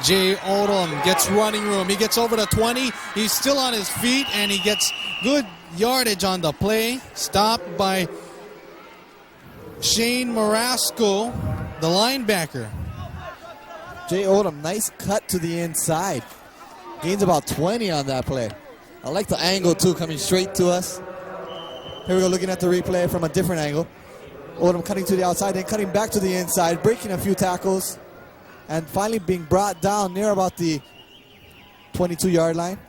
Jay Odom gets running room. He gets over the 20. He's still on his feet, and he gets good yardage on the play. Stopped by Shane Marasco, the linebacker. Jay Odom, nice cut to the inside. Gains about 20 on that play. I like the angle, too, coming straight to us. Here we go, looking at the replay from a different angle. Odom cutting to the outside, then cutting back to the inside, breaking a few tackles, and finally being brought down near about the 22-yard line.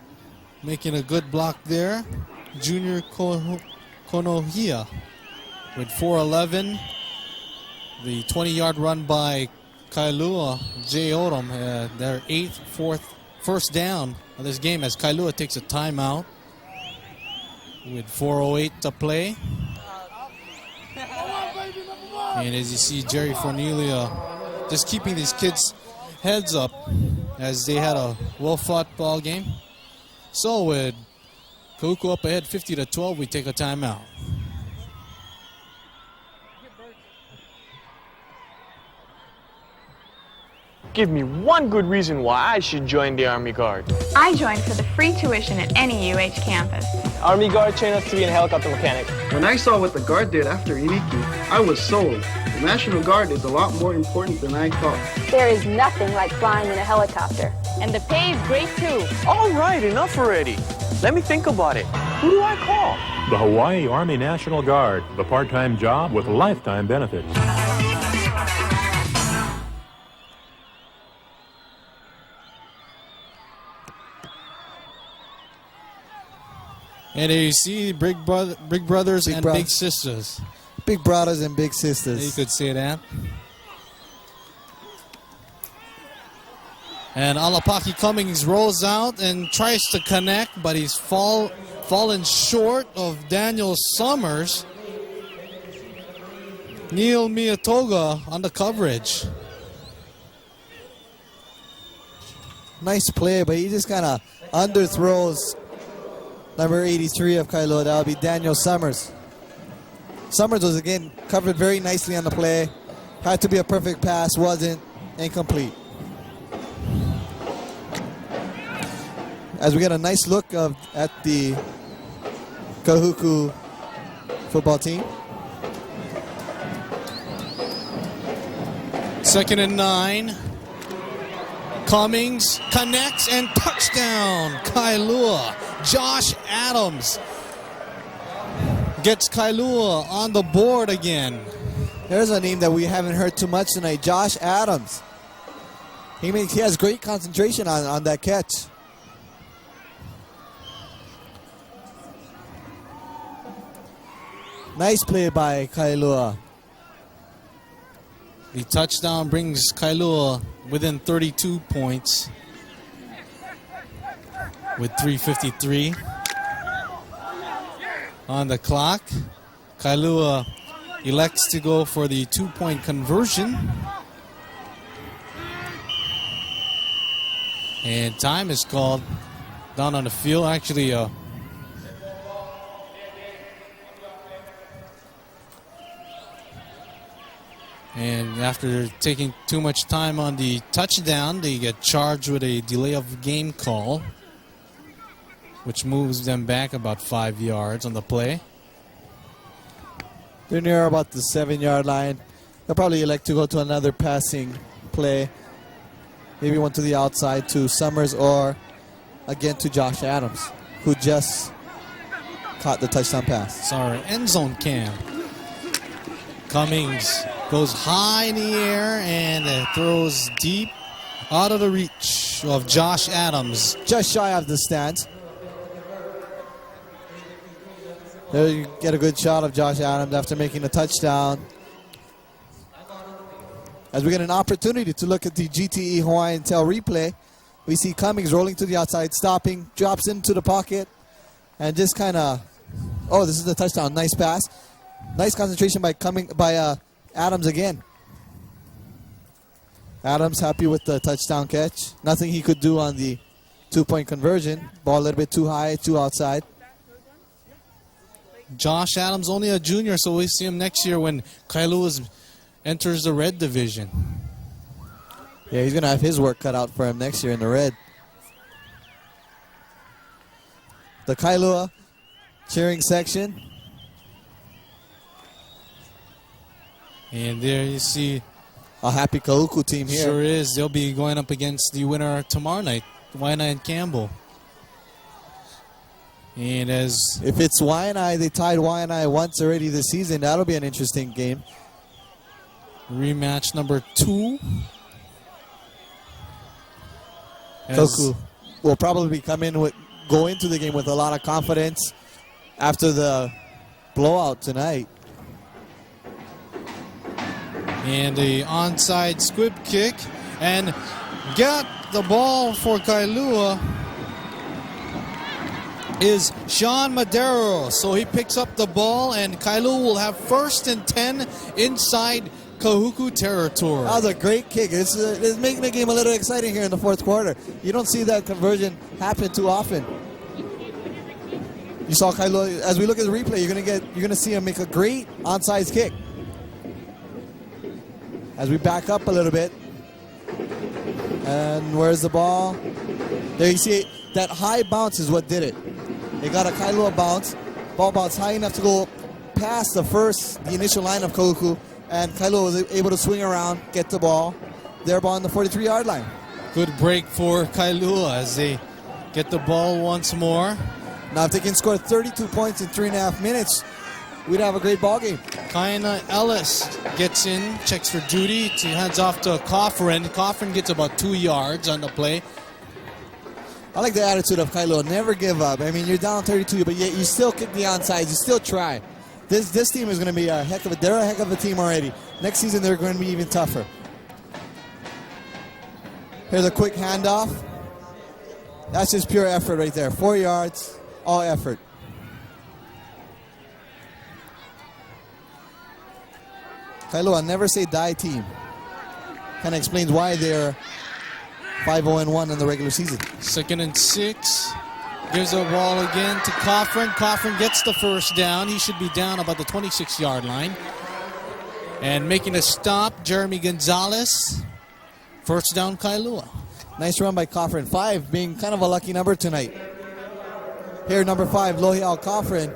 Making a good block there. Junior Konohia with 4:11. The 20-yard run by Kailua, Jay Odom, their first down of this game as Kailua takes a timeout with 4:08 to play. And as you see, Jerry Fornelia just keeping these kids' heads up as they had a well-fought ball game. So with Kahuku up ahead 50-12, we take a timeout. Give me one good reason why I should join the Army Guard. I joined for the free tuition at any UH campus. Army Guard trained us to be a helicopter mechanic. When I saw what the Guard did after Iriki, I was sold. The National Guard is a lot more important than I thought. There is nothing like flying in a helicopter. And the pay is great too. All right, enough already. Let me think about it. Who do I call? The Hawaii Army National Guard, the part-time job with lifetime benefits. And there you see big brothers and big sisters. Big brothers and big sisters. You could say that. And Alapaki Cummings rolls out and tries to connect, but he's fallen short of Daniel Summers. Neil Miyatoga on the coverage. Nice play, but he just kind of underthrows number 83 of Kailua. That would be Daniel Summers. Summers was, again, covered very nicely on the play. Had to be a perfect pass, wasn't. Incomplete. As we get a nice look at the Kahuku football team. 2nd and 9. Cummings connects and touchdown. Kailua. Josh Adams gets Kailua on the board again. There's a name that we haven't heard too much tonight, Josh Adams. He has great concentration on that catch. Nice play by Kailua. The touchdown brings Kailua within 32 points with 3:53 on the clock. Kailua elects to go for the 2-point conversion. And time is called down on the field. Actually, and after taking too much time on the touchdown, they get charged with a delay of game call, which moves them back about 5 yards on the play. They're near about the 7-yard line. They'll probably elect to go to another passing play. Maybe one to the outside to Summers or again to Josh Adams, who just caught the touchdown pass. Sorry, end zone cam. Cummings goes high in the air and throws deep out of the reach of Josh Adams. Just shy of the stands. There you get a good shot of Josh Adams after making a touchdown. As we get an opportunity to look at the GTE Hawaiian Tel replay, we see Cummings rolling to the outside, stopping, drops into the pocket, and just kind of, oh, this is the touchdown. Nice pass. Nice concentration by Adams again. Adams happy with the touchdown catch. Nothing he could do on the 2-point conversion. Ball a little bit too high, too outside. Josh Adams only a junior, so we'll see him next year when Kailua enters the red division. Yeah, he's going to have his work cut out for him next year in the red. The Kailua cheering section. And there you see a happy Kahuku team here. Sure is. They'll be going up against the winner tomorrow night, Waianae and Campbell. And as if it's Waianae, they tied Waianae once already this season. That'll be an interesting game. Rematch number 2. Kahuku will probably go into the game with a lot of confidence after the blowout tonight. And the onside squib kick, and got the ball for Kailua is Sean Madero. So he picks up the ball, and Kailua will have 1st and 10 inside Kahuku territory. That was a great kick. It's making the game a little exciting here in the 4th quarter. You don't see that conversion happen too often. You saw Kailua, as we look at the replay, you're gonna see him make a great onside kick. As we back up a little bit. And where's the ball? There you see it. That high bounce is what did it. They got a Kailua bounce. Ball bounced high enough to go past the initial line of Kahuku. And Kailua was able to swing around, get the ball. Their ball on the 43-yard line. Good break for Kailua as they get the ball once more. Now if they can score 32 points in 3.5 minutes, we'd have a great ball game. Kaina Ellis gets in, checks for duty, heads off to Coffrin. Coffrin gets about 2 yards on the play. I like the attitude of Kailua. Never give up. I mean, you're down 32, but yet you still kick the onside. You still try. This team is going to be they're a heck of a team already. Next season, they're going to be even tougher. Here's a quick handoff. That's just pure effort right there. 4 yards, all effort. Kailua, never say die team. Kind of explains why they're 5-0-1 in the regular season. 2nd and 6. Gives the ball again to Coffrin. Coffrin gets the 1st down. He should be down about the 26-yard line. And making a stop, Jeremy Gonzalez. 1st down, Kailua. Nice run by Coffrin. 5 being kind of a lucky number tonight. Here, number 5, Lohiao Coffrin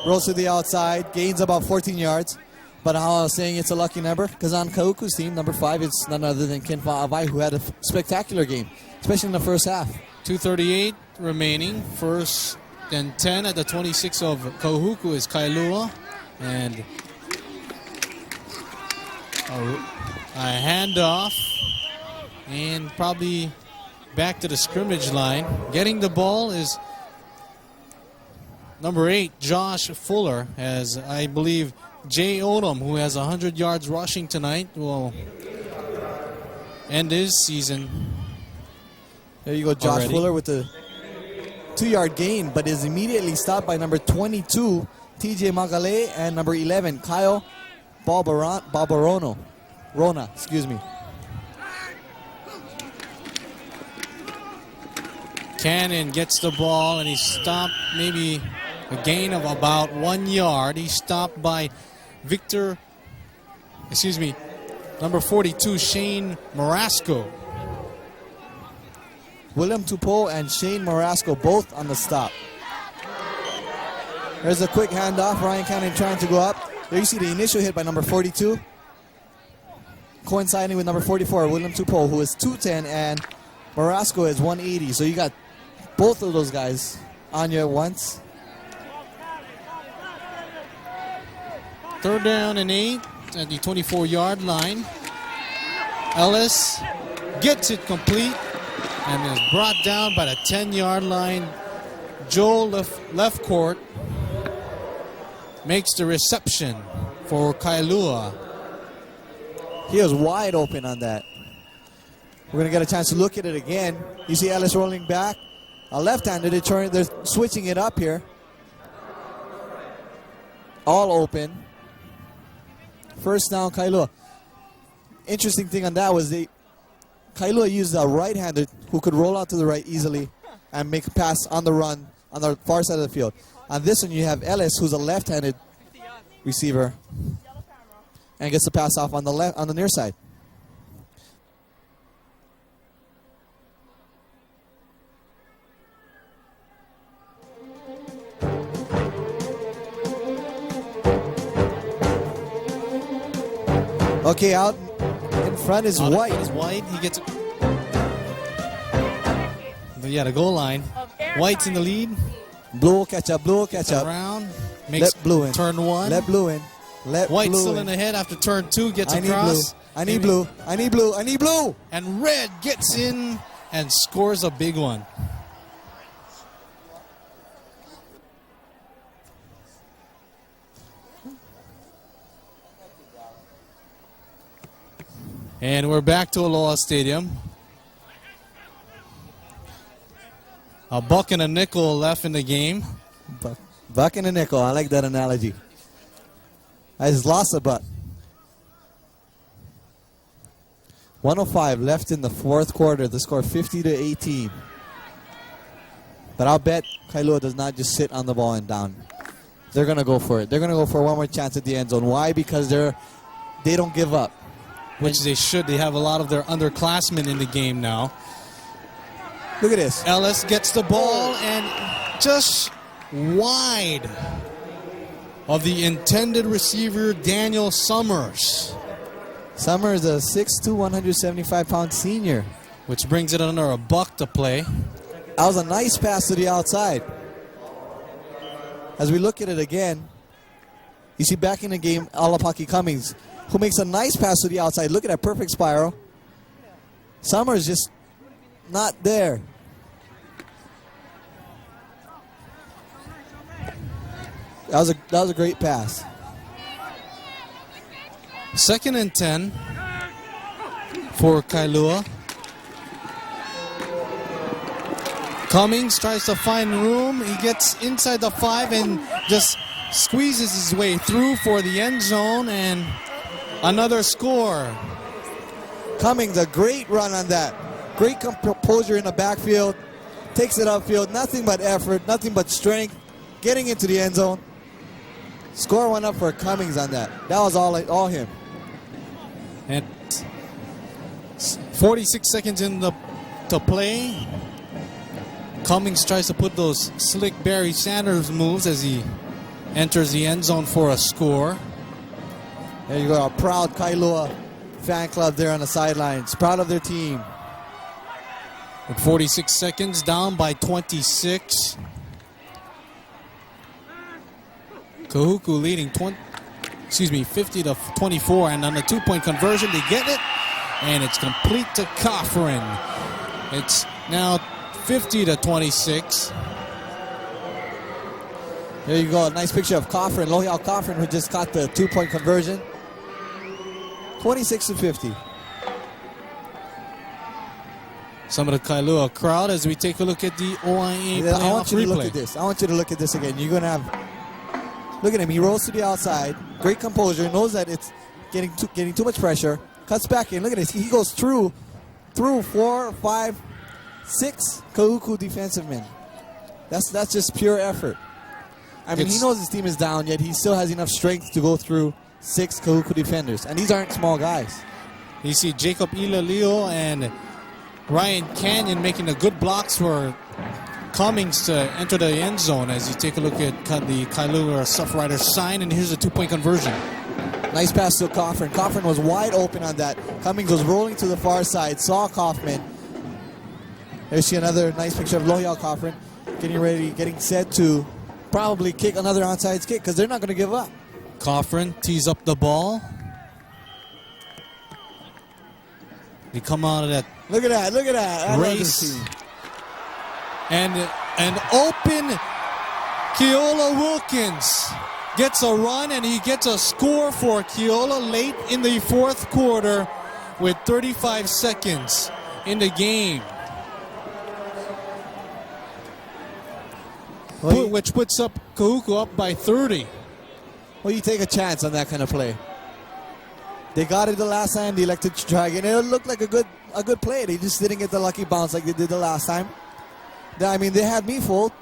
rolls to the outside, gains about 14 yards. But how I was saying it's a lucky number, because on Kahuku's team, number 5, it's none other than Ken Fa'avai, who had a spectacular game, especially in the first half. 2:38 remaining. First and 10 at the 26 of Kahuku is Kailua. And a handoff. And probably back to the scrimmage line. Getting the ball is number 8, Josh Fuller, as I believe Jay Odom, who has 100 yards rushing tonight, will end his season. There you go, Josh already. Fuller with the 2-yard gain, but is immediately stopped by number 22, TJ Magale, and number 11, Kyle Rona, excuse me. Cannon gets the ball, and he's stopped, maybe a gain of about 1 yard. He's stopped by number 42, Shane Marasco. William Tupou and Shane Marasco both on the stop. There's a quick handoff. Ryan Cannon trying to go up. There you see the initial hit by number 42. Coinciding with number 44, William Tupou, who is 210, and Marasco is 180. So you got both of those guys on you at once. 3rd down and 8 at the 24-yard line. Ellis gets it complete and is brought down by the 10-yard line. Joel left court makes the reception for Kailua. He was wide open on that. We're going to get a chance to look at it again. You see Ellis rolling back. A left-hander, they're switching it up here. All open. First down, Kailua. Interesting thing on that was Kailua used a right-hander who could roll out to the right easily and make a pass on the run on the far side of the field. On this one, you have Ellis, who's a left-handed receiver, and gets the pass off on the near side. Okay, out in front is White. He gets it. Yeah, the goal line. White's in the lead. Blue will catch up. Around. Makes Let Blue in. turn 1. Let Blue in. White's still in the head after turn 2. Gets I across. need blue. I need blue. And Red gets in and scores a big one. And we're back to Aloha Stadium. A buck and a nickel left in the game. Buck and a nickel. I like that analogy. I just lost a buck. 1:05 left in the 4th quarter. The score 50-18. But I'll bet Kailua does not just sit on the ball and down. They're going to go for it. They're going to go for one more chance at the end zone. Why? Because they don't give up. Which they should. They have a lot of their underclassmen in the game now. Look at this. Ellis gets the ball and just wide of the intended receiver, Daniel Summers. Summers, a 6'2", 175-pound senior. Which brings it under a buck to play. That was a nice pass to the outside. As we look at it again, you see back in the game, Alapaki Cummings, who makes a nice pass to the outside. Look at that perfect spiral. Summers just not there. That was a great pass. 2nd and 10 for Kailua. Cummings tries to find room. He gets inside the 5 and just squeezes his way through for the end zone and another score. Cummings, a great run on that. Great composure in the backfield. Takes it upfield. Nothing but effort. Nothing but strength. Getting into the end zone. Score went up for Cummings on that. That was all him. And 46 seconds to play. Cummings tries to put those slick Barry Sanders moves as he enters the end zone for a score. There you go, a proud Kailua fan club there on the sidelines. Proud of their team. With 46 seconds, down by 26. Kahuku leading 50 to 24, and on the 2-point conversion, they get it, and it's complete to Coffrin. It's now 50 to 26. There you go, a nice picture of Coffrin, Lohiao Coffrin, who just got the 2-point conversion. 26 to 50. Some of the Kailua crowd as we take a look at the OIA playoff I want you to replay. look at this. I want you to look at this again. You're going to have, look at him. He rolls to the outside. Great composure. Knows that it's getting too much pressure. Cuts back in. Look at this. He goes through 4, 5, 6 Kahuku defensive men. That's just pure effort. I mean, he knows his team is down, yet he still has enough strength to go through 6 Kahuku defenders. And these aren't small guys. You see Jacob Ilalio and Ryan Canyon making the good blocks for Cummings to enter the end zone as you take a look at the Kailua Surf Rider sign, and here's a 2-point conversion. Nice pass to Coffrin. Coffrin was wide open on that. Cummings was rolling to the far side, saw Kaufman. There's another nice picture of Lohiao Coffrin getting set to probably kick another onside kick because they're not going to give up. Coffrin tees up the ball. They come out of that. Look at that! Look at that! I love this Race. team. And an open Keola Wilkins gets a run, and he gets a score for Keola late in the fourth quarter with 35 seconds in the game. Which puts up Kahuku up by 30. Well, you take a chance on that kind of play. They got it the last time. They elected to try again. It looked like a good play. They just didn't get the lucky bounce like they did the last time. I mean, they had me fooled.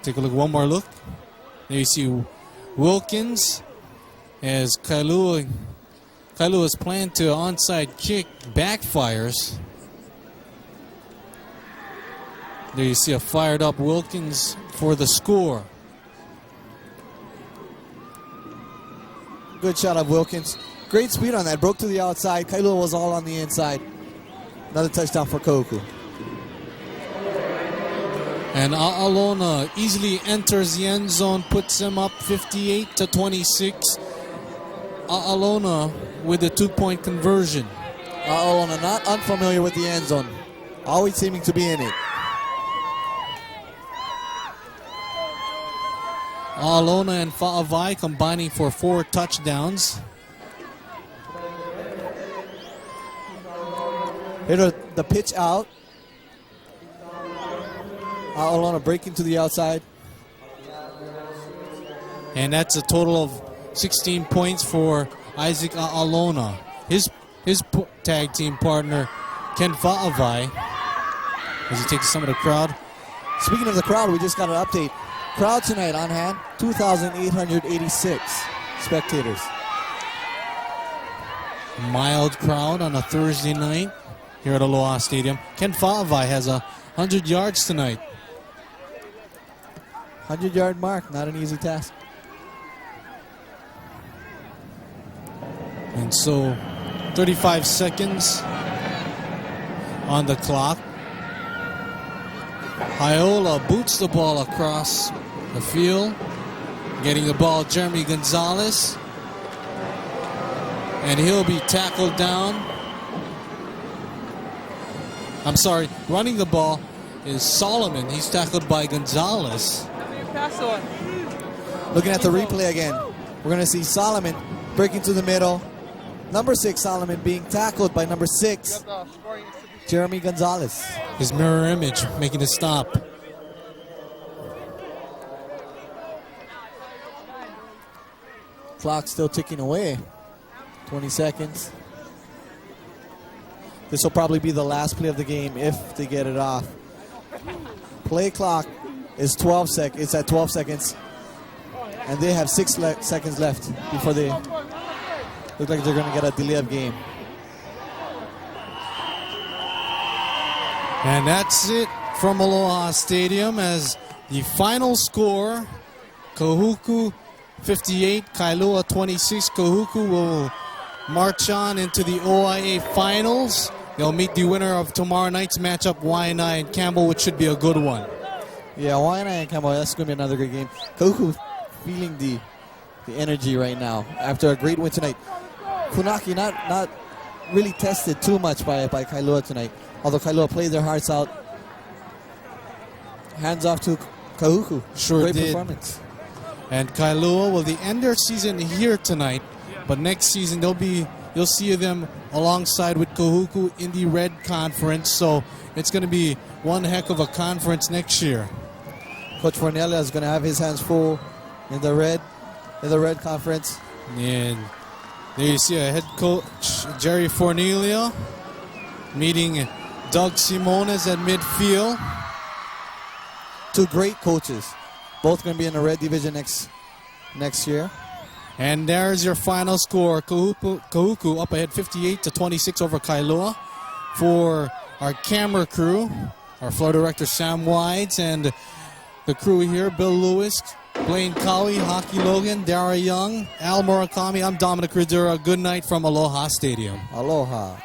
Take a look, one more look. There you see Wilkins as Kailua's plan to onside kick backfires. There you see a fired up Wilkins for the score. Good shot of Wilkins. Great speed on that. Broke to the outside. Kailua was all on the inside. Another touchdown for Kahuku. And A'alona easily enters the end zone, puts him up 58 to 26. A'alona with a 2-point conversion. A'alona not unfamiliar with the end zone. Always seeming to be in it. A'alona and Fa'avai combining for 4 touchdowns. Here the pitch out. A'alona breaking to the outside. And that's a total of 16 points for Isaac A'alona. His tag team partner, Ken Fa'avai, as he takes some of the crowd. Speaking of the crowd, we just got an update. Crowd tonight on hand, 2,886 spectators. Mild crowd on a Thursday night here at Aloha Stadium. Ken Fa'avai has 100 yards tonight. 100-yard mark, not an easy task. And so 35 seconds on the clock. Haiola boots the ball across the field. Getting the ball, Jeremy Gonzalez. And he'll be tackled down. I'm sorry, running the ball is Solomon. He's tackled by Gonzalez. Looking at the replay again, we're going to see Solomon breaking to the middle. Number 6, Solomon, being tackled by number 6, Jeremy Gonzalez. His mirror image making a stop. Clock still ticking away. 20 seconds. This will probably be the last play of the game if they get it off. Play clock is 12 seconds. It's at 12 seconds. And they have 6 seconds left before they look like they're going to get a delay of game. And that's it from Aloha Stadium as the final score, Kahuku 58, Kailua 26. Kahuku will march on into the OIA finals. They'll meet the winner of tomorrow night's matchup, Waianae and Campbell, which should be a good one. Yeah, Waianae and Campbell, that's going to be another great game. Kahuku feeling the energy right now after a great win tonight. Funaki not really tested too much by Kailua tonight, although Kailua played their hearts out. Hands off to Kahuku. Sure great did. performance. And Kailua will end their season here tonight, but next season you'll see them alongside with Kahuku in the Red Conference. So it's going to be one heck of a conference next year. Coach Fornelia is going to have his hands full in the Red Conference. And there you see a head coach, Jerry Fornelia, meeting Doug Simones at midfield. Two great coaches. Both going to be in the Red Division next year. And there's your final score. Kahuku up ahead 58-26 over Kailua. For our camera crew, our floor director Sam Wides, and the crew here, Bill Lewis, Blaine Cowie, Hockey Logan, Dara Young, Al Murakami. I'm Dominic Ridura. Good night from Aloha Stadium. Aloha.